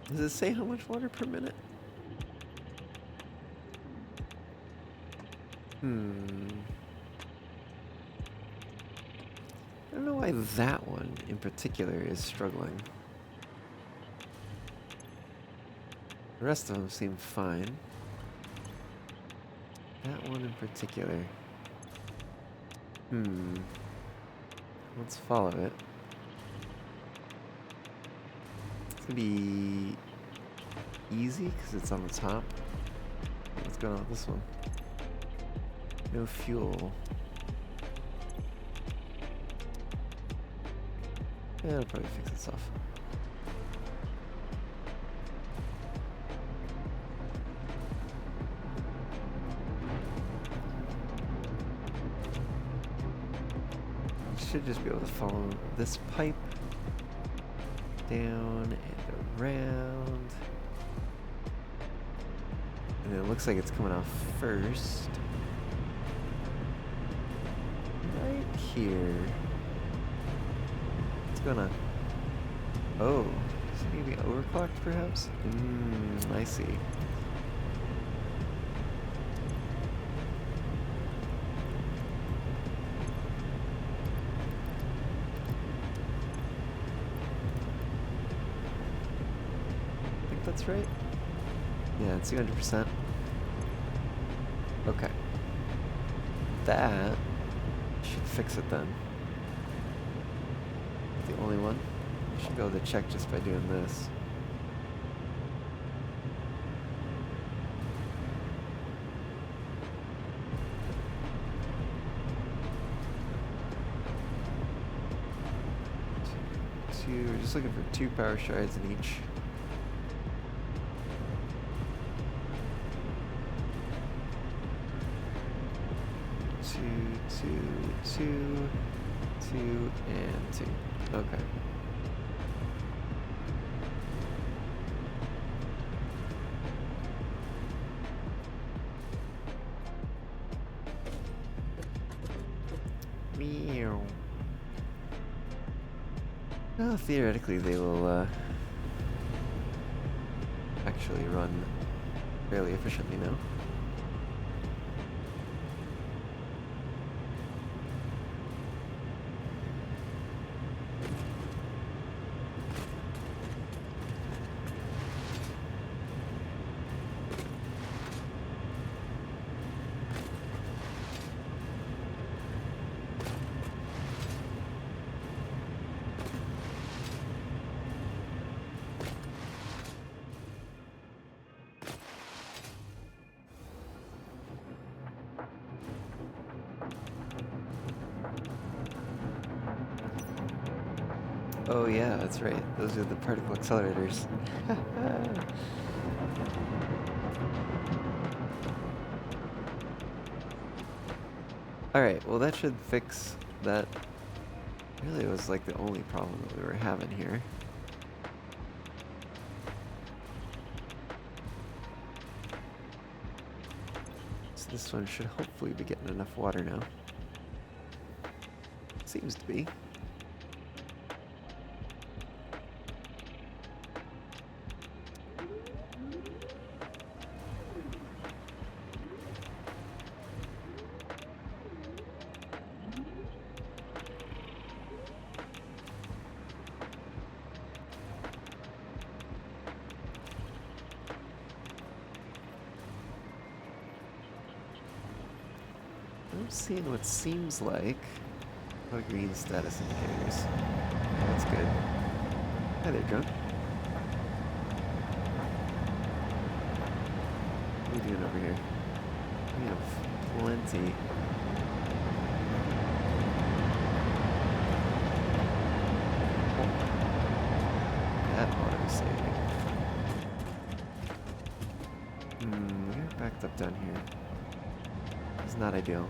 Does it say how much water per minute? I don't know why that one in particular is struggling. The rest of them seem fine. That one in particular. Let's follow it. It's gonna be easy because it's on the top. What's going on with this one? No fuel. Yeah, it'll probably fix itself. Should just be able to follow this pipe down and around. And it looks like it's coming off first. Right here. What's going on? Oh, is it maybe overclocked perhaps? I see. That's right. Yeah, it's 200%. Okay. That should fix it then. The only one. I should be able to check just by doing this. Two. We're just looking for 2 power shards in each. Two, and 2. Okay. Meow. Well, theoretically, they will actually run fairly efficiently now. Oh yeah, that's right. Those are the particle accelerators. Alright, well that should fix that. Really was like the only problem that we were having here. So this one should hopefully be getting enough water now. Seems to be. I'm seeing what seems like green status indicators. That's good. Hi there, drunk. What are you doing over here? We have plenty. That auto saving. We're backed up down here. It's not ideal.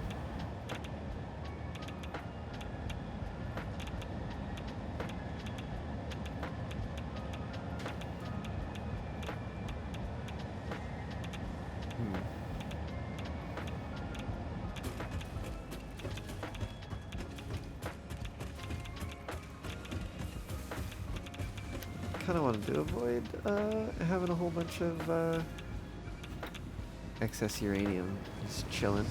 Kind of wanted to avoid having a whole bunch of excess uranium just chilling.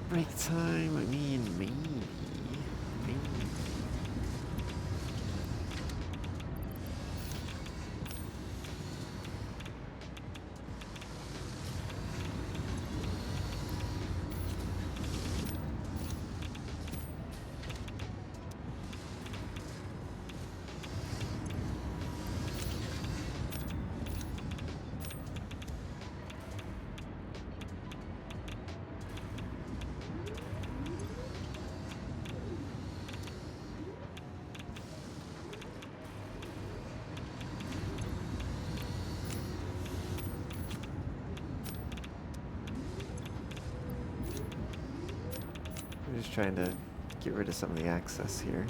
Break time, I mean, maybe. I'm just trying to get rid of some of the access here.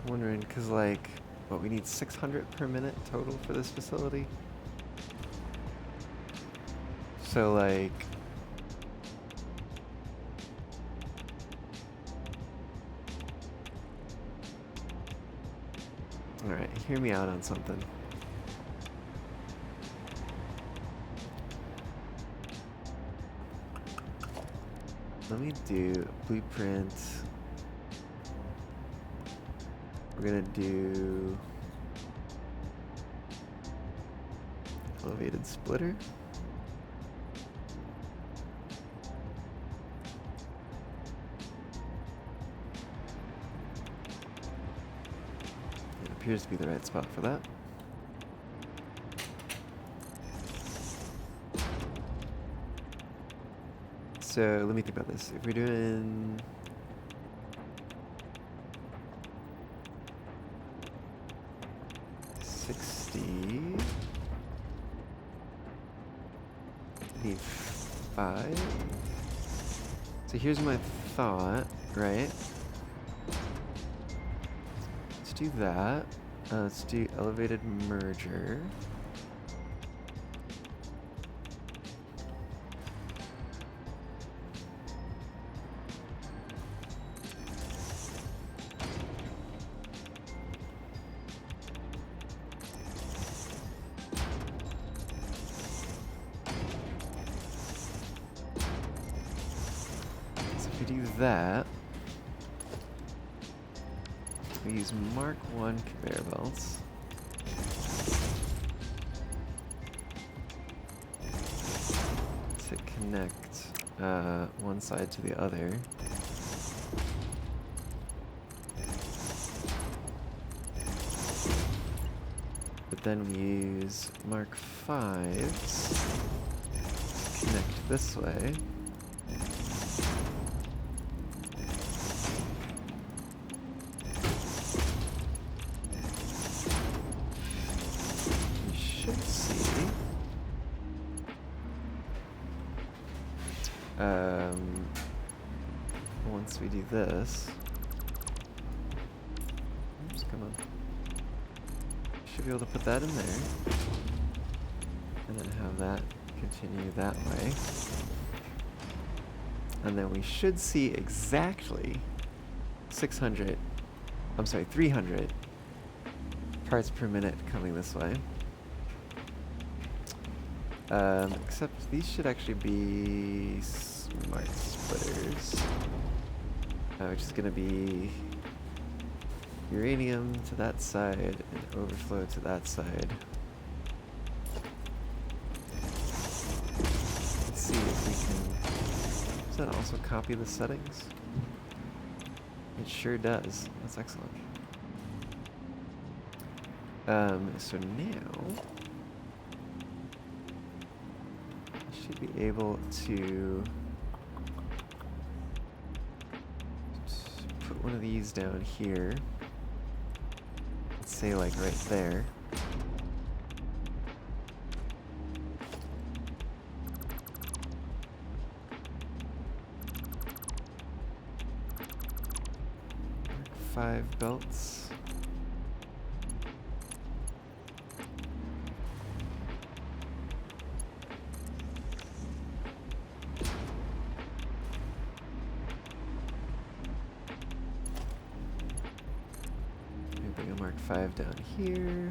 wondering, because, like, what, we need 600 per minute total for this facility? So, like... Alright, hear me out on something. Let me do blueprint. We're gonna do elevated splitter. It appears to be the right spot for that. So let me think about this. If we're doing need 5. So here's my thought, right? Let's do that. Let's do elevated merger. That we use Mark 1 conveyor belts. To connect one side to the other. But then we use Mark 5s to connect this way. Once we do this, oops, come on. Should be able to put that in there, and then have that continue that way. And then we should see exactly 300 parts per minute coming this way. Except these should actually be smart splitters, which is going to be uranium to that side and overflow to that side. Let's see if we can... Does that also copy the settings? It sure does. That's excellent. So now... should be able to put one of these down here. Let's say like right there. Mark 5 belts. Mark 5 down here.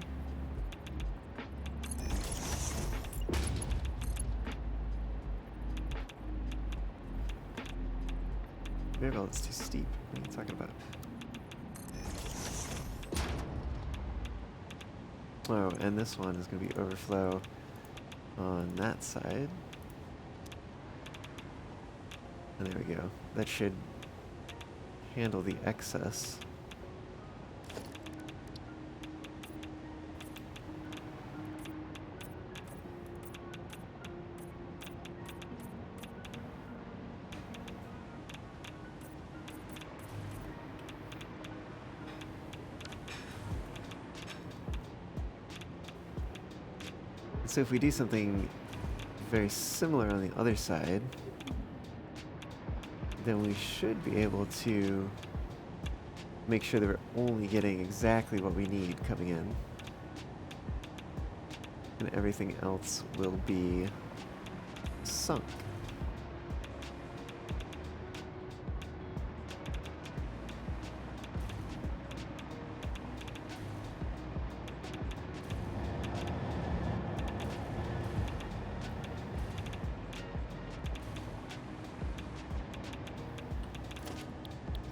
Maybe it's too steep. What are you talking about? Oh, and this one is going to be overflow on that side. And there we go. That should handle the excess. So if we do something very similar on the other side, then we should be able to make sure that we're only getting exactly what we need coming in. And everything else will be sunk.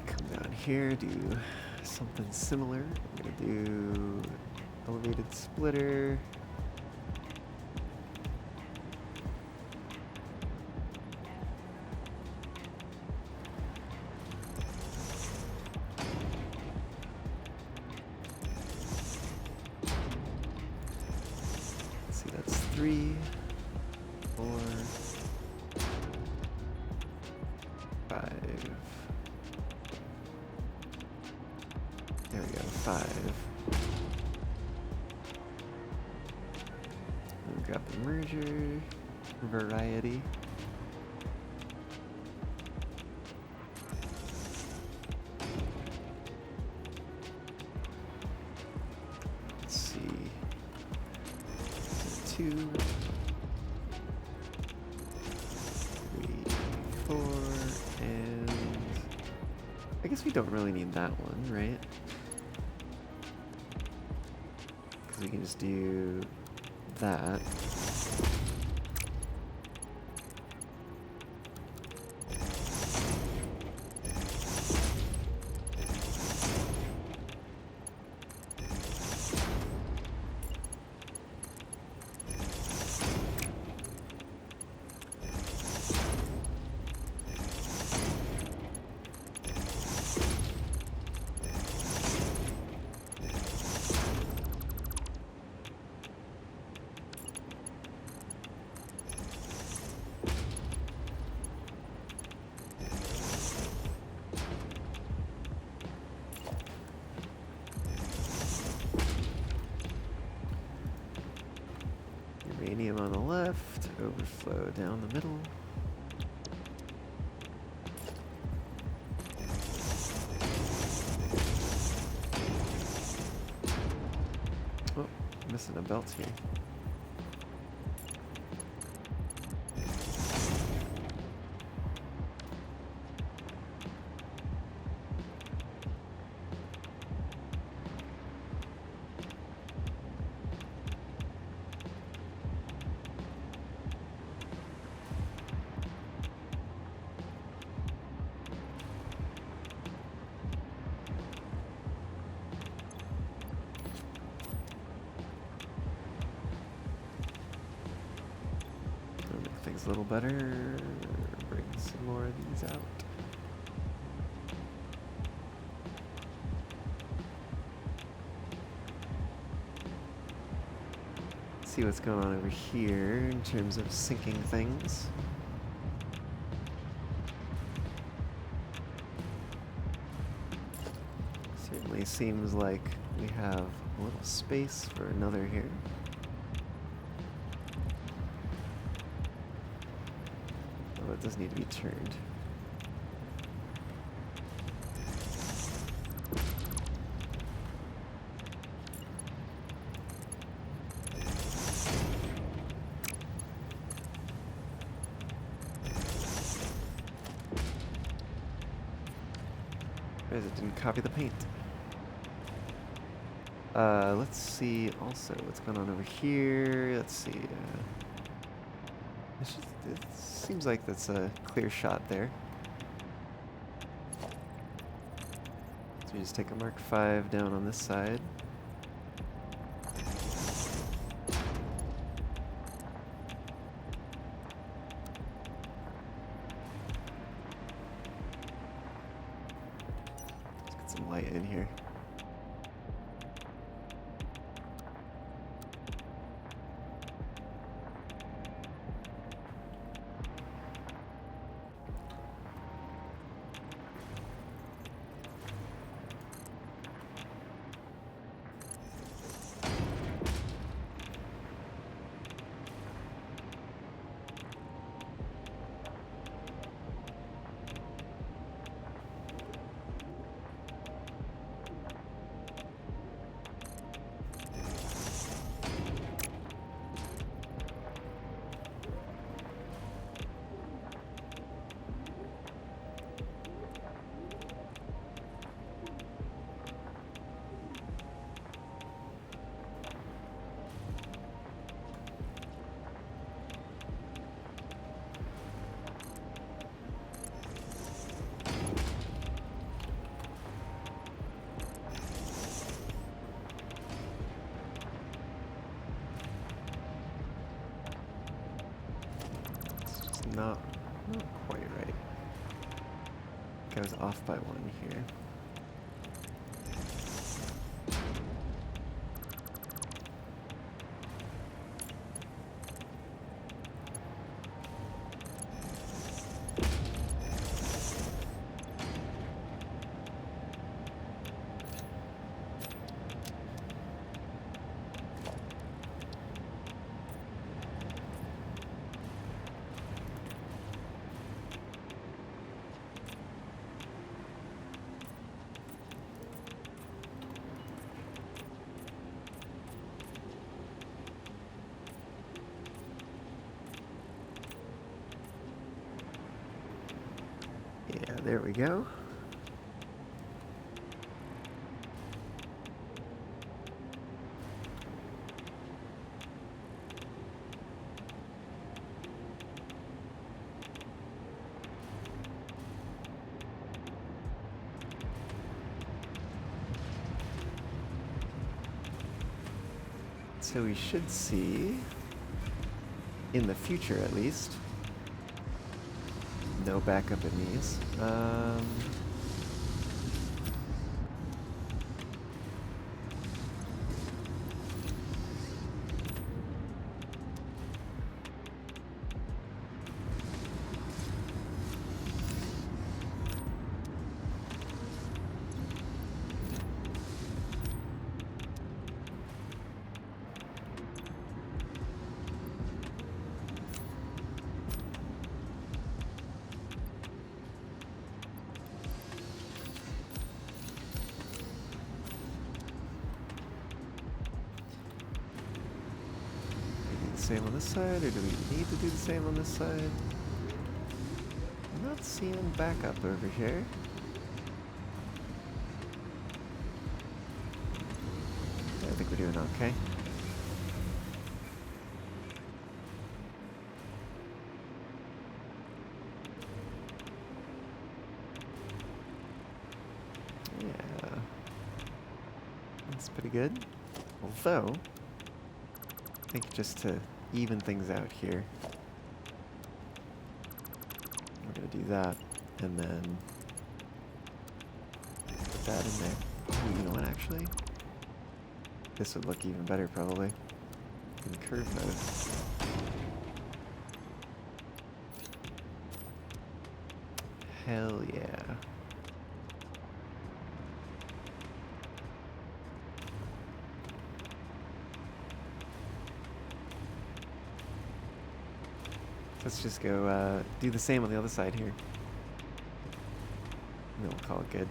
Come down here, do something similar. I'm gonna do elevated splitter. Let's see, that's 3, 4, 5. There we go, 5. And grab the merger variety. Let's see. 2, 3, 4, and I guess we don't really need that one, right? Because we can just do that. Uranium on the left, overflow down the middle. Oh, missing a belt here. Make things a little better. Bring some more of these out. See what's going on over here in terms of syncing things. Certainly seems like we have a little space for another here. Oh, it does need to be turned. Surprised it didn't copy the paint. Let's see also what's going on over here. Let's see. It seems like that's a clear shot there. So we just take a Mark 5 down on this side. Let's get some light in here. not quite right. I think I was off by one here. Yeah, there we go. So we should see, in the future at least, no backup in these. Same on this side, or do we need to do the same on this side? I'm not seeing backup over here. I think we're doing okay. Yeah, that's pretty good. Although, I think just to even things out here, we're going to do that, and then put that in there. Ooh, you know what, actually? This would look even better, probably, in curve mode. Hell yeah. Let's just go do the same on the other side here. And then we'll call it good.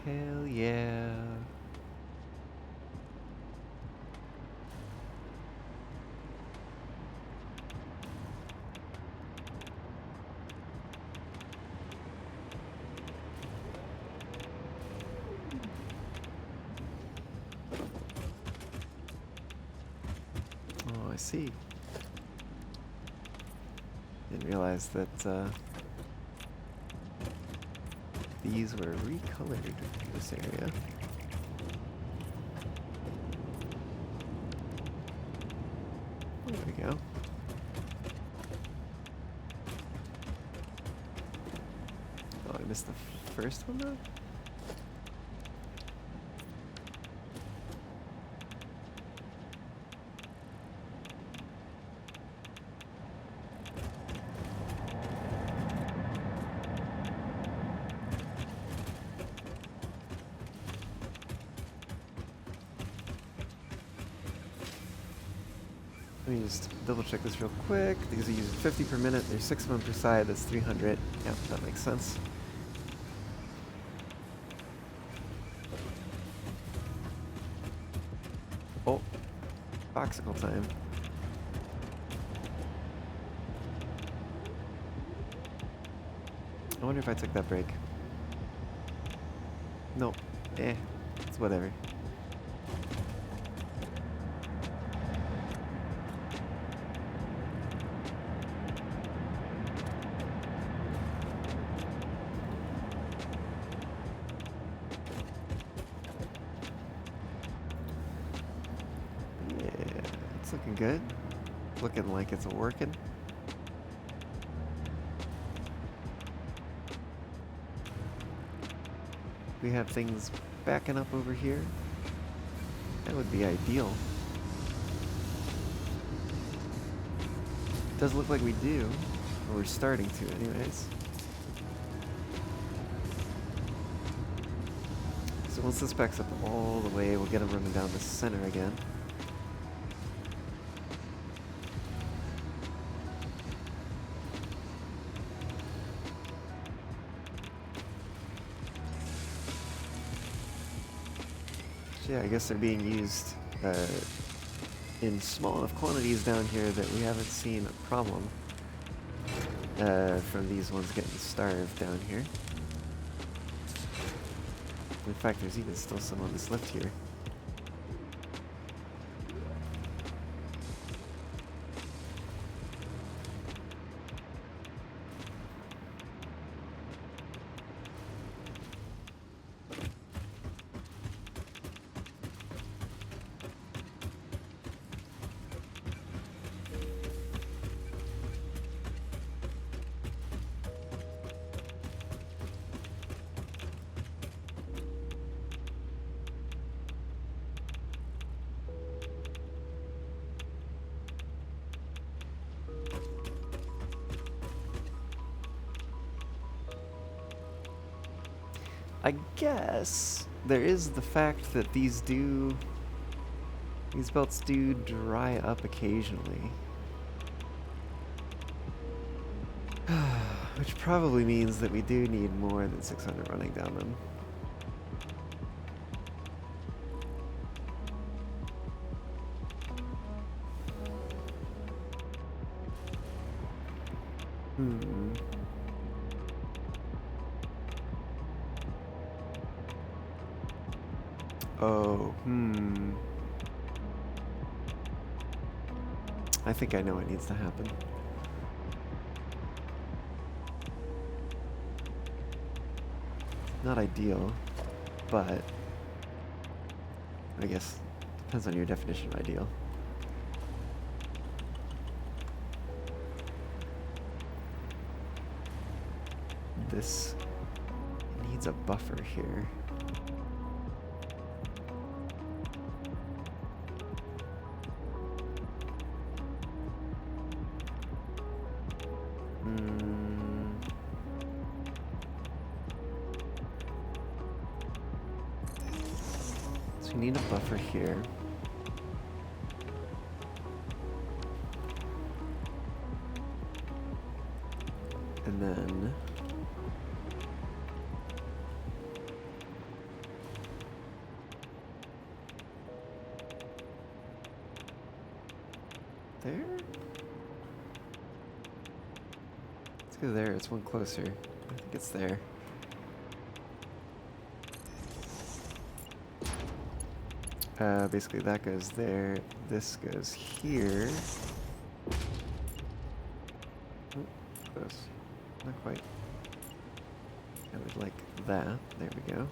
Hell yeah. I see. Didn't realize that these were recolored in this area. There we go. Oh, I missed the first one though? Let me just double check this real quick. These are using 50 per minute. There's 6 of them per side. That's 300. Yeah, that makes sense. Oh, Foxicle time. I wonder if I took that break. Nope. It's whatever. looking good. Looking like it's working. We have things backing up over here. That would be ideal. Does look like we do. Or we're starting to anyways. So once this backs up all the way, we'll get them running down the center again. So yeah, I guess they're being used in small enough quantities down here that we haven't seen a problem from these ones getting starved down here. In fact, there's even still some on this lift here. I guess there is the fact that these belts do dry up occasionally. Which probably means that we do need more than 600 running down them. Oh, I think I know what needs to happen. Not ideal, but I guess depends on your definition of ideal. This needs a buffer here. So we need a buffer here. And then there? Let's go there, it's one closer. I think it's there. Basically that goes there, this goes here. Oh, close. Not quite. I would like that. There we go.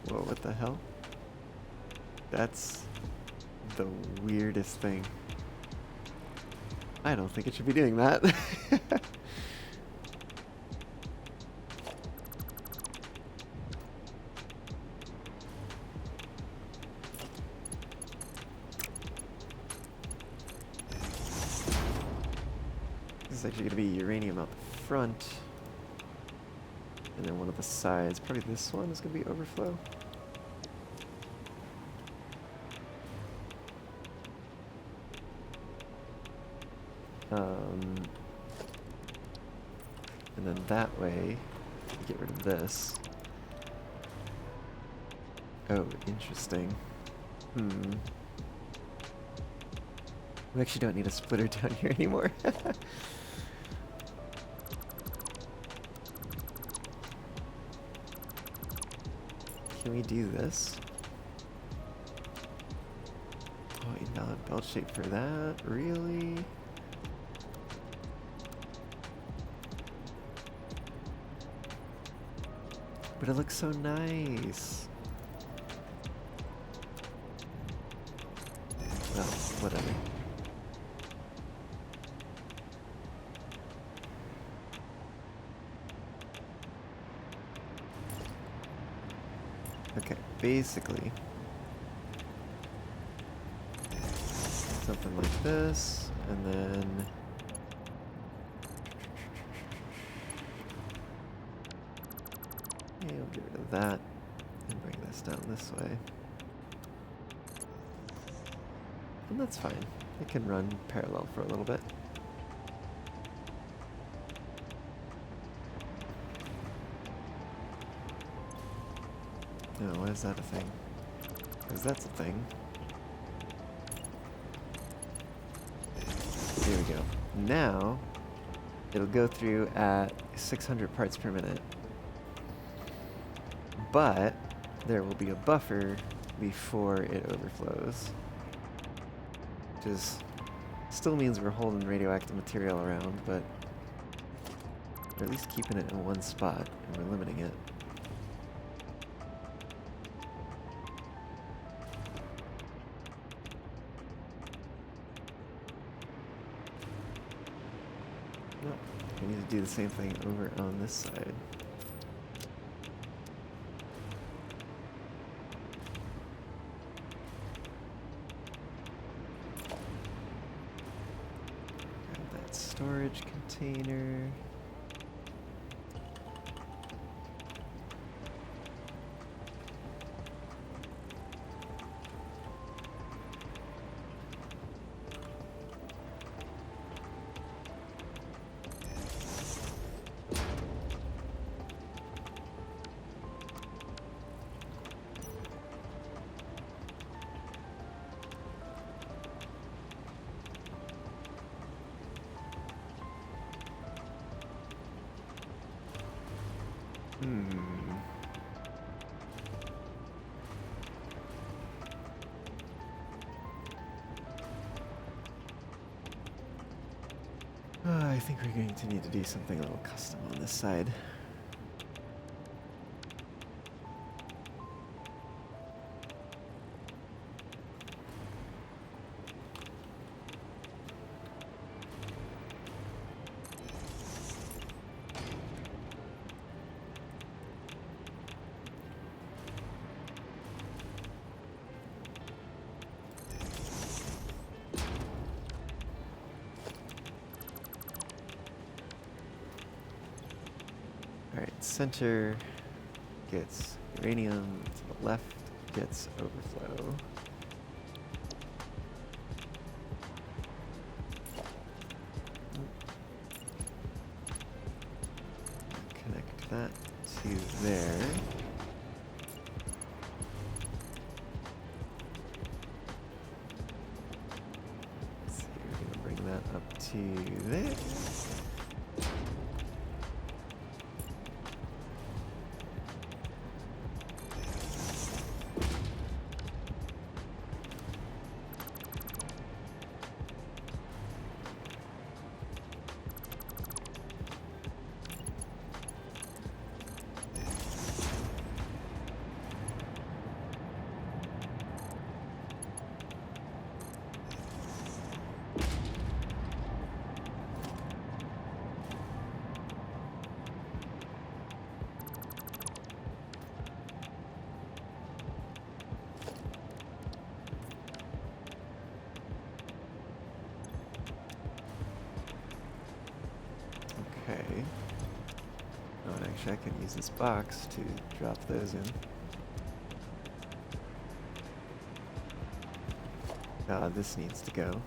Whoa, what the hell? That's the weirdest thing. I don't think it should be doing that. This is actually going to be uranium out the front. And then one of the sides, probably this one, is going to be overflow. And then that way, get rid of this. Oh, interesting. We actually don't need a splitter down here anymore. Can we do this? Oh, invalid belt shape for that? Really? But it looks so nice. Well, whatever. Okay, basically something like this, and then we'll get rid of that and bring this down this way. And that's fine. It can run parallel for a little bit. No, why is that a thing? Because that's a thing. There we go. Now, it'll go through at 600 parts per minute. But there will be a buffer before it overflows. Which is, still means we're holding radioactive material around, but we're at least keeping it in one spot, and we're limiting it. No, we need to do the same thing over on this side. Storage container. I think we're going to need to do something a little custom on this side. Center gets uranium, to the left gets overflow. Connect that to there. Let's see, we're gonna bring that up to there. Okay. Oh, and actually I can use this box to drop those in. This needs to go.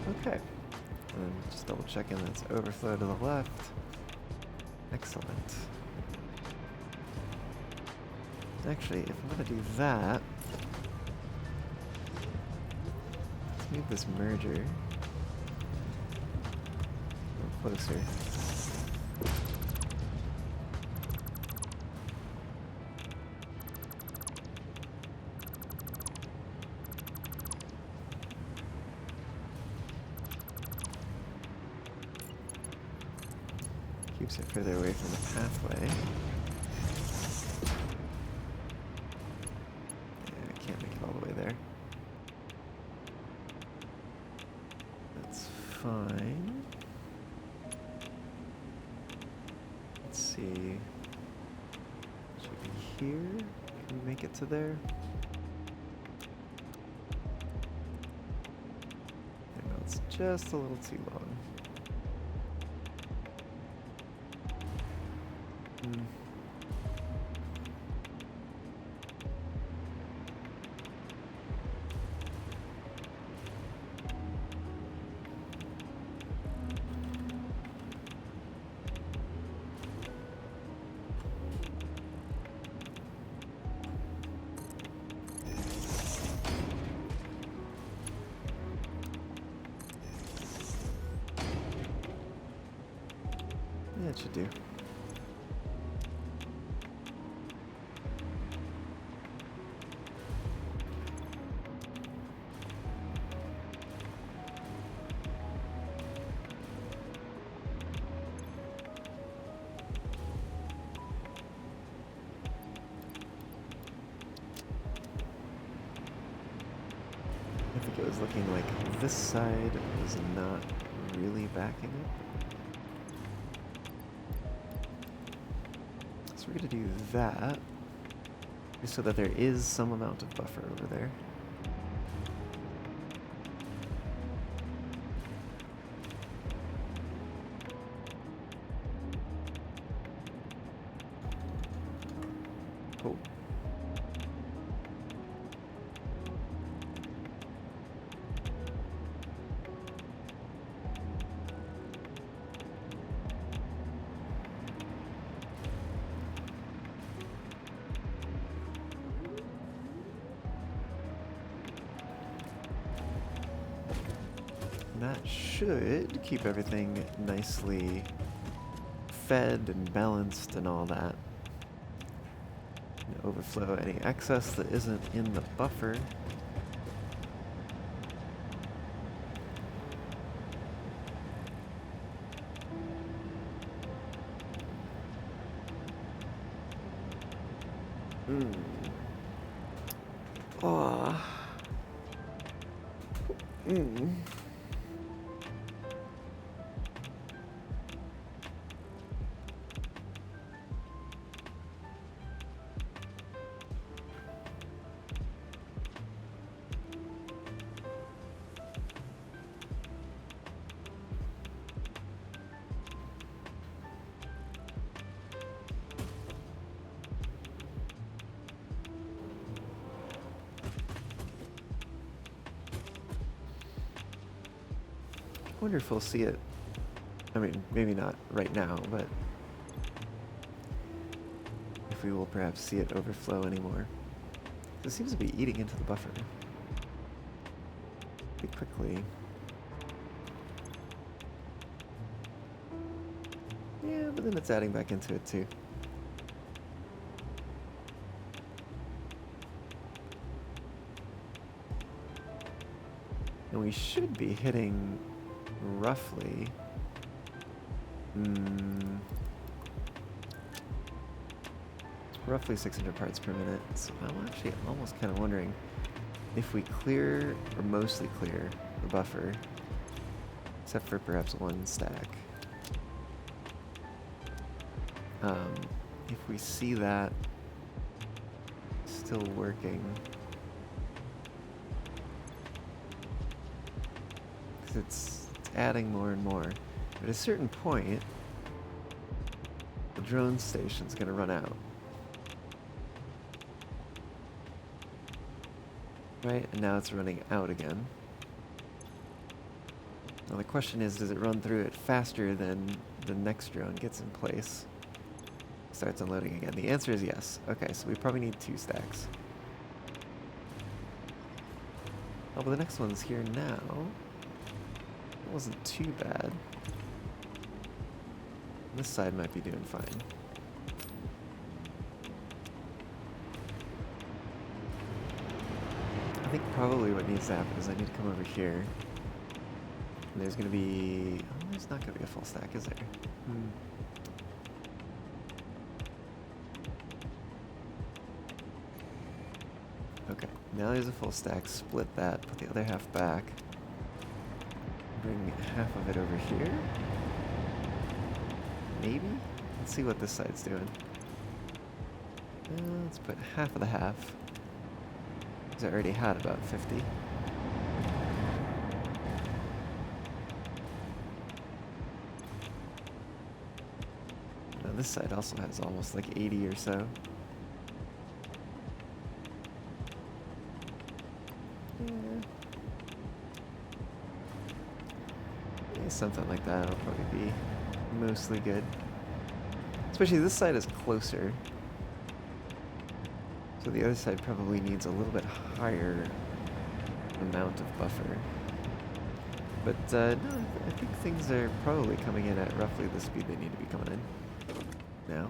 Okay. And then just double checking that's overflow to the left. Excellent. Actually, if I'm gonna do that, let's move this merger a little closer. Keeps it further away from the pathway. Yeah, I can't make it all the way there. That's fine. Let's see. Should be here. Can we make it to there? No, it's just a little too long. Yeah, it should do. I think it was looking like this side was not really backing up. So we're gonna do that, just so that there is some amount of buffer over there. Cool. That should keep everything nicely fed and balanced and all that. And overflow any excess that isn't in the buffer. Oh. I wonder if we'll see it. I mean, maybe not right now, but if we will perhaps see it overflow anymore. It seems to be eating into the buffer pretty quickly. Yeah, but then it's adding back into it too. And we should be hitting roughly roughly 600 parts per minute. So I'm actually almost kind of wondering if we clear, or mostly clear, the buffer, except for perhaps one stack. If we see that still working, because it's adding more and more. But at a certain point, the drone station's going to run out. Right? And now it's running out again. Now the question is, does it run through it faster than the next drone gets in place? Starts unloading again. The answer is yes. Okay, so we probably need 2 stacks. Oh, but the next one's here now. It wasn't too bad. This side might be doing fine. I think probably what needs to happen is I need to come over here. And there's going to be... Oh, there's not going to be a full stack, is there? Okay, now there's a full stack. Split that, put the other half back. Bring half of it over here. Maybe? Let's see what this side's doing. Let's put half of the half. Because I already had about 50. Now this side also has almost like 80 or so. Yeah, something like that will probably be mostly good. Especially this side is closer. So the other side probably needs a little bit higher amount of buffer. But no, I think things are probably coming in at roughly the speed they need to be coming in now.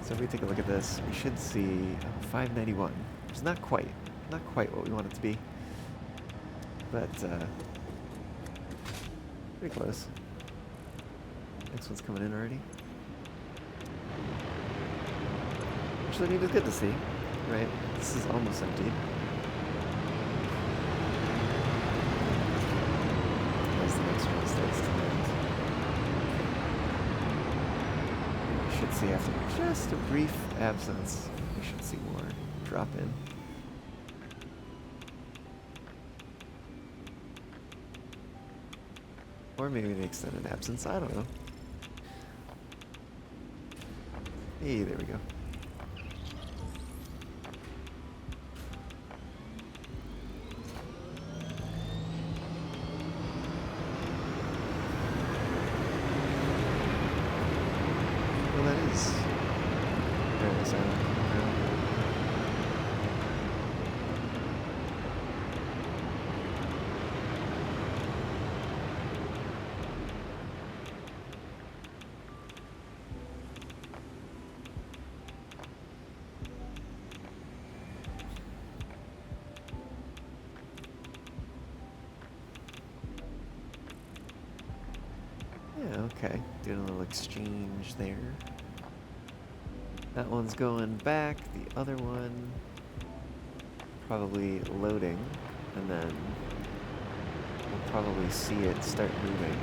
So if we take a look at this, we should see 591, which is not quite what we want it to be. But pretty close. Next one's coming in already. Which I mean is good to see, right? This is almost empty. As the next one starts to land. We should see after just a brief absence, we should see more drop in. Or maybe the extended absence, I don't know. Hey, there we go. Well, that is fairly silent. Yeah, okay. Doing a little exchange there. That one's going back, the other one probably loading, and then we'll probably see it start moving.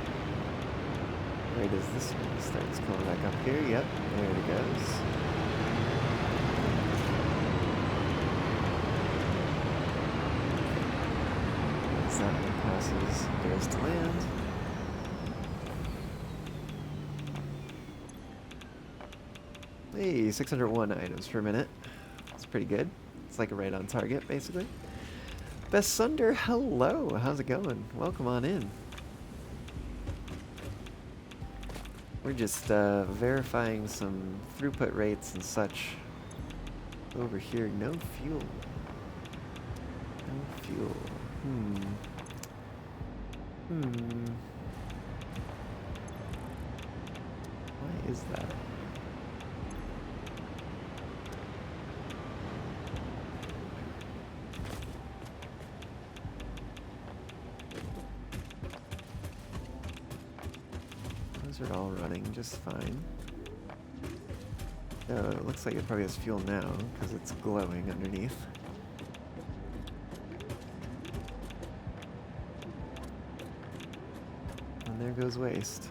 Right as this one starts coming back up here, yep, there it goes. As that one passes, goes to land. Hey, 601 items per minute. That's pretty good. It's like right on target, basically. Best Sunder, hello. How's it going? Welcome on in. We're just verifying some throughput rates and such over here. No fuel. No fuel. Why is that? Those are all running just fine. Oh, it looks like it probably has fuel now because it's glowing underneath. And there goes waste.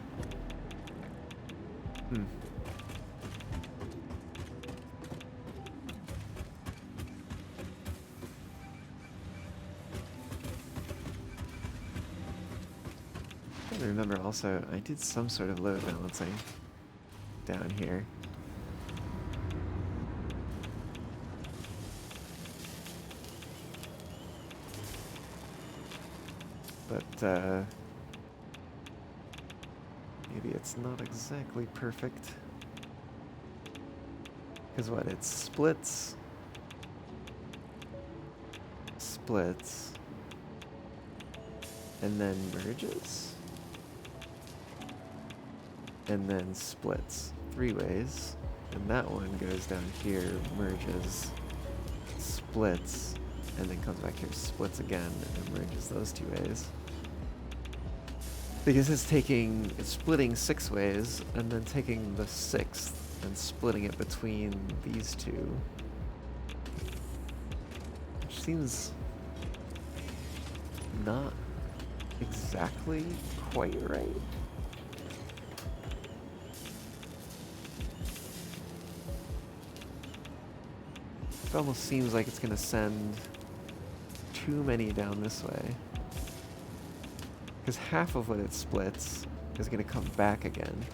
I remember also, I did some sort of load balancing down here. but maybe it's not exactly perfect. Because what? It splits, splits, and then merges, and then splits 3 ways, and that one goes down here, merges, splits, and then comes back here, splits again, and then merges those 2 ways. Because it's splitting 6 ways, and then taking the 6th and splitting it between these 2. Which seems not exactly quite right. It almost seems like it's gonna send too many down this way. Because half of what it splits is gonna come back again.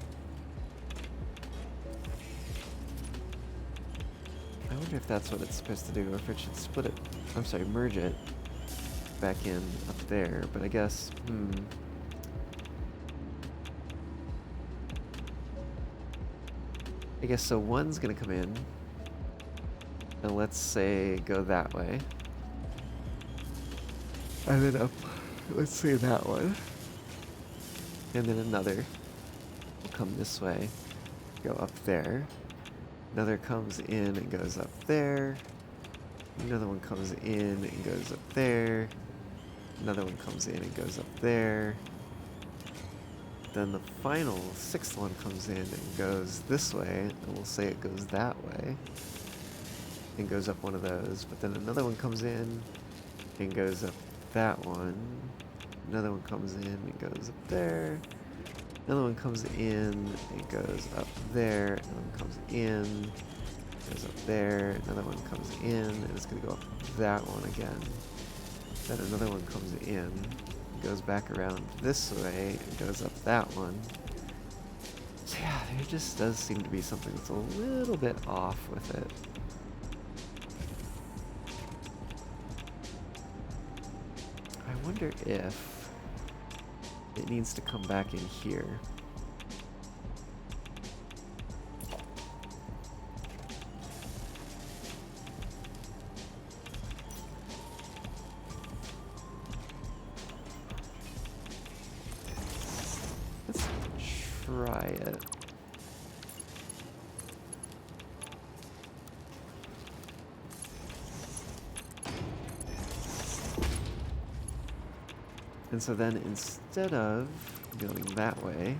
I wonder if that's what it's supposed to do, or if it should split it. I'm sorry, merge it back in up there, but I guess, I guess so 1's gonna come in, and let's say go that way. And then up, let's say that one. And then another will come this way, go up there. Another comes in and goes up there. Another one comes in and goes up there. Another one comes in and goes up there. Then the final 6th one comes in and goes this way, and we'll say it goes that way. And goes up one of those. But then another one comes in and goes up that one. Another one comes in and goes up there. Another one comes in and goes up there. Another one comes in, goes up there. Another one comes in, and it's going to go up that one again. Then another one comes in, goes back around this way, and goes up that one. So yeah, there just does seem to be something that's a little bit off with it. I wonder if it needs to come back in here. Let's try it. And so then instead of going that way,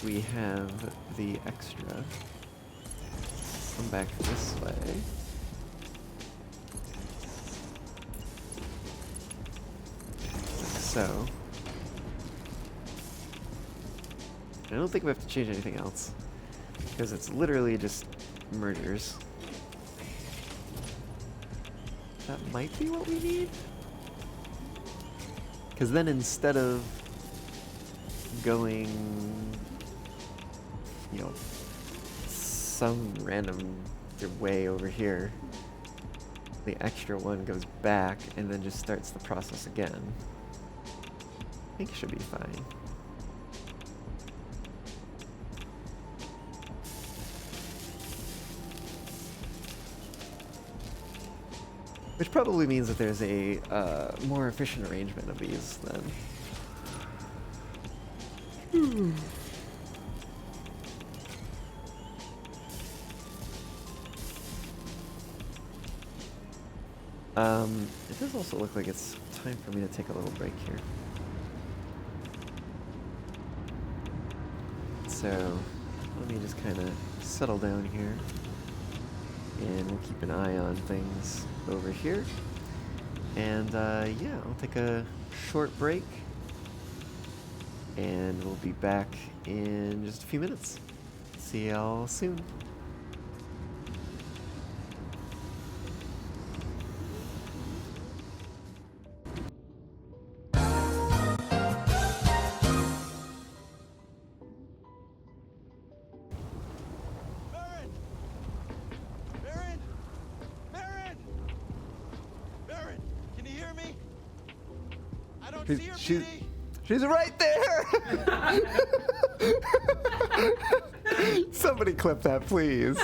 we have the extra come back this way. Like so. I don't think we have to change anything else, because it's literally just mergers. That might be what we need. Because then instead of going, you know, some random way over here, the extra one goes back and then just starts the process again. I think it should be fine. Which probably means that there's a more efficient arrangement of these then. It does also look like it's time for me to take a little break here. So let me just kind of settle down here, and we'll keep an eye on things over here. And yeah, I'll take a short break, and we'll be back in just a few minutes. See y'all soon. I don't see her, PD. She's right there! Somebody clip that, please.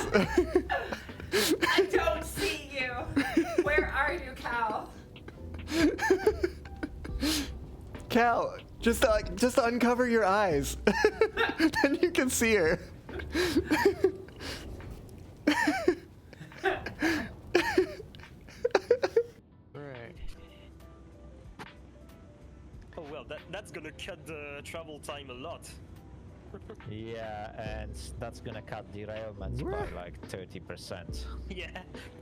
I don't see you. Where are you, Cal? Cal, just uncover your eyes. Then you can see her. Right. Oh well, that's gonna cut the travel time a lot. Yeah, and that's gonna cut derailments by like 30%. Yeah,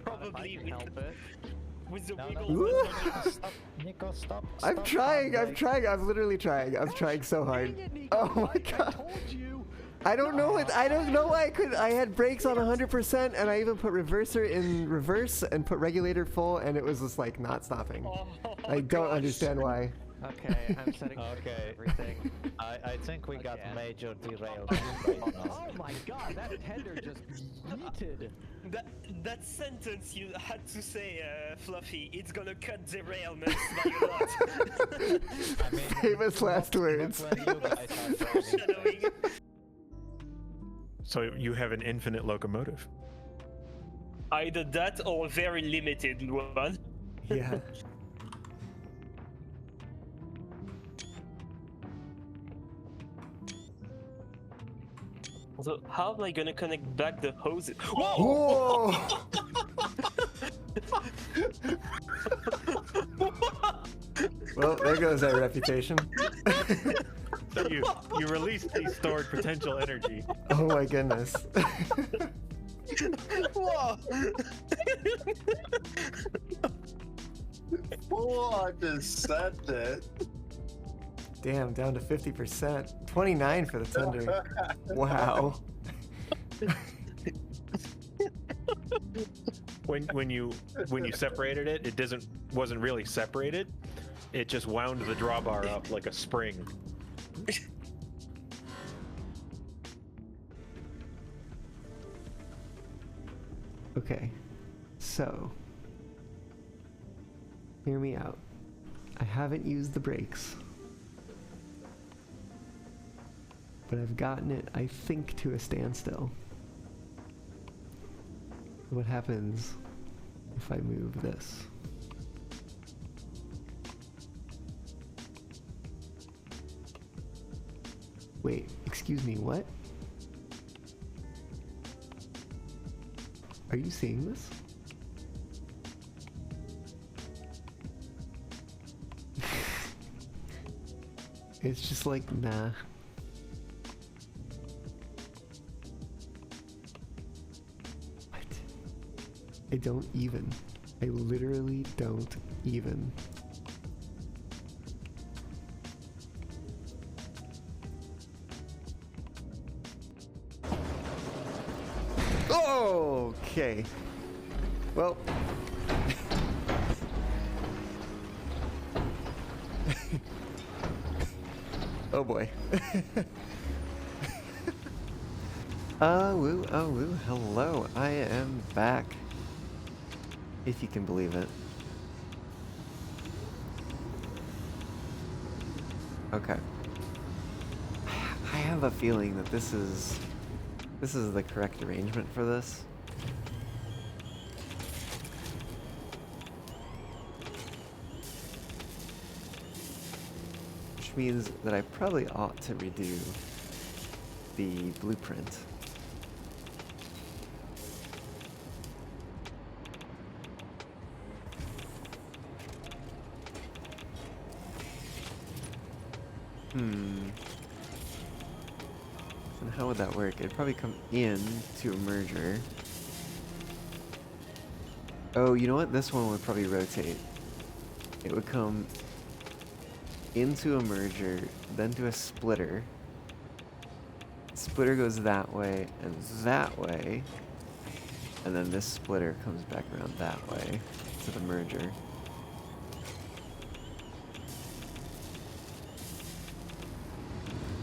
probably with the No, wiggle. no, Woo! stop, Nico, stop. I'm stop, trying, I'm like- trying, I'm literally trying. I'm trying so hard. Dang it, Nico, Oh my I god. told you. I don't know why I couldn't. I had brakes on 100% and I even put reverser in reverse and put regulator full and it was just like not stopping. I don't understand why. Okay, I'm setting Okay. everything. I think we got Again. major derailment right now. Oh my god, that tender just yeeted. That sentence you had to say, Fluffy, it's gonna cut derailments by a lot. I mean, Famous last words. when you guys are driving, Shadowing. So you have an infinite locomotive. Either that or a very limited one. Yeah. So how am I gonna connect back the hoses? Whoa! Whoa! Well, there goes our reputation. So you release the stored potential energy. Oh my goodness. Whoa! Oh, I just said it. Damn, down to 50%. 29 for the tender. Wow. When you separated it, it wasn't really separated. It just wound the drawbar up like a spring. Okay, so hear me out. I haven't used the brakes, but I've gotten it, I think, to a standstill. What happens if I move this? Wait, excuse me, what? Are you seeing this? It's just like, nah. What? I don't even. I literally don't even. Okay. Well. Oh boy. Woo, oh woo, hello. I am back. If you can believe it. Okay. I have a feeling that this is the correct arrangement for this. Which means that I probably ought to redo the blueprint. And how would that work? It'd probably come in to a merger. Oh, you know what? This one would probably rotate. It would come into a merger, then to a splitter. Splitter goes that way and that way. And then this splitter comes back around that way to the merger.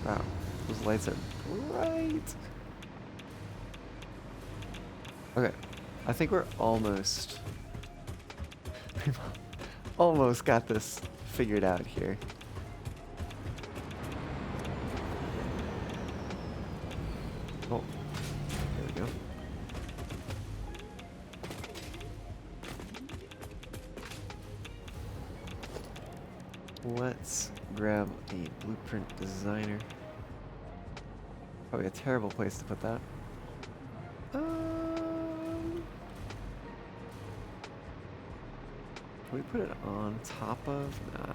Wow, those lights are bright. Okay, I think we're almost got this figure it out here. Oh, there we go. Let's grab the blueprint designer. Probably a terrible place to put that. Can we put it on top of? Nah.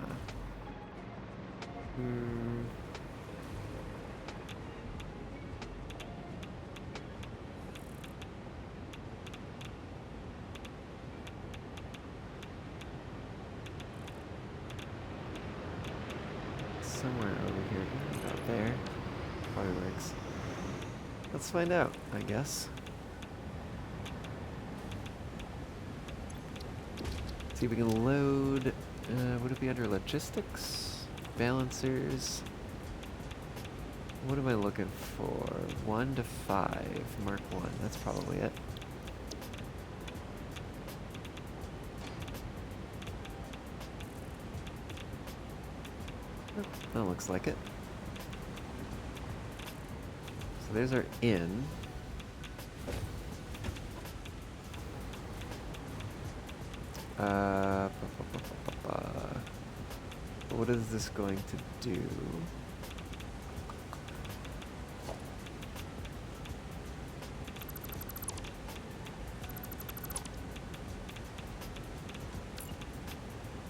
Somewhere over here. About there. Probably works. Let's find out, I guess. See if we can load. Would it be under logistics? Balancers? What am I looking for? 1 to 5. Mark 1. That's probably it. Oh, that looks like it. So there's our in. What is this going to do?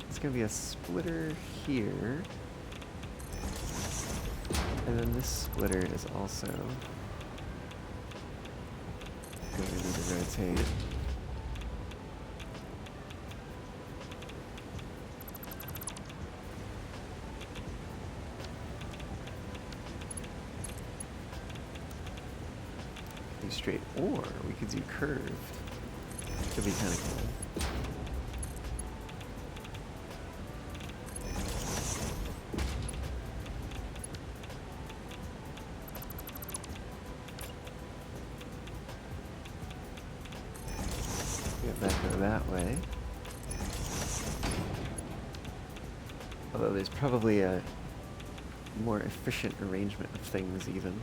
It's going to be a splitter here. And then this splitter is also going to need to rotate. Straight, or we could do curved. Could be kind of cool. Get that go that way. Although there's probably a more efficient arrangement of things even.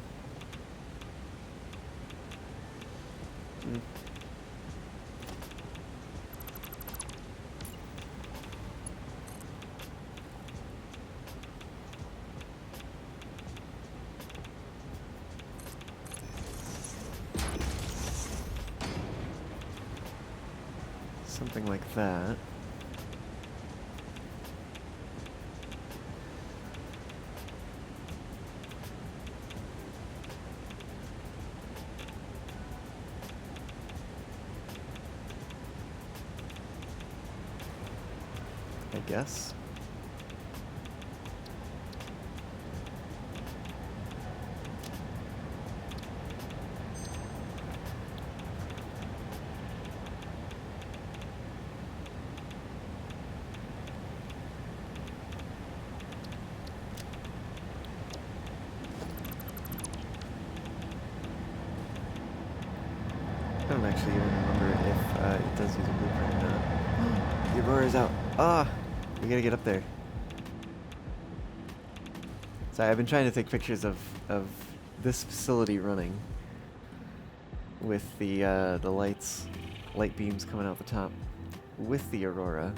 Something like that. I guess. I don't actually even remember if it does use a blueprint or not. The Aurora's out. Ah! We gotta get up there. Sorry, I've been trying to take pictures of this facility running with the light beams coming out the top with the Aurora,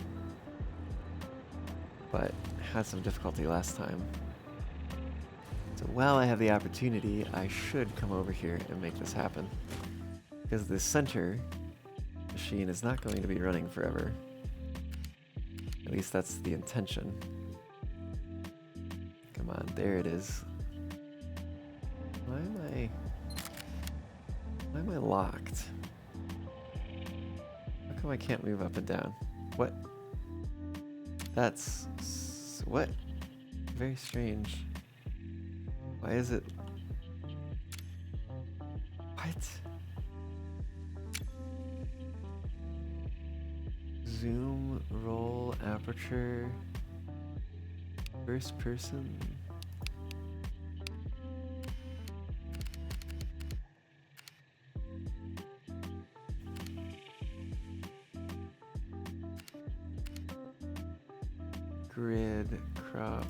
but had some difficulty last time. So while I have the opportunity, I should come over here and make this happen. Because the center machine is not going to be running forever. At least that's the intention. Come on, there it is. Why am I locked? How come I can't move up and down? What? That's... what? Very strange. Why is it... what? Zoom, roll, aperture, first person. grid crop.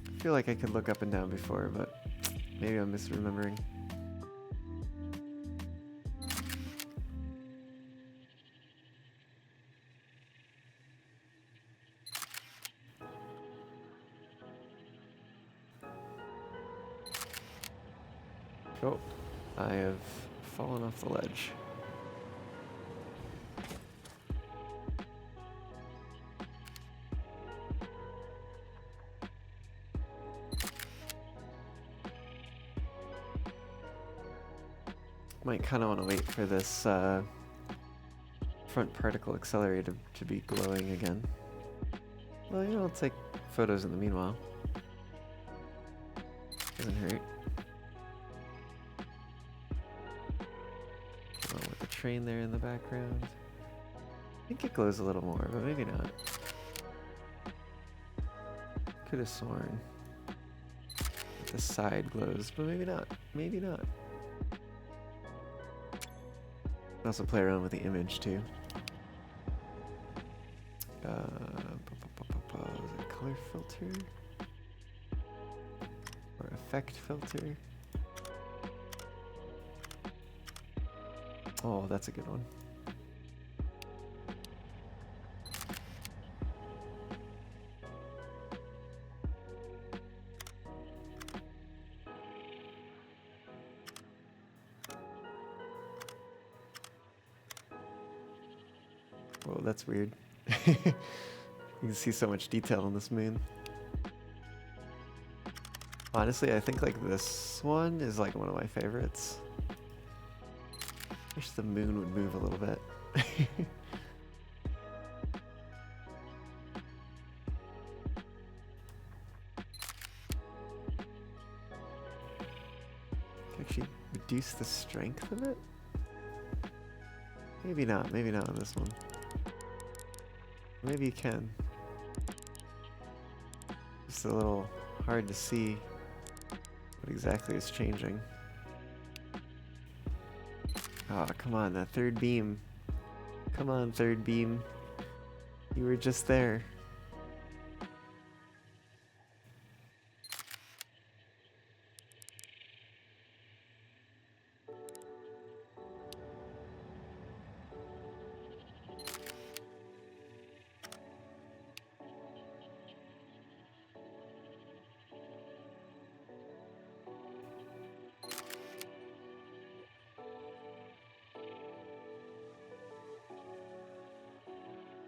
I feel like I could look up and down before, but maybe I'm misremembering. Oh, I have fallen off the ledge. Might kind of want to wait for this front particle accelerator to be glowing again. Well, you know, I'll take photos in the meanwhile. Doesn't hurt. Oh, with the train there in the background. I think it glows a little more, but maybe not. Could have sworn that the side glows, but maybe not. Maybe not. Also play around with the image too. Is it color filter? Or effect filter? Oh, that's a good one. Whoa, that's weird. You can see so much detail in this moon. Honestly, I think like this one is like one of my favorites. Wish the moon would move a little bit. Actually reduce the strength of it? Maybe not on this one. Maybe you can. Just a little hard to see what exactly is changing. Oh, come on, that third beam. Come on, third beam. You were just there.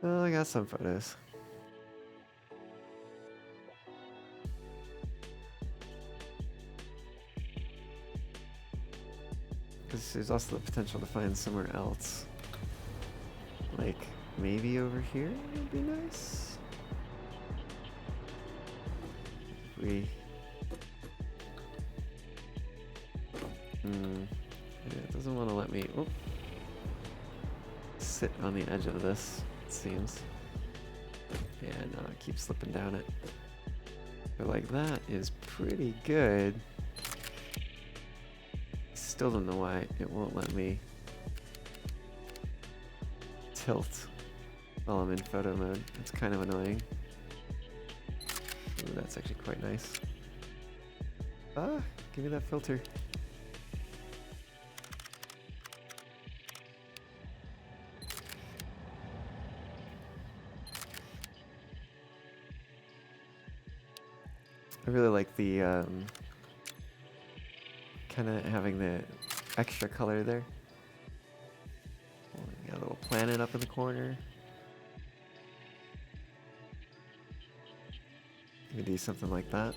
Well, I got some photos. Because there's also the potential to find somewhere else. Like, maybe over here would be nice. If we... Yeah, it doesn't want to let me sit on the edge of this. Seems. Yeah, no, I keep slipping down it. But like that is pretty good. Still don't know why it won't let me tilt while I'm in photo mode. It's kind of annoying. Ooh, that's actually quite nice. Ah, give me that filter. I really like the kind of having the extra color there. Oh, got a little planet up in the corner. Maybe do something like that.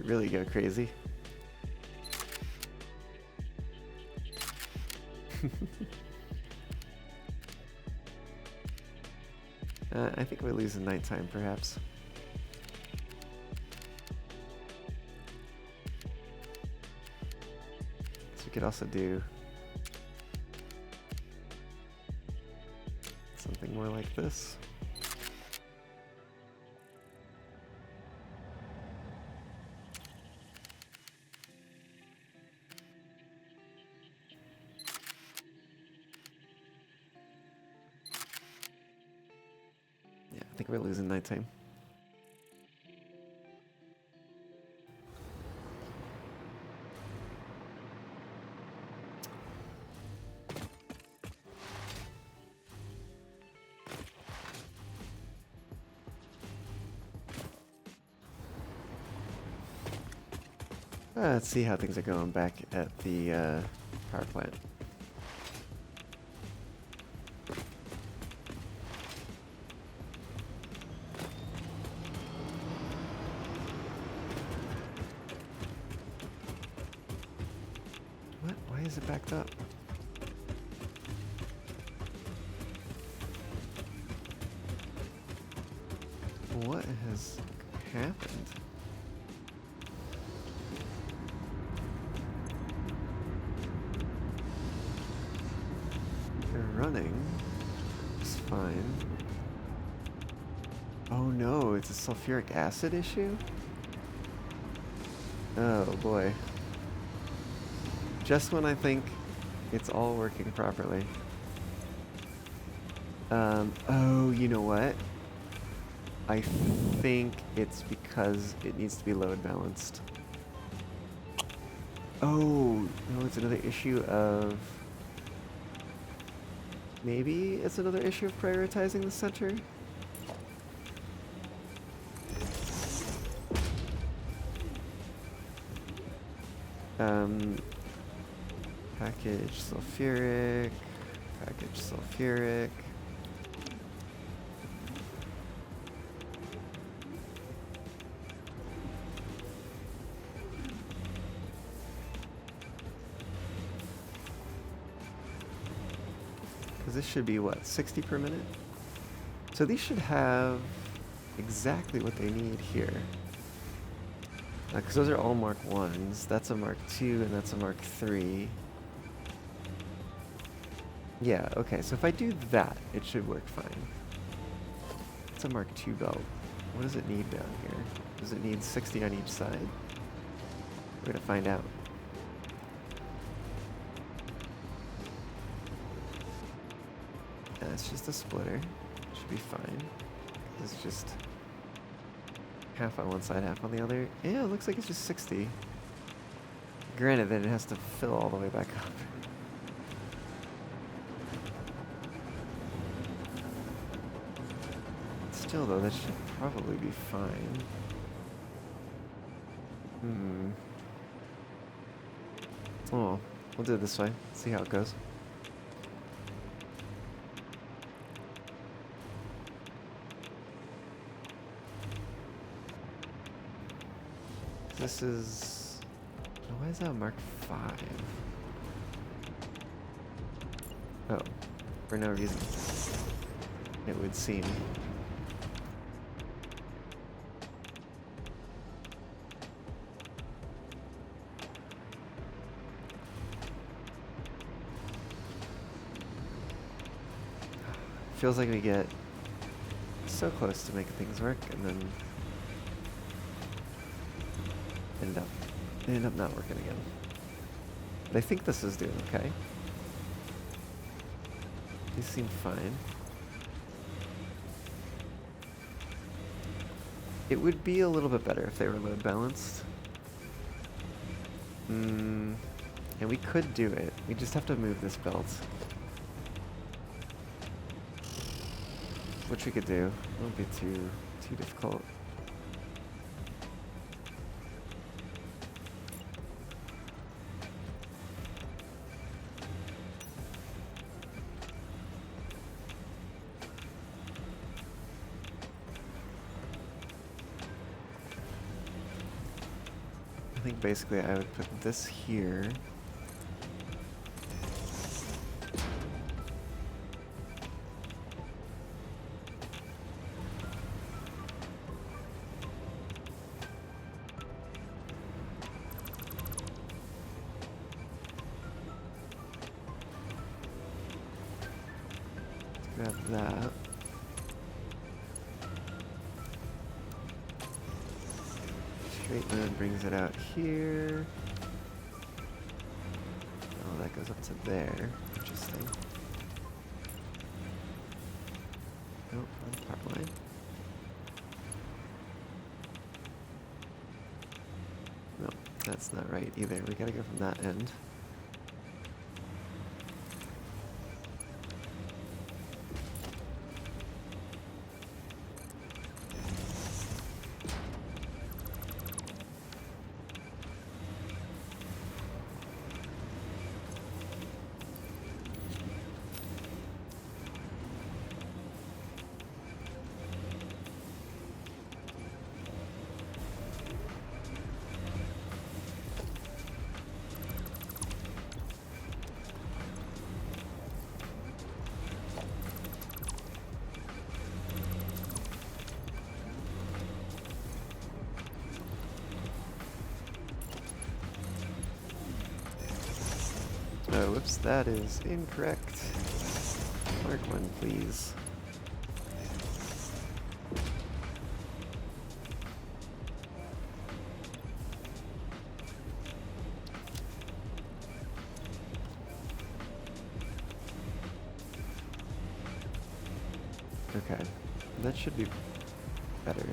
Really go crazy. I think we're losing nighttime, perhaps. So we could also do something more like this. Yeah, I think we're losing nighttime. Let's see how things are going back at the power plant. What? Why is it backed up? What has happened? Running. It's fine. Oh no, it's a sulfuric acid issue? Oh boy. Just when I think it's all working properly. Oh, you know what? I think it's because it needs to be load balanced. Oh, no, it's another issue of... Maybe it's another issue of prioritizing the center? Package sulfuric, package sulfuric. Because this should be what, 60 per minute? So these should have exactly what they need here. Because those are all Mark 1s. That's a Mark 2 and that's a Mark 3. Yeah, okay, so if I do that, it should work fine. It's a Mark 2 belt. What does it need down here? Does it need 60 on each side? We're gonna find out. It's just a splitter. Should be fine. It's just half on one side, half on the other. Yeah, it looks like it's just 60. Granted that it has to fill all the way back up. Still though, that should probably be fine. Oh, we'll do it this way. See how it goes. This is... Why is that Mark 5? Oh, for no reason. It would seem. Feels like we get so close to making things work and then end up not working again. But I think this is doing okay. These seem fine. It would be a little bit better if they were load balanced. And we could do it. We just have to move this belt. Which we could do. It won't be too difficult. I think basically I would put this here. Grab that. Straight line brings it out here. Oh, that goes up to there. Interesting. Nope, on part line. Nope, that's not right either. We gotta go from that end. Oh, whoops, that is incorrect. Mark one, please. Okay, that should be better.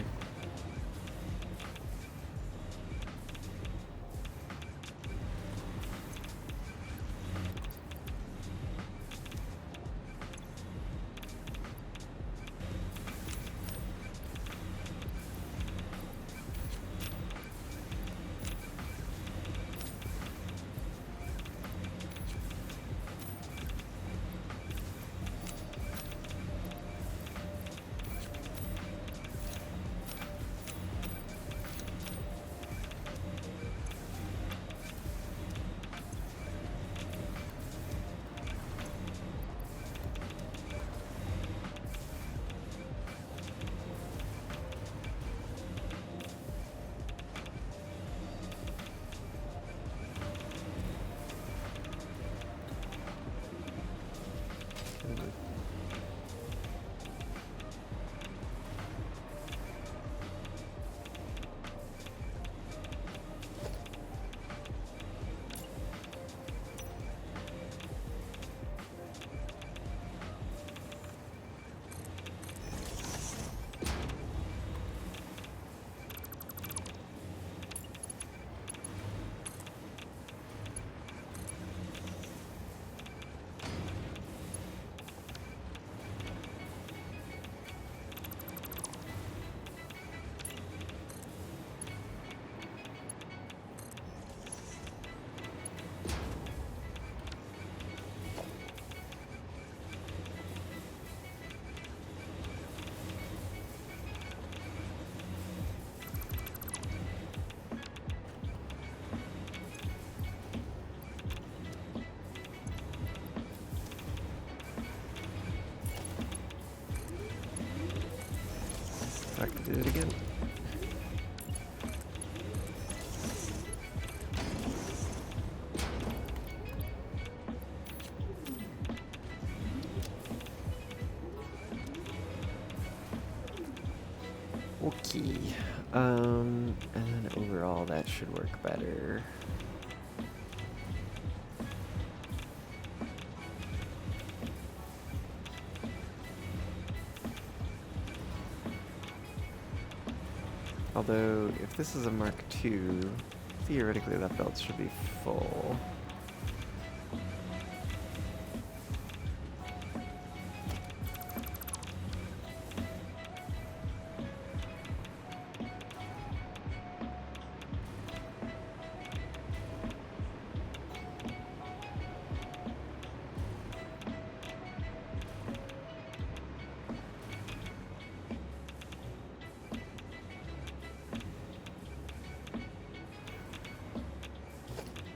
I can do it again. Okay. And then overall that should work better. Although, if this is a Mark II, theoretically that belt should be full.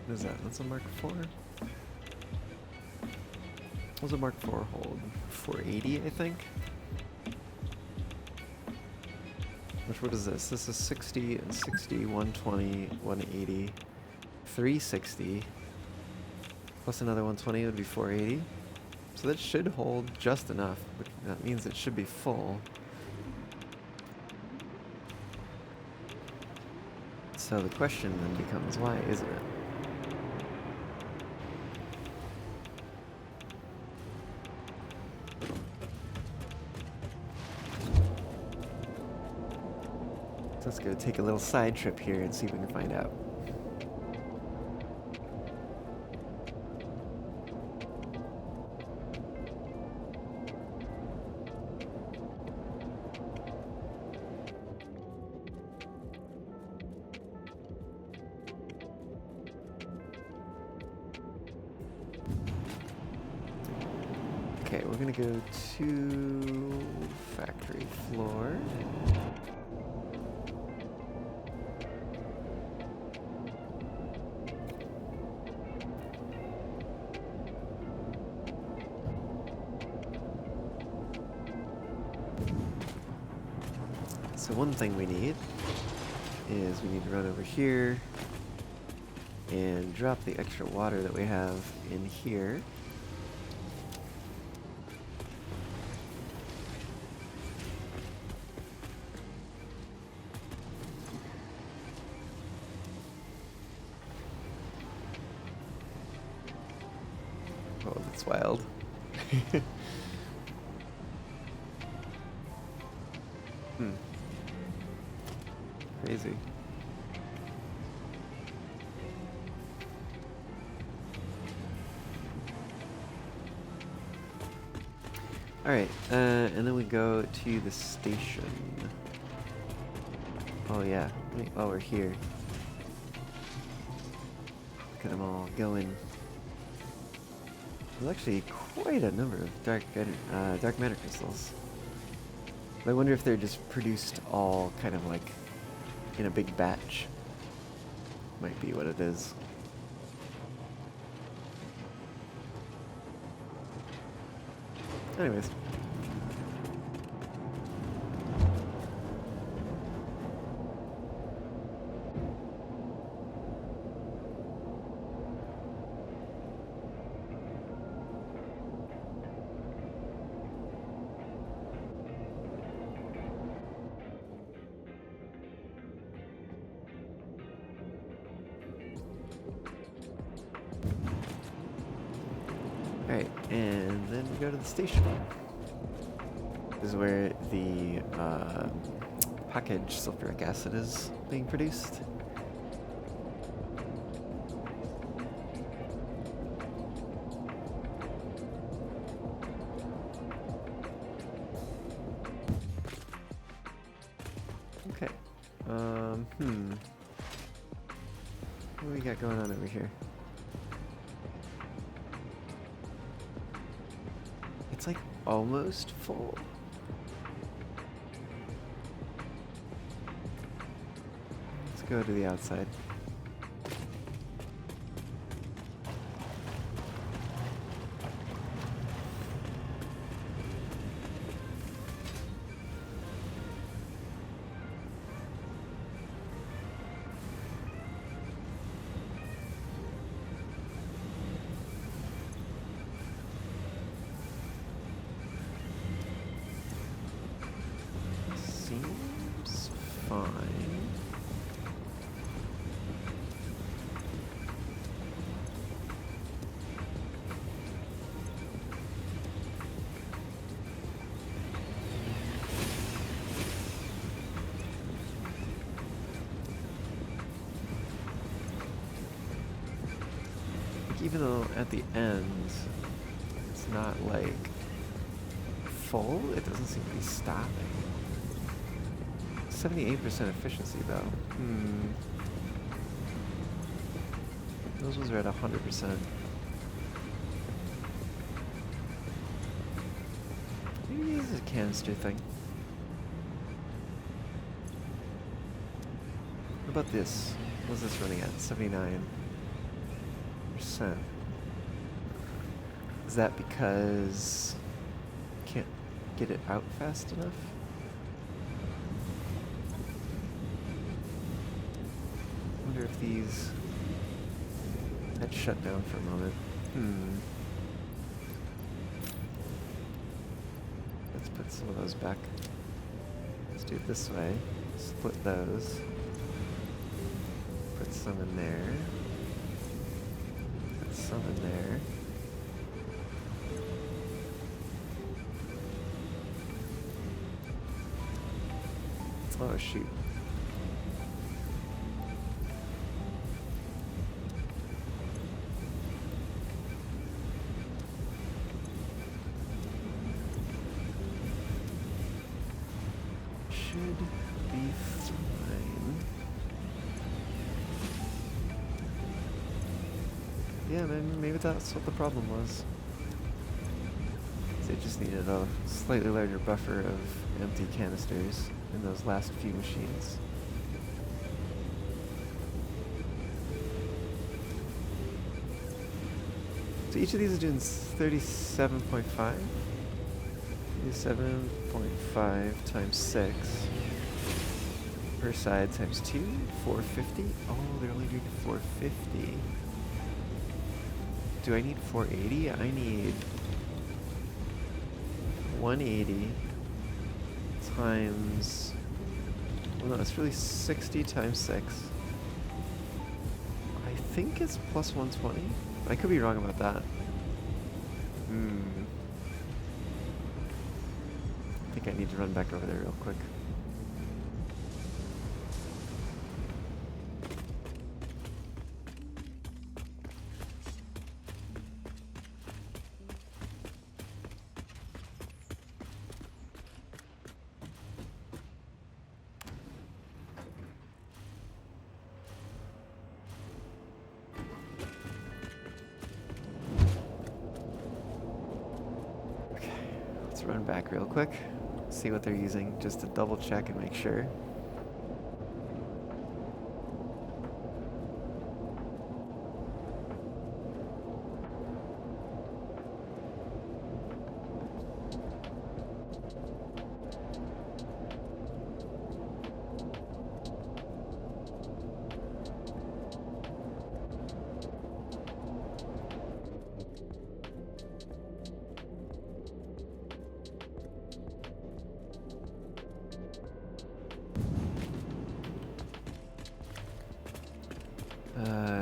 What is that? That's a Mark IV? What was a Mark IV hold? 480, I think? What is this? This is 60 and 60, 120, 180, 360, plus another 120 would be 480. So that should hold just enough, but that means it should be full. So the question then becomes, why isn't it? So let's go take a little side trip here and see if we can find out. Okay, we're gonna go to factory floor. So one thing we need is we need to run over here and drop the extra water that we have in here. Oh, that's wild. Crazy. Alright, and then we go to the station. Oh yeah, wait, oh, we're here. Look at them all going. There's actually quite a number of dark matter crystals. But I wonder if they're just produced all kind of like in a big batch. Might be what it is. Anyways. Alright, and then we go to the station. This is where the packaged sulfuric acid is being produced. Okay. What do we got going on over here? It's like almost full. Let's go to the outside. Seems fine. Like, even though at the end it's not like full, it doesn't seem to be stopping. 78% efficiency though. Those ones are at 100%. Maybe this is a canister thing. What about this? What's this running at? 79. 50%. Is that because can't get it out fast enough? I wonder if these had shut down for a moment. Let's put some of those back. Let's do it this way. Split those. Put some in there. Put some in there. Oh shoot. Should be fine. Yeah, maybe that's what the problem was. They just needed a slightly larger buffer of empty canisters in those last few machines. So each of these is doing 37.5. 37.5 times 6 per side times 2, 450. Oh, they're only doing 450. Do I need 480? I need 180 times... Well, no, it's really 60 times 6. I think it's plus 120. I could be wrong about that. I think I need to run back over there real quick. Let's run back real quick, see what they're using, just to double check and make sure.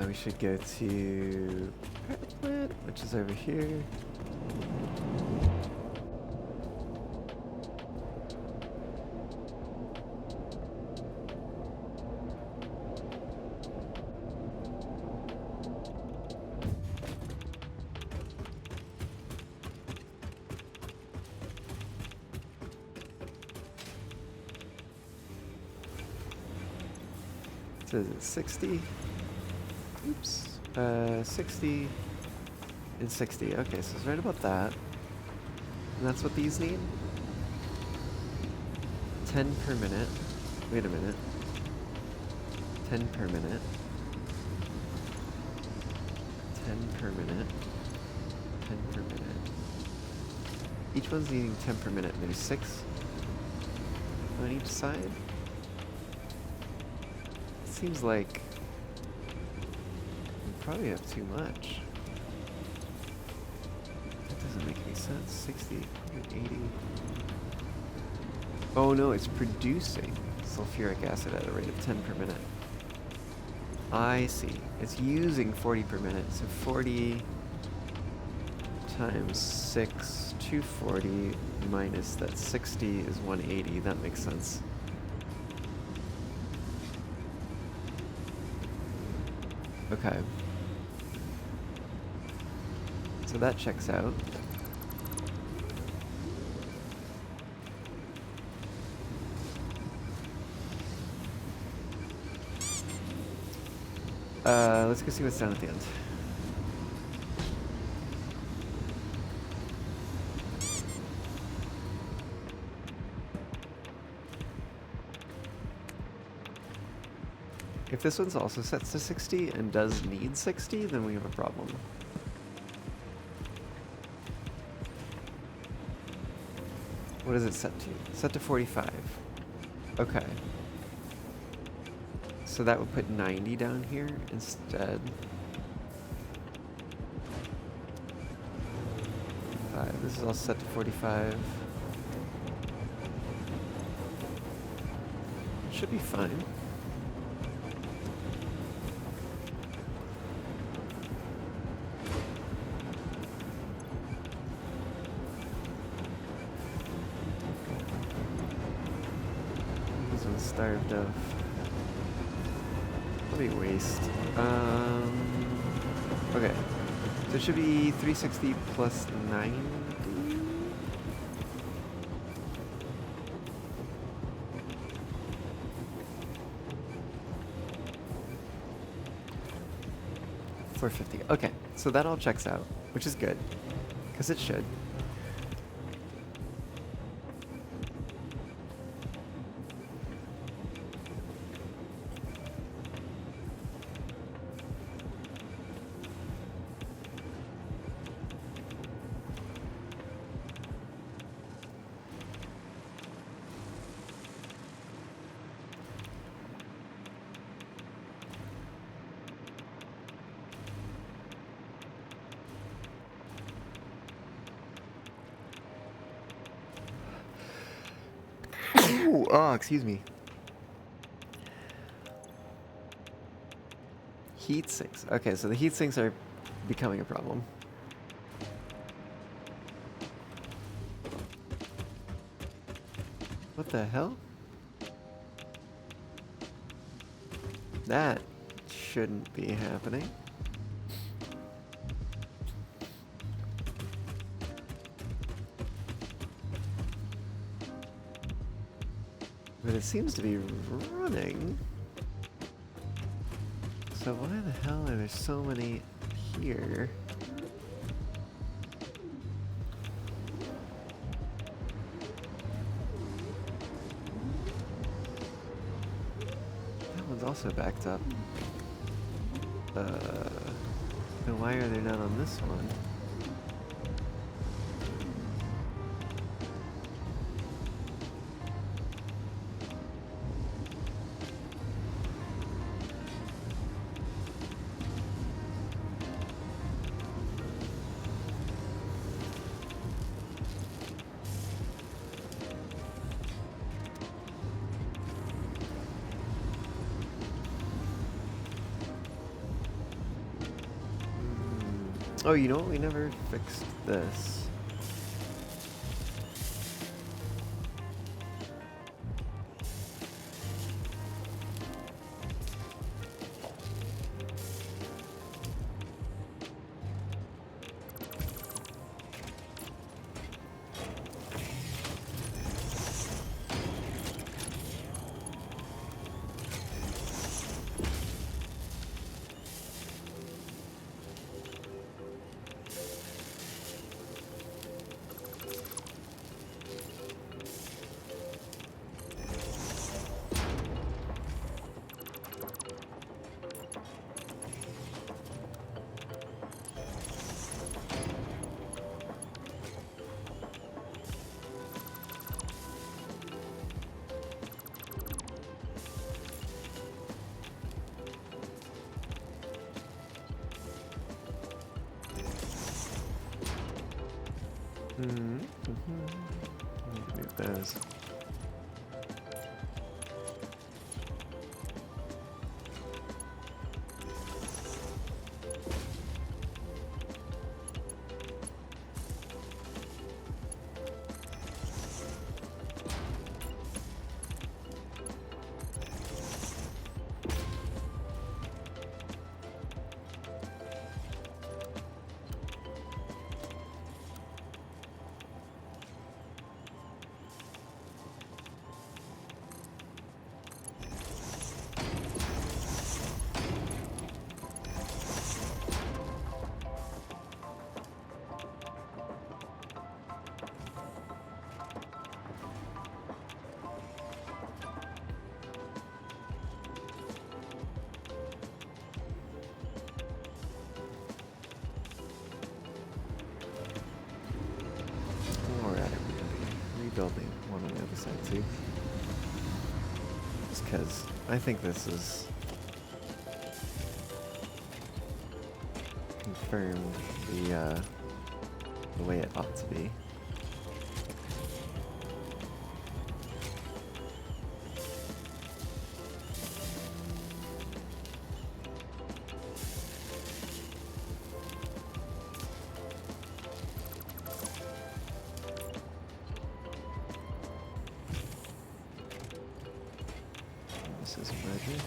We should go to power plant, which is over here. So is it 60? Oops. 60 and 60. Okay, so it's right about that. And that's what these need? 10 per minute. Wait a minute. 10 per minute. 10 per minute. 10 per minute. Each one's needing 10 per minute. There's 6 on each side. Seems like we probably have too much. That doesn't make any sense. 60, 80. Oh no, it's producing sulfuric acid at a rate of 10 per minute. I see. It's using 40 per minute. So 40 times 6, 240 minus that 60 is 180. That makes sense. Okay. So that checks out. Let's go see what's down at the end. If this one's also set to 60 and does need 60, then we have a problem. What is it set to? Set to 45. Okay. So that would put 90 down here instead. 5. This is all set to 45. Should be fine. This one's starved of. Let me waste. Okay. So it should be 360 plus 90. $450. Okay, so that all checks out, which is good, because it should. Ooh, oh, excuse me. Heat sinks. Okay, so the heat sinks are becoming a problem. What the hell? That shouldn't be happening. But it seems to be running. So why the hell are there so many here? That one's also backed up. Then why are they not on this one? Oh, you know what? We never fixed this. Move those. side too. Just because I think this is confirmed the way it ought to be. This is a merger.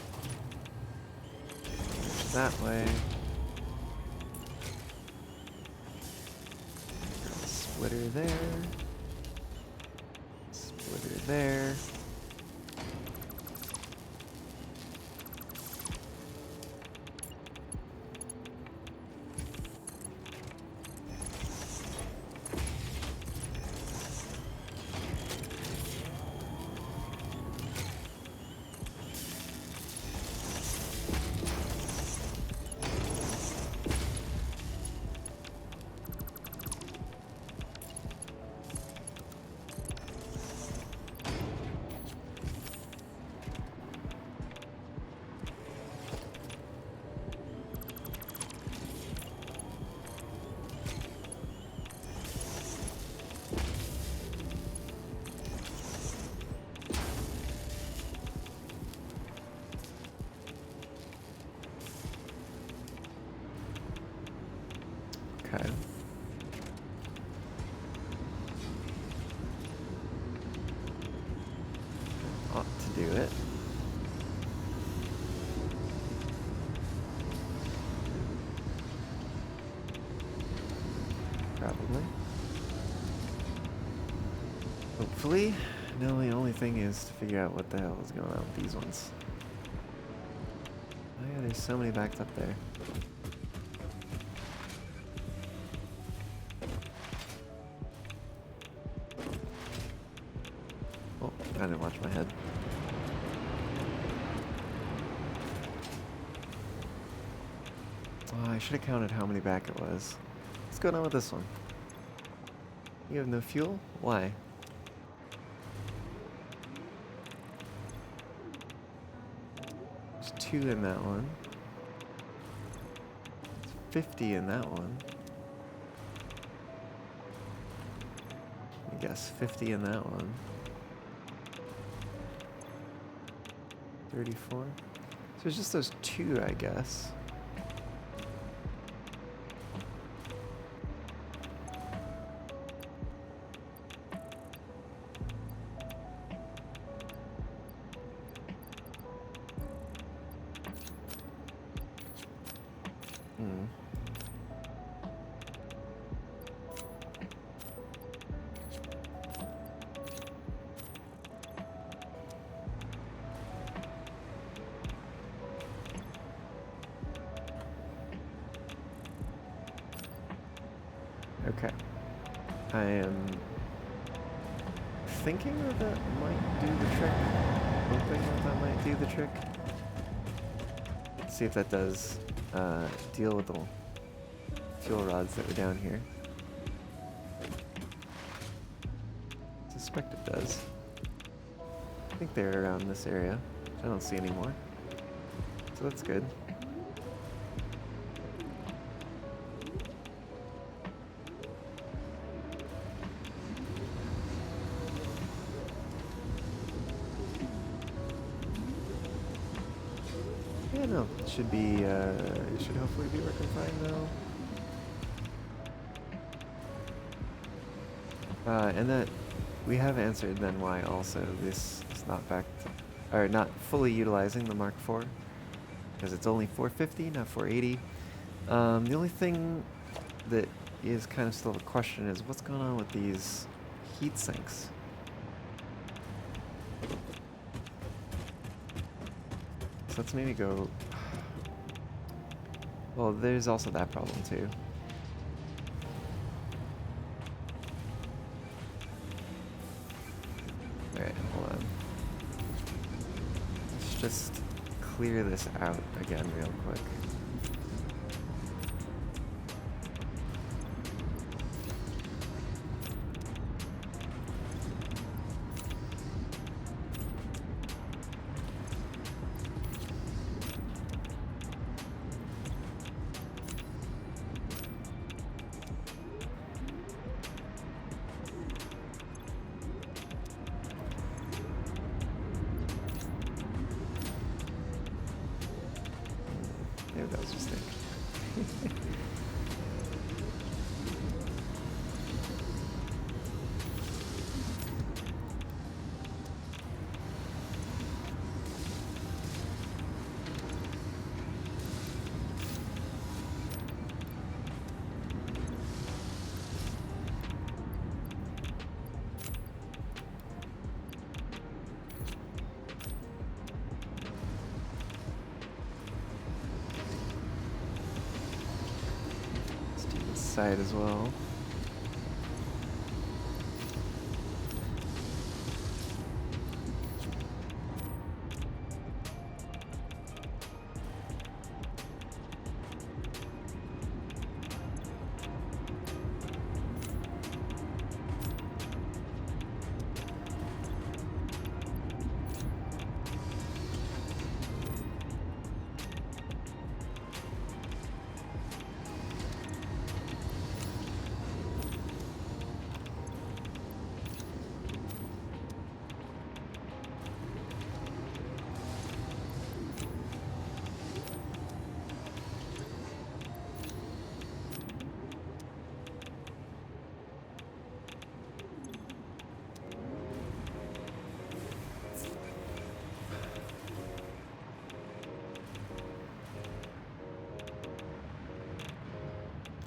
That way. Splitter there. Splitter there. Okay. Ought to do it. Probably. Hopefully. No, the only thing is to figure out what the hell is going on with these ones. Oh yeah, there's so many backed up there. Oh, I didn't watch my head. Oh, I should have counted how many back it was. What's going on with this one? You have no fuel? Why? There's 2 in that one. There's 50 in that one. I guess 50 in that one. 34. So it's just those 2, I guess. Hmm. Okay. I am thinking that might do the trick. Hoping that might do the trick. Let's see if that does deal with the fuel rods that were down here. Suspect it does. I think they're around this area, which I don't see anymore. So that's good. Yeah, no, it should be, it should hopefully be working fine now. And that, we have answered then why also this is not back to, or not fully utilizing the Mark IV, because it's only 450, not 480. The only thing that is kind of still a question is what's going on with these heat sinks? So let's maybe go... Well, there's also that problem too. Alright, hold on. Let's just clear this out again real quick. There goes your stick. Side as well.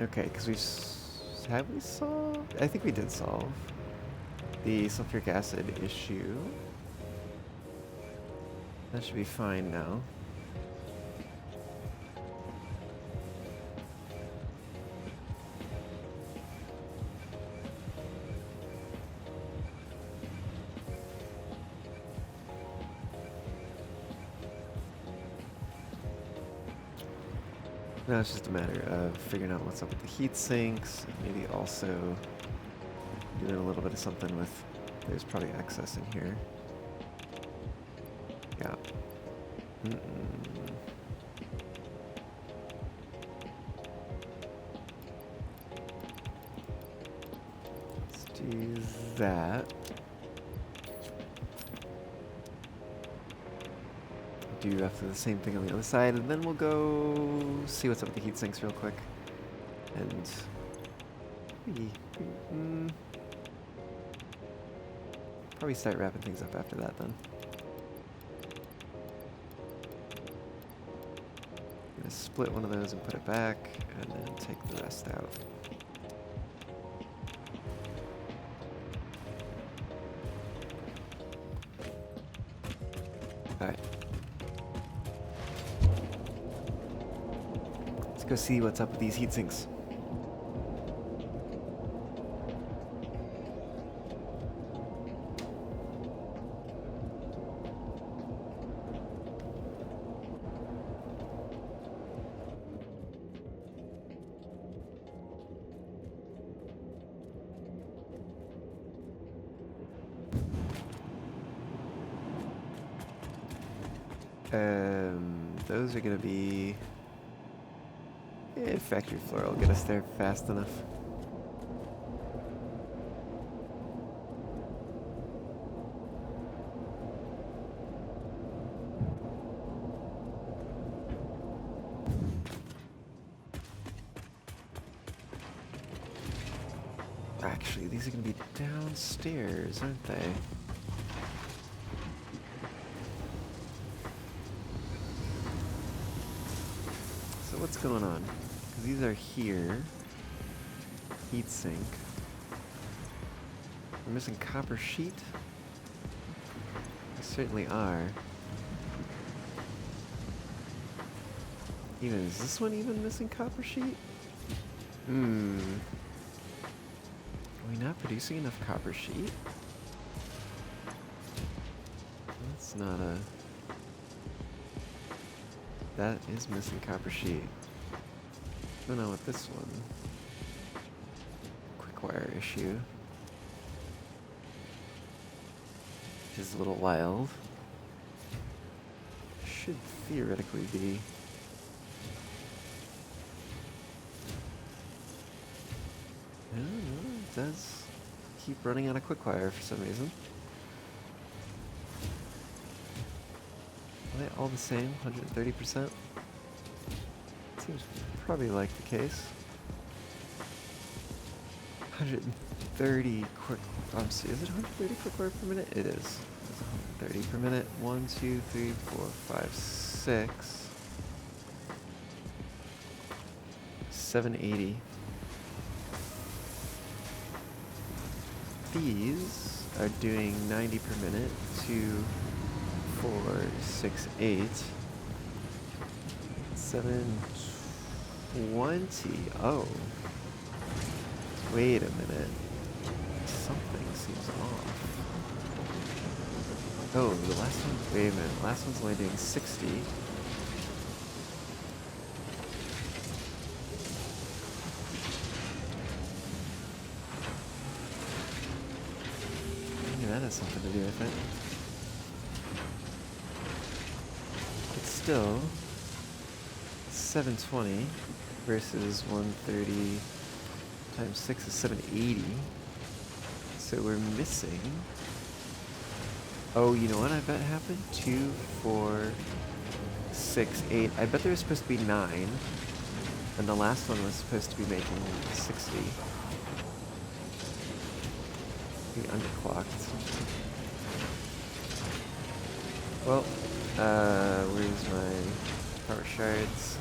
Okay, because have we solved? I think we did solve the sulfuric acid issue. That should be fine now. Now it's just a matter of figuring out what's up with the heat sinks, and maybe also doing a little bit of something with, there's probably excess in here. Yeah. Let's do that. Do after the same thing on the other side, and then we'll go see what's up with the heat sinks real quick. And probably start wrapping things up after that then. I'm gonna split one of those and put it back, and then take the rest out. Alright. Let's go see what's up with these heat sinks. Those are gonna be factory floor will get us there fast enough. Actually, these are gonna be downstairs, aren't they? So what's going on? Because these are here. Heatsink. We're missing copper sheet? We certainly are. Is this one even missing copper sheet? Are we not producing enough copper sheet? That's not a... That is missing copper sheet. What's going on with this one? Quick wire issue. Which is a little wild. Should theoretically be... I don't know, it does keep running out of quick wire for some reason. Are they all the same? 130%? seems probably like the case. 130 quick. Is it 130 quick warp per minute? It is. It's 130 per minute. 1, 2, 3, 4, 5, 6. 780. These are doing 90 per minute. 2, 4, 6, 8. 720. Oh. Wait a minute. Something seems off. Oh, the last one? Wait a minute. The last one's only doing 60. Maybe that has something to do with it. It's still 720 versus 130 times 6 is 780. So we're missing. Oh, you know what I bet happened? 2, 4, 6, 8. I bet there was supposed to be 9. And the last one was supposed to be making 60. We underclocked. Well, where's my power shards?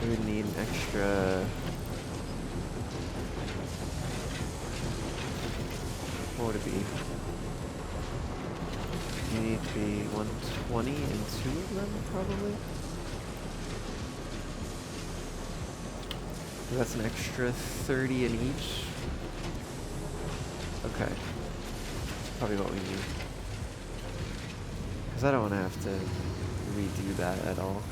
We would need an extra. What would it be? You need to be 120 and 2 of them, probably? So that's an extra 30 in each. Okay. That's probably what we need. Because I don't want to have to redo that at all.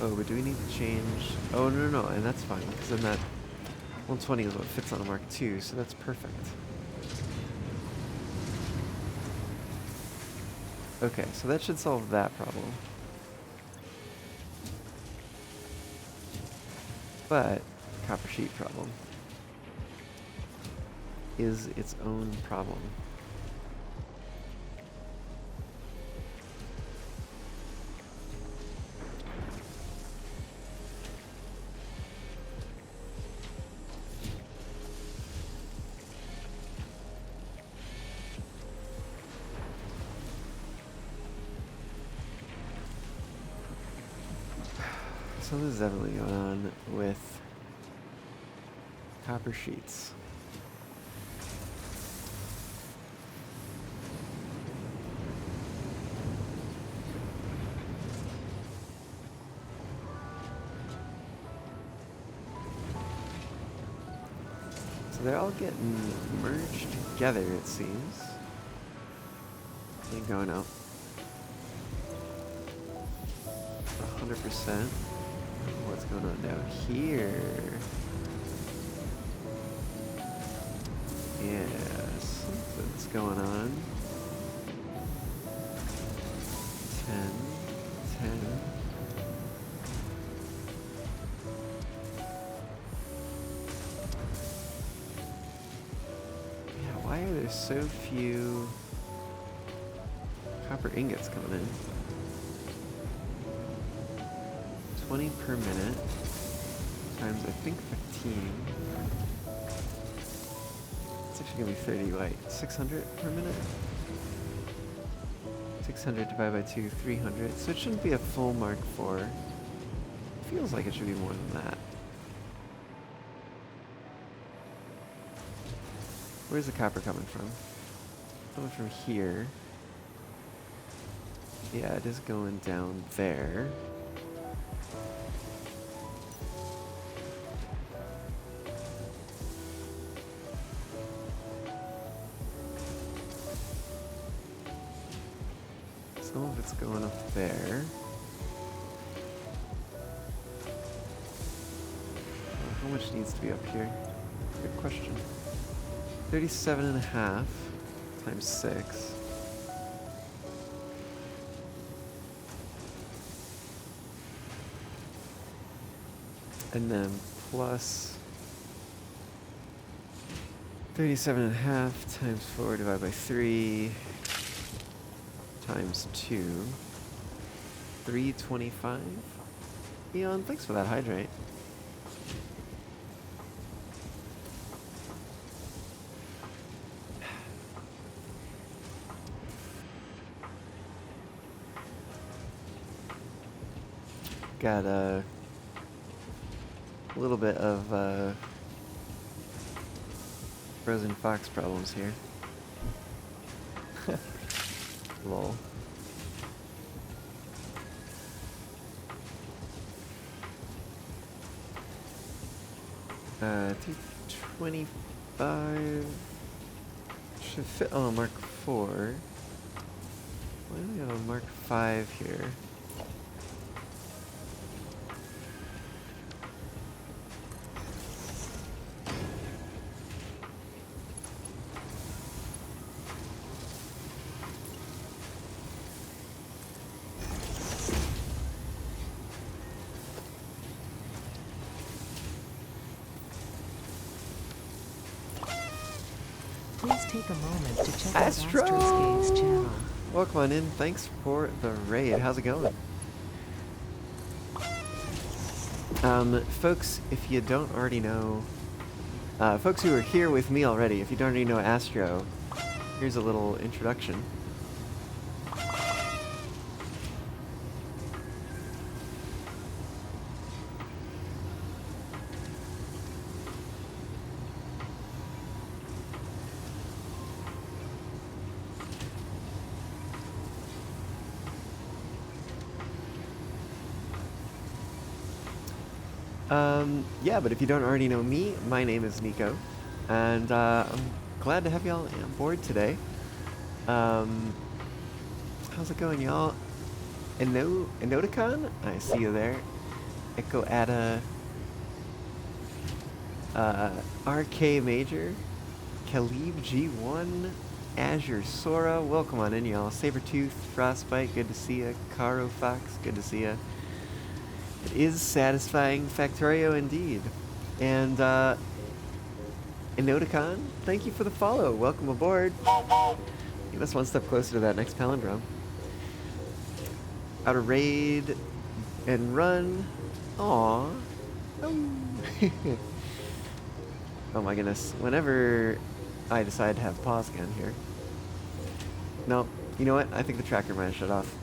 Oh, but do we need to change? Oh, no, and that's fine, because then that 120 is what fits on a Mark II, so that's perfect. Okay, so that should solve that problem. But, copper sheet problem is its own problem. Something's definitely going on with copper sheets. So they're all getting merged together, it seems. And going up 100%. What's going on down here? Yeah, something's going on. 10, 10. Yeah, why are there so few copper ingots coming in? 20 per minute times I think 15. It's actually gonna be 30, wait, 600 per minute? 600 divided by 2, 300. So it shouldn't be a full Mark IV. Feels like it should be more than that. Where's the copper coming from? Coming from here. Yeah, it is going down there. Some of it's going up there. How much needs to be up here? Good question. 37.5 times 6. And then plus 37.5 times 4 divided by 3 times 2. 325. Eon, thanks for that hydrate. Got a little bit of frozen fox problems here. Lol. Uh, 225 should fit on a Mark 4. Why do we have a Mark 5 here? Please take a moment to check out Astro! Astro's channel. Welcome on in. Thanks for the raid. How's it going? Folks, if you don't already know, folks who are here with me already, if you don't already know Astro, here's a little introduction. Yeah, but if you don't already know me, my name is Nico, and I'm glad to have y'all on board today. How's it going, y'all? Enoticon? I see you there. Echo Ada, RK Major, Khalib G1, Azure Sora, welcome on in, y'all. Sabertooth, Frostbite, good to see ya. Caro Fox, good to see ya. It is satisfying Factorio indeed. And Enoticon, thank you for the follow. Welcome aboard. Get us one step closer to that next palindrome. Out of raid and run. Aww. Oh. Oh my goodness. Whenever I decide to have pause again here. No, you know what? I think the tracker might have shut off.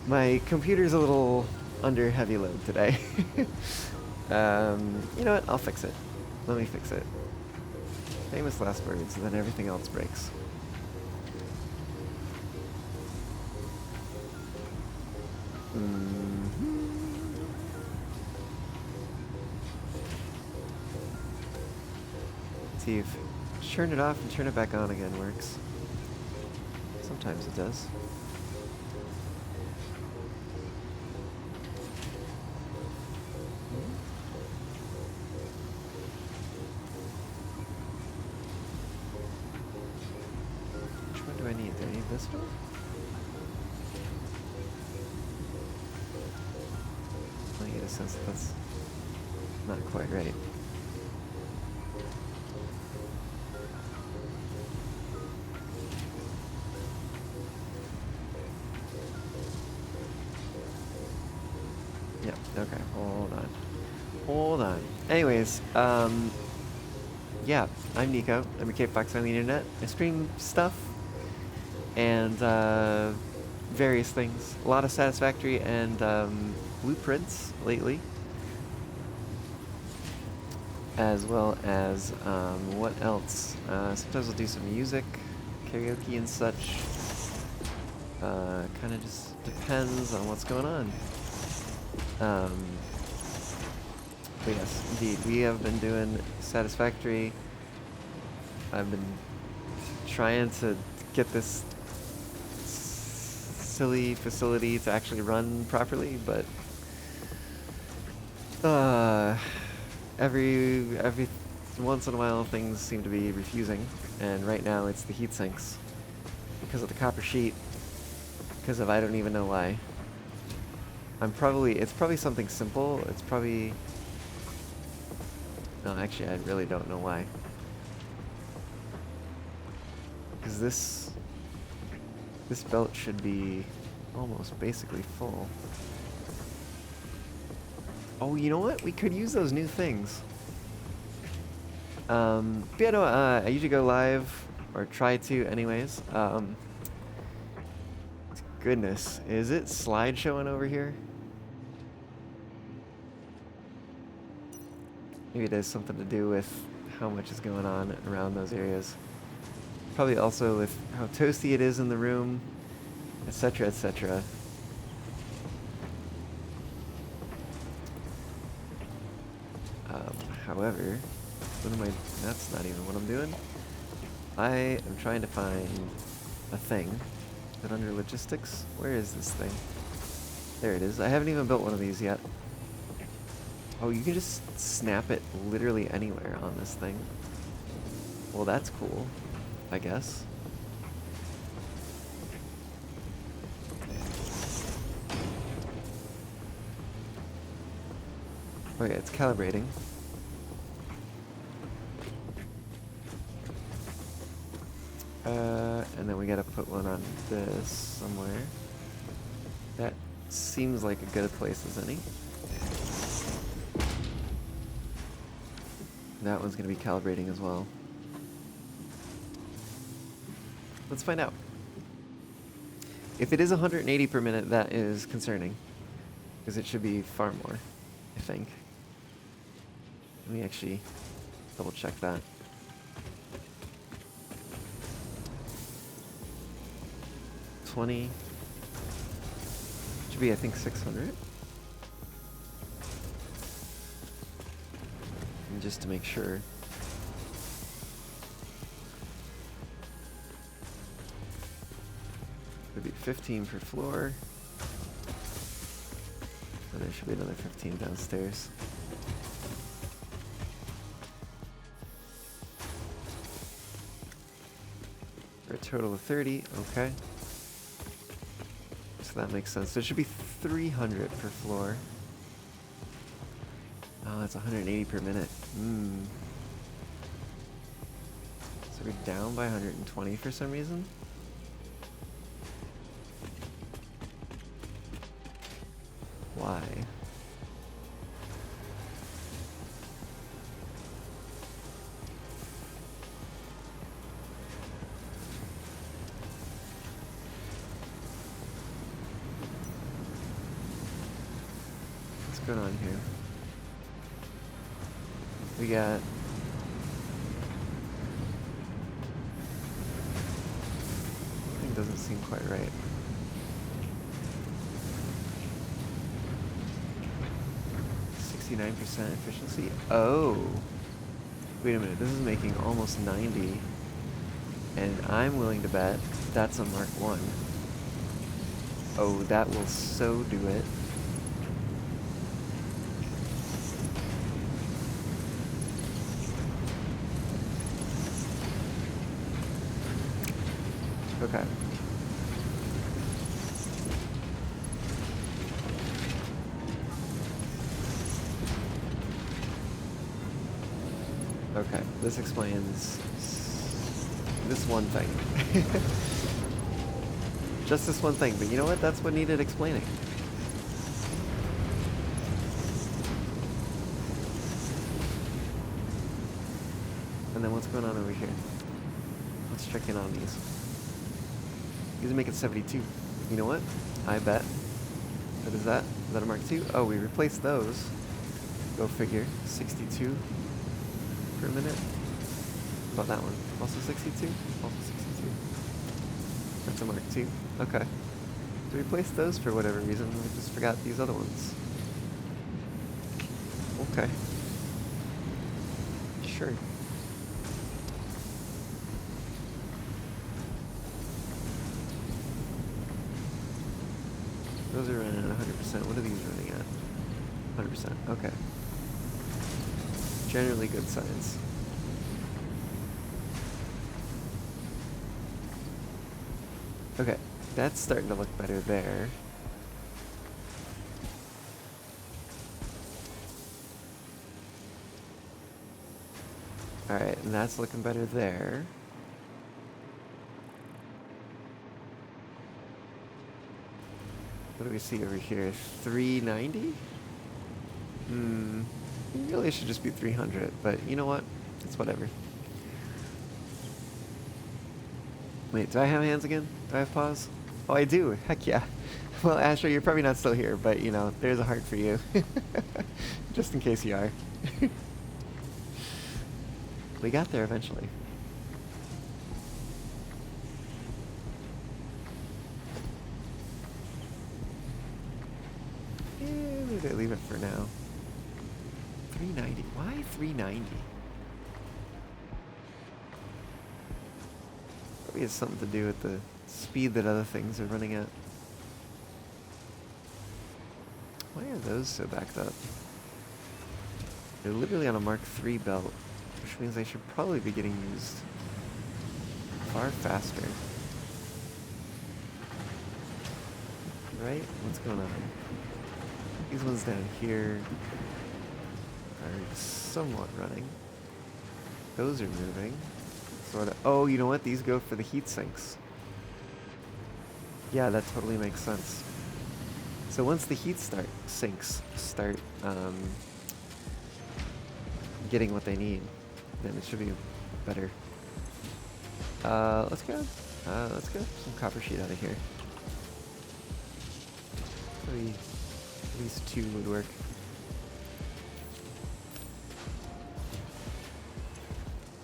My computer's a little under heavy load today. You know what? I'll fix it. Let me fix it. Famous last words, and then everything else breaks. See if turn it off and turn it back on again works. Sometimes it does. Do I need this one? I get a sense that that's not quite right. Yep, okay, hold on. Hold on. Anyways, yeah, I'm Nico. I'm a K-Fox on the internet. I stream stuff and various things. A lot of Satisfactory and blueprints lately, as well as what else? Sometimes I'll do some music, karaoke and such. Kind of just depends on what's going on. But yes, indeed, we have been doing Satisfactory. I've been trying to get this silly facility to actually run properly, but every once in a while things seem to be refusing, and right now it's the heat sinks because of the copper sheet, because of I don't even know why. It's probably something simple. It's probably, no, actually I really don't know why. Because This belt should be almost basically full. Oh, you know what? We could use those new things. But yeah, no, I usually go live, or try to anyways. Goodness, is it slide showing over here? Maybe it has something to do with how much is going on around those areas. Probably also with how toasty it is in the room, etc., etc. However, that's not even what I'm doing. I am trying to find a thing. Is it under logistics? Where is this thing? There it is. I haven't even built one of these yet. Oh, you can just snap it literally anywhere on this thing. Well, that's cool, I guess. Okay, it's calibrating. And then we gotta put one on this somewhere. That seems like a good place as any. That one's gonna be calibrating as well. Let's find out. If it is 180 per minute, that is concerning. Because it should be far more, I think. Let me actually double check that. $20. Should be, I think, 600. And just to make sure. Would be 15 per floor. And there should be another 15 downstairs. For a total of 30, okay. So that makes sense. So it should be 300 per floor. Oh, that's 180 per minute. So we're down by 120 for some reason. Why? What's going on here? We got something doesn't seem quite right. %69 efficiency. Oh, wait a minute. This is making almost 90, and I'm willing to bet that's a Mark 1. Oh, that will so do it. Okay. Okay, this explains this one thing. Just this one thing, but you know what? That's what needed explaining. And then what's going on over here? Let's check in on these. These are making 72. You know what? I bet. What is that? Is that a Mark II? Oh, we replaced those. Go figure. 62 per minute. About that one. Also 62? Also 62. That's a Mark II. Okay. So we replaced those for whatever reason. We just forgot these other ones. Okay. Sure. Those are running at 100%. What are these running at? 100%. Okay. Generally good signs. Okay, that's starting to look better there. Alright, and that's looking better there. What do we see over here? 390? Really should just be 300, but you know what? It's whatever. Wait, do I have hands again? Do I have paws? Oh, I do. Heck yeah. Well, Asher, you're probably not still here, but you know, there's a heart for you. Just in case you are. We got there eventually. Maybe I leave it for now. 390. Why 390? Probably has something to do with the speed that other things are running at. Why are those so backed up? They're literally on a Mark III belt, which means they should probably be getting used far faster. Right? What's going on? These ones down here are somewhat running. Those are moving. Sort of. Oh, you know what? These go for the heat sinks. Yeah, that totally makes sense. So once the heat sinks start getting what they need, then it should be better. Let's go some copper sheet out of here. Maybe at least 2 would work.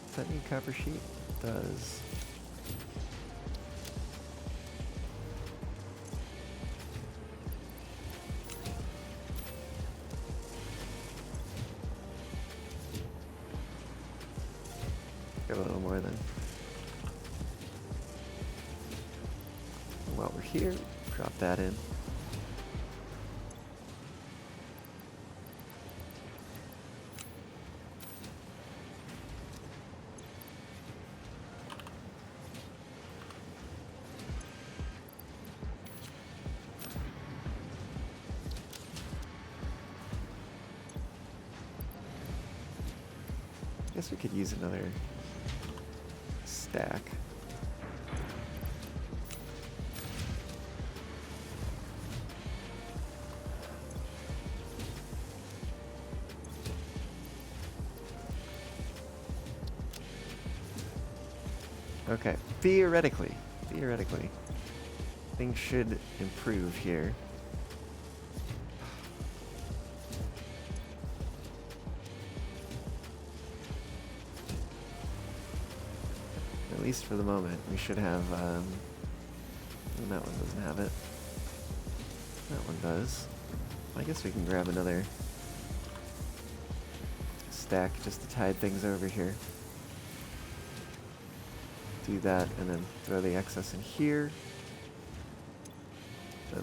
Does that need copper sheet? It does. Get a little more then. And while we're here, drop that in. Guess we could use another stack. Okay, theoretically, things should improve here. At least for the moment, we should have, and that one doesn't have it. That one does. I guess we can grab another stack just to tide things over here. Do that, and then throw the excess in here.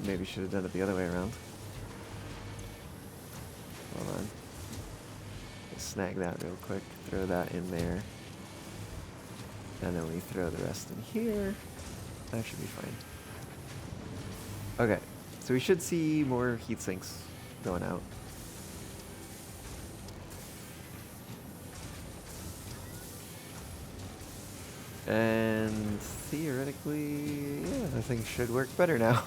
Maybe should have done it the other way around. Hold on. Just snag that real quick. Throw that in there. And then we throw the rest in here. That should be fine. Okay, so we should see more heat sinks going out. And theoretically, yeah, I think should work better now.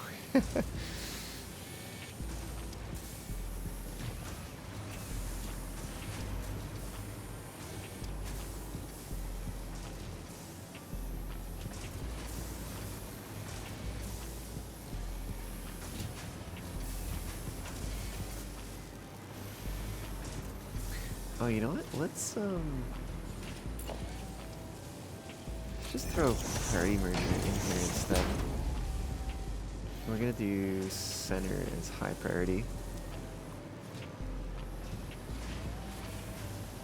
Oh, you know what? Let's just throw priority merger in here instead. We're gonna do center as high priority.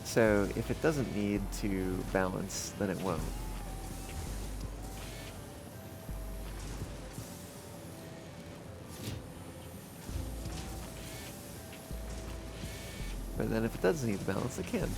So if it doesn't need to balance, then it won't. But then if it does need to balance, it can.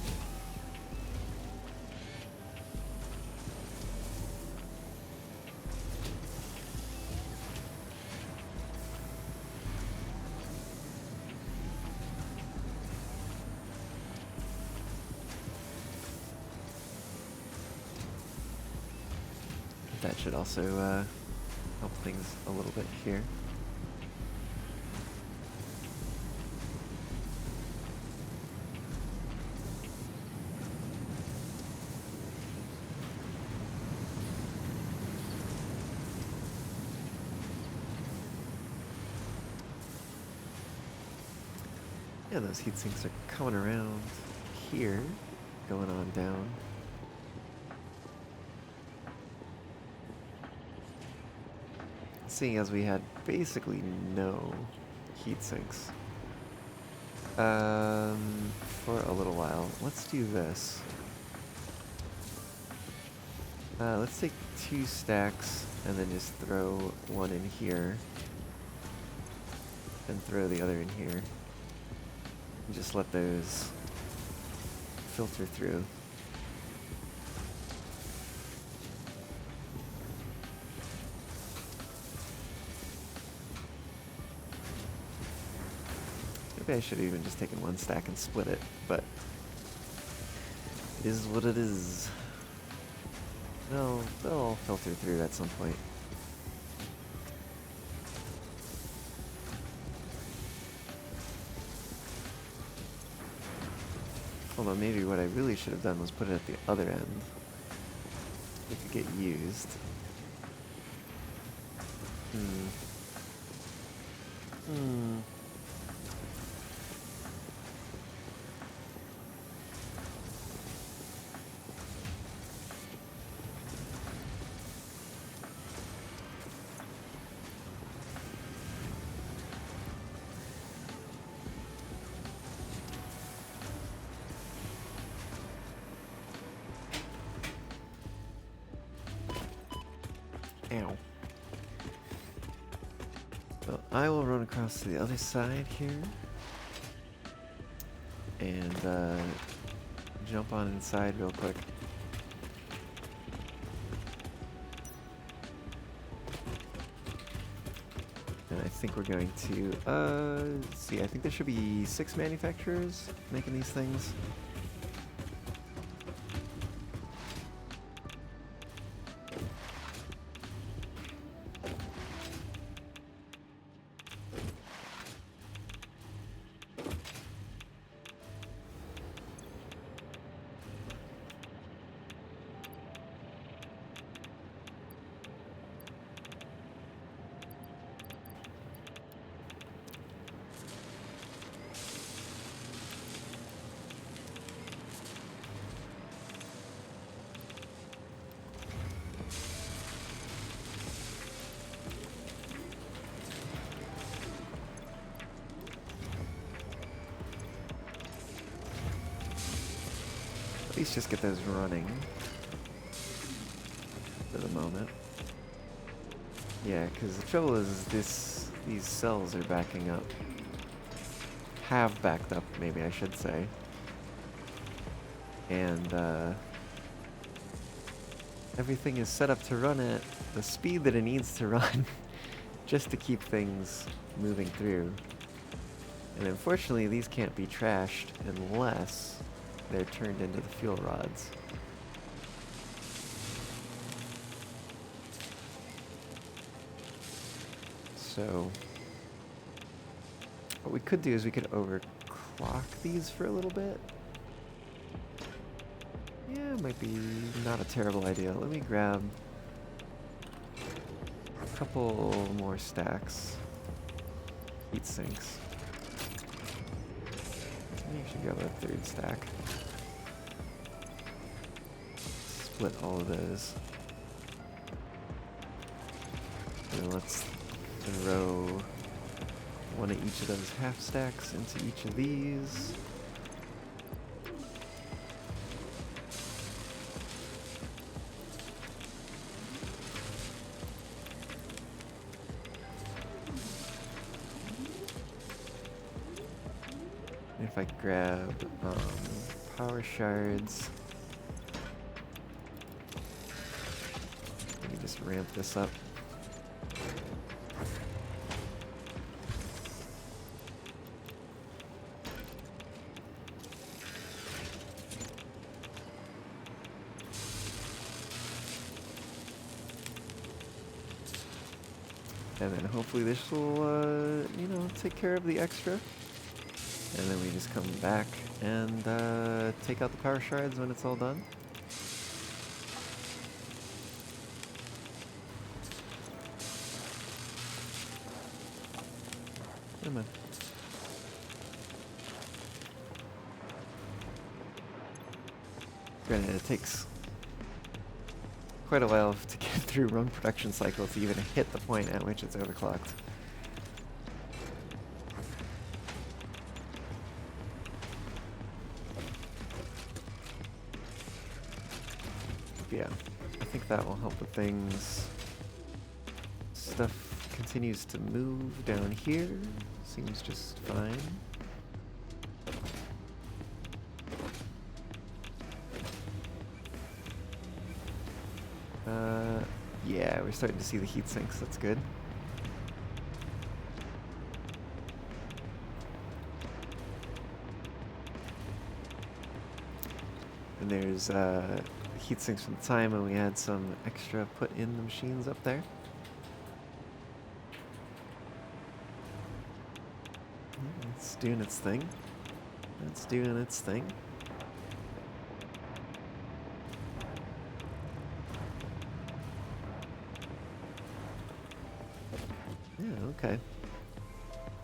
That should also help things a little bit here. Yeah, those heat sinks are coming around here, going on down. Seeing as we had basically no heat sinks for a little while. Let's do this. Let's take 2 stacks and then just throw one in here and throw the other in here. And just let those filter through. Maybe I should have even just taken 1 stack and split it, but it is what it is. They'll all filter through at some point. Although maybe what I really should have done was put it at the other end. It could get used. Ow. So I will run across to the other side here and jump on inside real quick. And I think we're going to, see, I think there should be 6 manufacturers making these things. At least just get those running for the moment. Yeah, because the trouble is these cells are backing up. Have backed up, maybe I should say. And everything is set up to run at the speed that it needs to run just to keep things moving through. And unfortunately, these can't be trashed unless they're turned into the fuel rods. So what we could do is we could overclock these for a little bit. Yeah, might be not a terrible idea. Let me grab a couple more stacks. Heat sinks. Maybe I should grab a 3rd stack. Split all of those. And let's throw one of each of those half stacks into each of these. If I grab power shards, let me just ramp this up. And then hopefully this will, you know, take care of the extra. And then we just come back and take out the power shards when it's all done. Come on. Granted, it takes quite a while to get through one production cycle to even hit the point at which it's overclocked. Yeah, I think that will help with things. Stuff continues to move down here. Seems just fine. Yeah, we're starting to see the heat sinks. That's good. And there's heat sinks from the time when we had some extra put in the machines up there. It's doing its thing. It's doing its thing. Yeah, okay.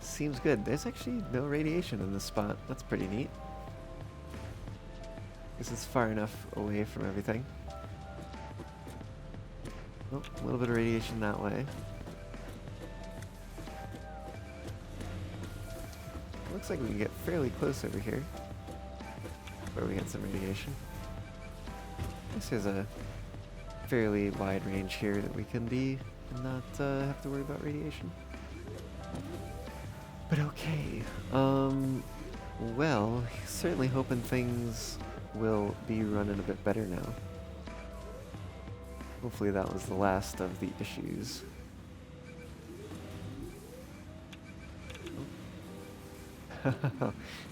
Seems good. There's actually no radiation in this spot. That's pretty neat. This is far enough away from everything. Oh, a little bit of radiation that way. Looks like we can get fairly close over here, where we get some radiation. This is a fairly wide range here that we can be and not have to worry about radiation. But okay, well, certainly hoping things will be running a bit better now. Hopefully that was the last of the issues.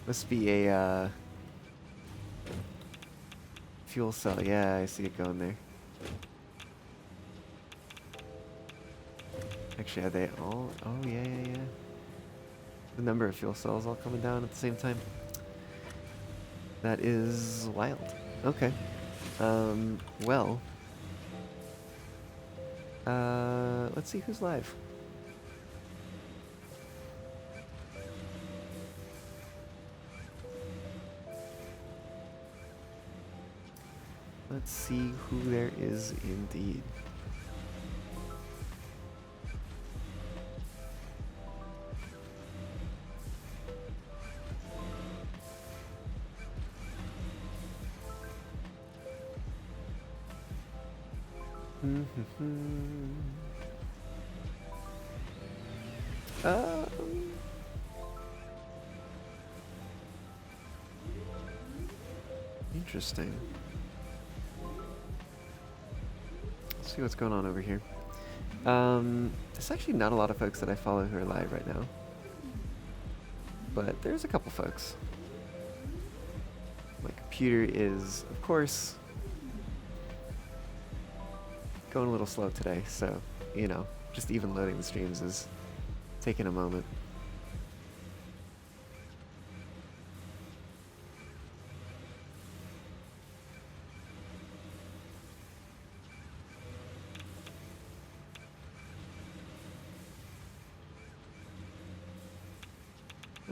Must be a fuel cell. Yeah, I see it going there. Actually, are they all? Oh, yeah, yeah, yeah. The number of fuel cells all coming down at the same time. That is wild. Okay. Well. Let's see who's live. Let's see who there is indeed. Interesting. Let's see what's going on over here. There's actually not a lot of folks that I follow who are live right now, but there's a couple folks. My computer is, of course, going a little slow today, so, you know, just even loading the streams is taking a moment.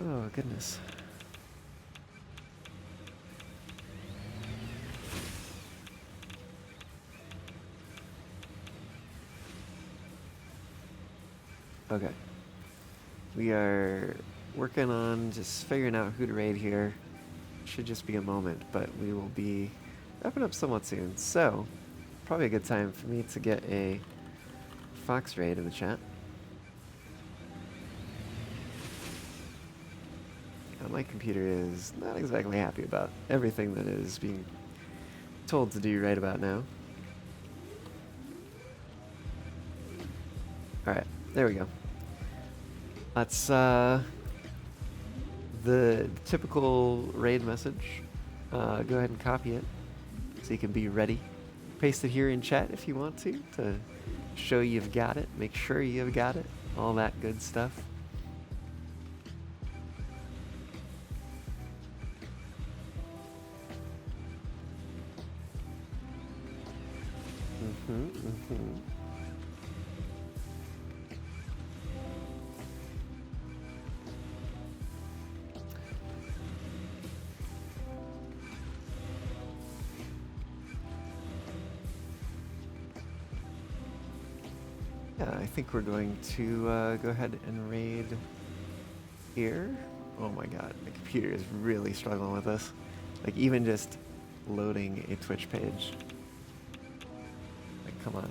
Oh, goodness. Okay. We are working on just figuring out who to raid here. Should just be a moment, but we will be wrapping up somewhat soon. So, probably a good time for me to get a fox raid in the chat. My computer is not exactly happy about everything that it is being told to do right about now. Alright, there we go. That's the typical raid message. Go ahead and copy it so you can be ready. Paste it here in chat if you want to show you've got it, make sure you've got it, all that good stuff. Yeah, I think we're going to go ahead and raid here. Oh my god, my computer is really struggling with this. Like, even just loading a Twitch page. Like, come on.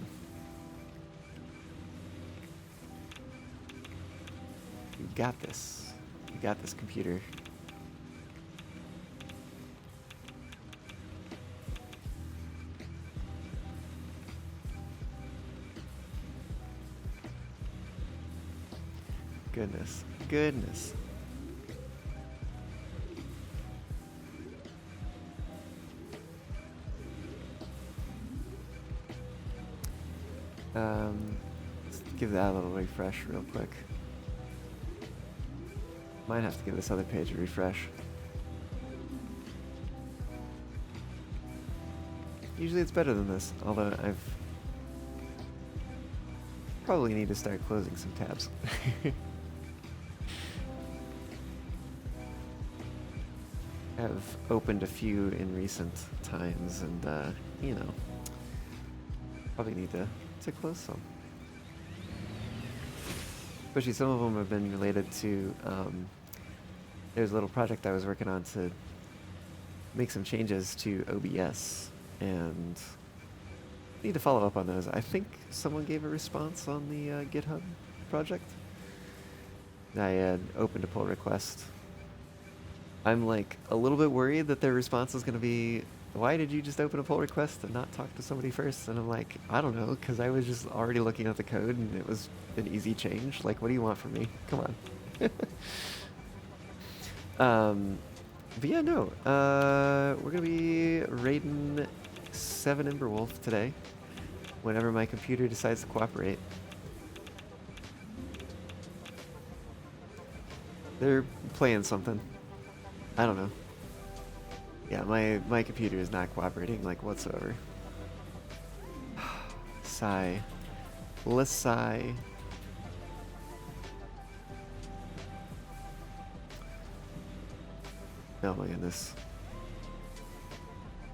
You got this. You got this, computer. Goodness. Goodness. Let's give that a little refresh real quick. Might have to give this other page a refresh. Usually it's better than this, although I've probably need to start closing some tabs. I've opened a few in recent times, and you know, probably need to close some. Especially some of them have been related to, there's a little project I was working on to make some changes to OBS, and need to follow up on those. I think someone gave a response on the GitHub project. I had opened a pull request. I'm like a little bit worried that their response is going to be, why did you just open a pull request and not talk to somebody first? And I'm like, I don't know, because I was just already looking at the code and it was an easy change. Like, what do you want from me? Come on. But yeah, no. We're going to be raiding 7 Emberwolf today, whenever my computer decides to cooperate. They're playing something. I don't know. Yeah, my computer is not cooperating, like, whatsoever. Sigh. Let's sigh. Oh my goodness.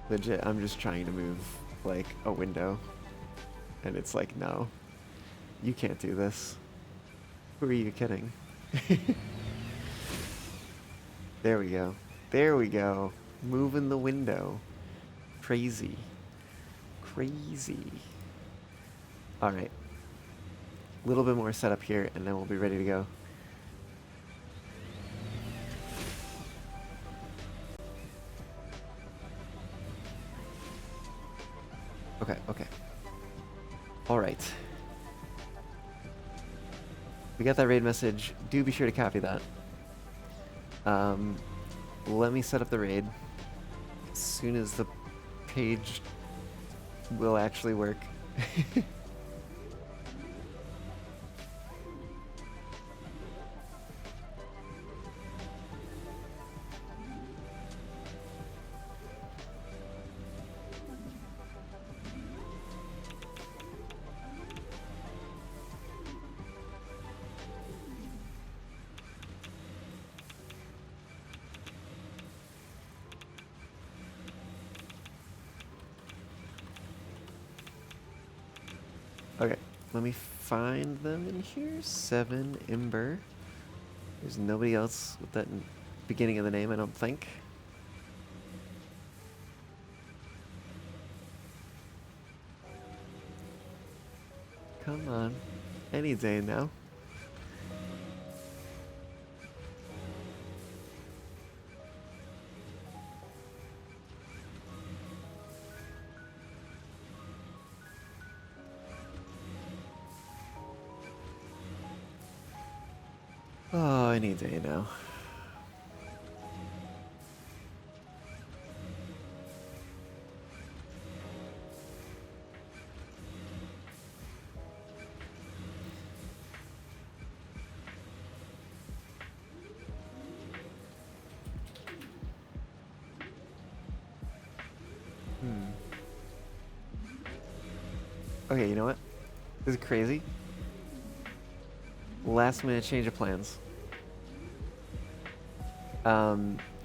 Legit, I'm just trying to move, like, a window. And it's like, no. You can't do this. Who are you kidding? There we go. There we go. Moving the window. Crazy. Crazy. Alright. A little bit more setup here, and then we'll be ready to go. Okay, okay. Alright. We got that raid message. Do be sure to copy that. Let me set up the raid as soon as the page will actually work. Okay, let me find them in here. 7 Ember. There's nobody else with that beginning of the name, I don't think. Come on. Any day now. Oh, any day now. Okay, you know what? This is crazy. Last minute change of plans.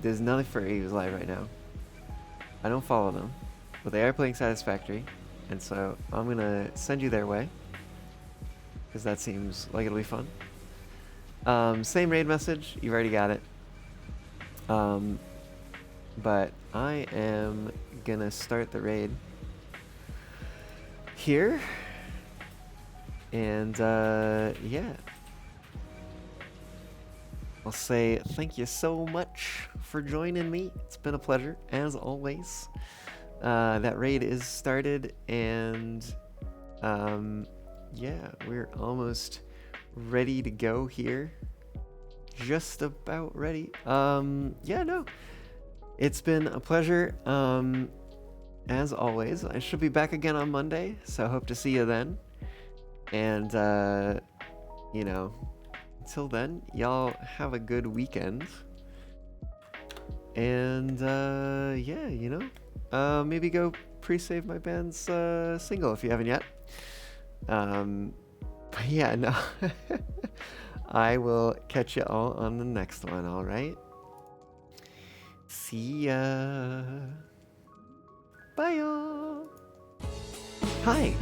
There's nothing for Aves Live right now. I don't follow them, but they are playing Satisfactory, and so I'm gonna send you their way. because that seems like it'll be fun. Same raid message, you've already got it. But I am gonna start the raid here. And yeah. I'll say thank you so much for joining me. It's been a pleasure, as always. That raid is started, and yeah, we're almost ready to go here. Just about ready. Yeah, no. It's been a pleasure. As always, I should be back again on Monday, so hope to see you then. And, you know, until then, y'all have a good weekend. And, yeah, you know, maybe go pre-save my band's single if you haven't yet. But yeah, no. I will catch you all on the next one, alright? See ya. Bye, y'all. Hi,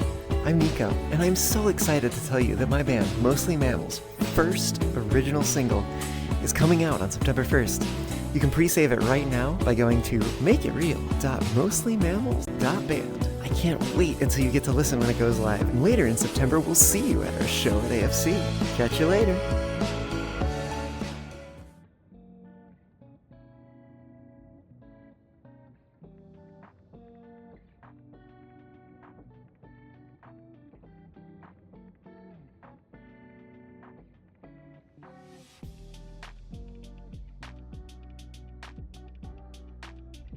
I'm Nico, and I'm so excited to tell you that my band, Mostly Mammals' first original single is coming out on September 1st. You can pre-save it right now by going to makeitreal.mostlymammals.band. I can't wait until you get to listen when it goes live, and later in September we'll see you at our show at AFC. Catch you later.